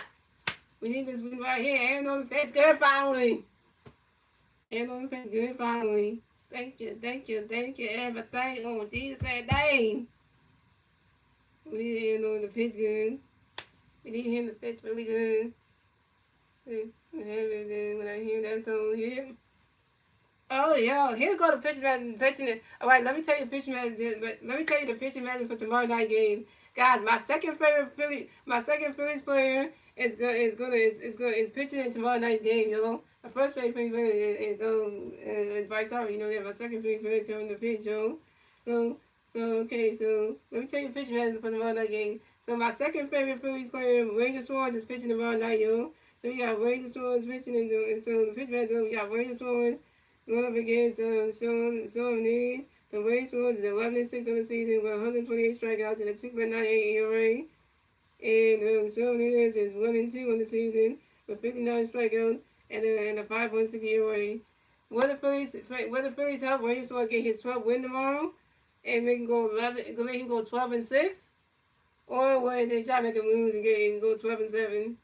We need this win right here. Aaron on the fence, good finally. Aaron on the fence, good finally. Thank you, everything on Jesus' name. We need Aaron on the pitch good. We need him to pitch really good. When I hear that song here. Oh yeah, here's go the pitching it. All right, let me tell you the pitching match for tomorrow night game, guys. My second Phillies player is pitching in tomorrow night's game, yo. My first favorite player is Bryce Harper, you know that. My second Phillies player is coming to pitch, yo. So okay, so let me tell you the pitching match for tomorrow night game. So my second favorite Phillies player, Ranger Swartz, is pitching tomorrow night, yo. So we got Ranger Swartz pitching, and so the pitch match, we got Ranger Swartz going up against Sean Needs. So Wade Swartz is 11-6 on the season with 128 strikeouts and a 2.98 ERA. And Sean Needs is 1-2 on the season with 59 strikeouts and a 5.6 ERA. Will the Phillies help Wade Swartz get his 12th win tomorrow and make him go 12-6? Or will they try to make him lose and go 12-7?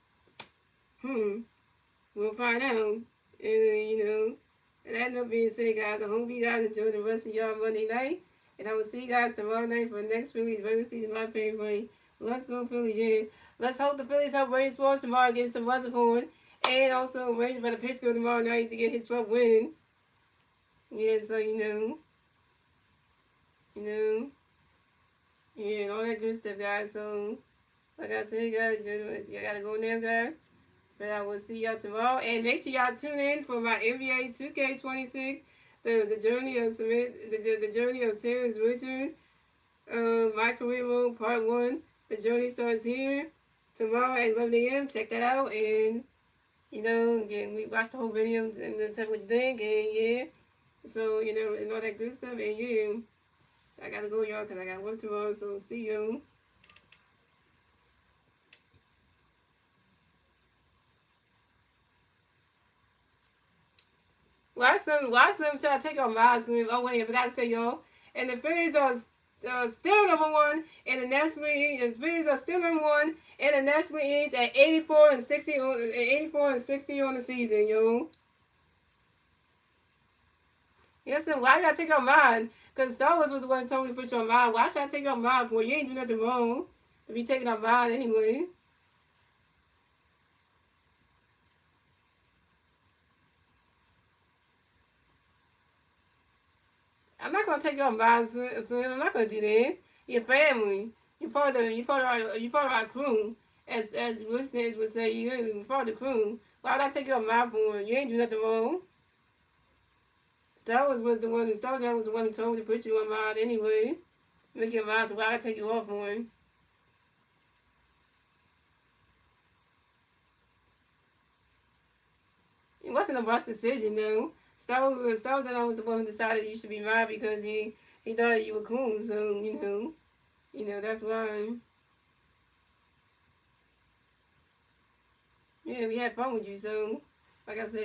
We'll find out. And and that not being said, guys, I hope you guys enjoy the rest of y'all Monday night. And I will see you guys tomorrow night for the next Phillies regular season live favorite. Let's go Phillies, yeah. Let's hope the Phillies help Ranger Swartz tomorrow, get some runs for and also Ranger by the Pittsburgh tomorrow night to get his 12th win. Yeah, so yeah, and all that good stuff, guys. So, like I said, guys, you gotta go now, guys. But I will see y'all tomorrow. And make sure y'all tune in for my NBA 2K26, the journey of the journey of Terrence Richard, my career mode part 1. The journey starts here tomorrow at 11 a.m. Check that out, and again, we watch the whole video and then tell me what you think, and yeah. So and all that good stuff, and yeah. I gotta go, y'all, because I got work tomorrow. So see you. Why some try to take on my swim? Oh wait, I forgot to say, y'all. and the Phillies are still number one in the National League. The Phillies are still number one in the National League at 84 and 60 on the season, yo. Yes, and why did I take your mind? Because Star Wars was the one who told me to put your mind. Why should I take your mind for? You ain't do nothing wrong to be taking our mind anyway. I'm not gonna take your mind, son. I'm not gonna do that. Your family. You part of our crew. As listeners would say, you part of the crew. Why would I take your mind for? You ain't do nothing wrong. Star Wars was the one who told me to put you on mind anyway. Make your mind, so why would I take you off on? It wasn't a rush decision though. Star Wars was the one who decided you should be mine because he thought you were cool. So that's why. Yeah, we had fun with you. So like I said.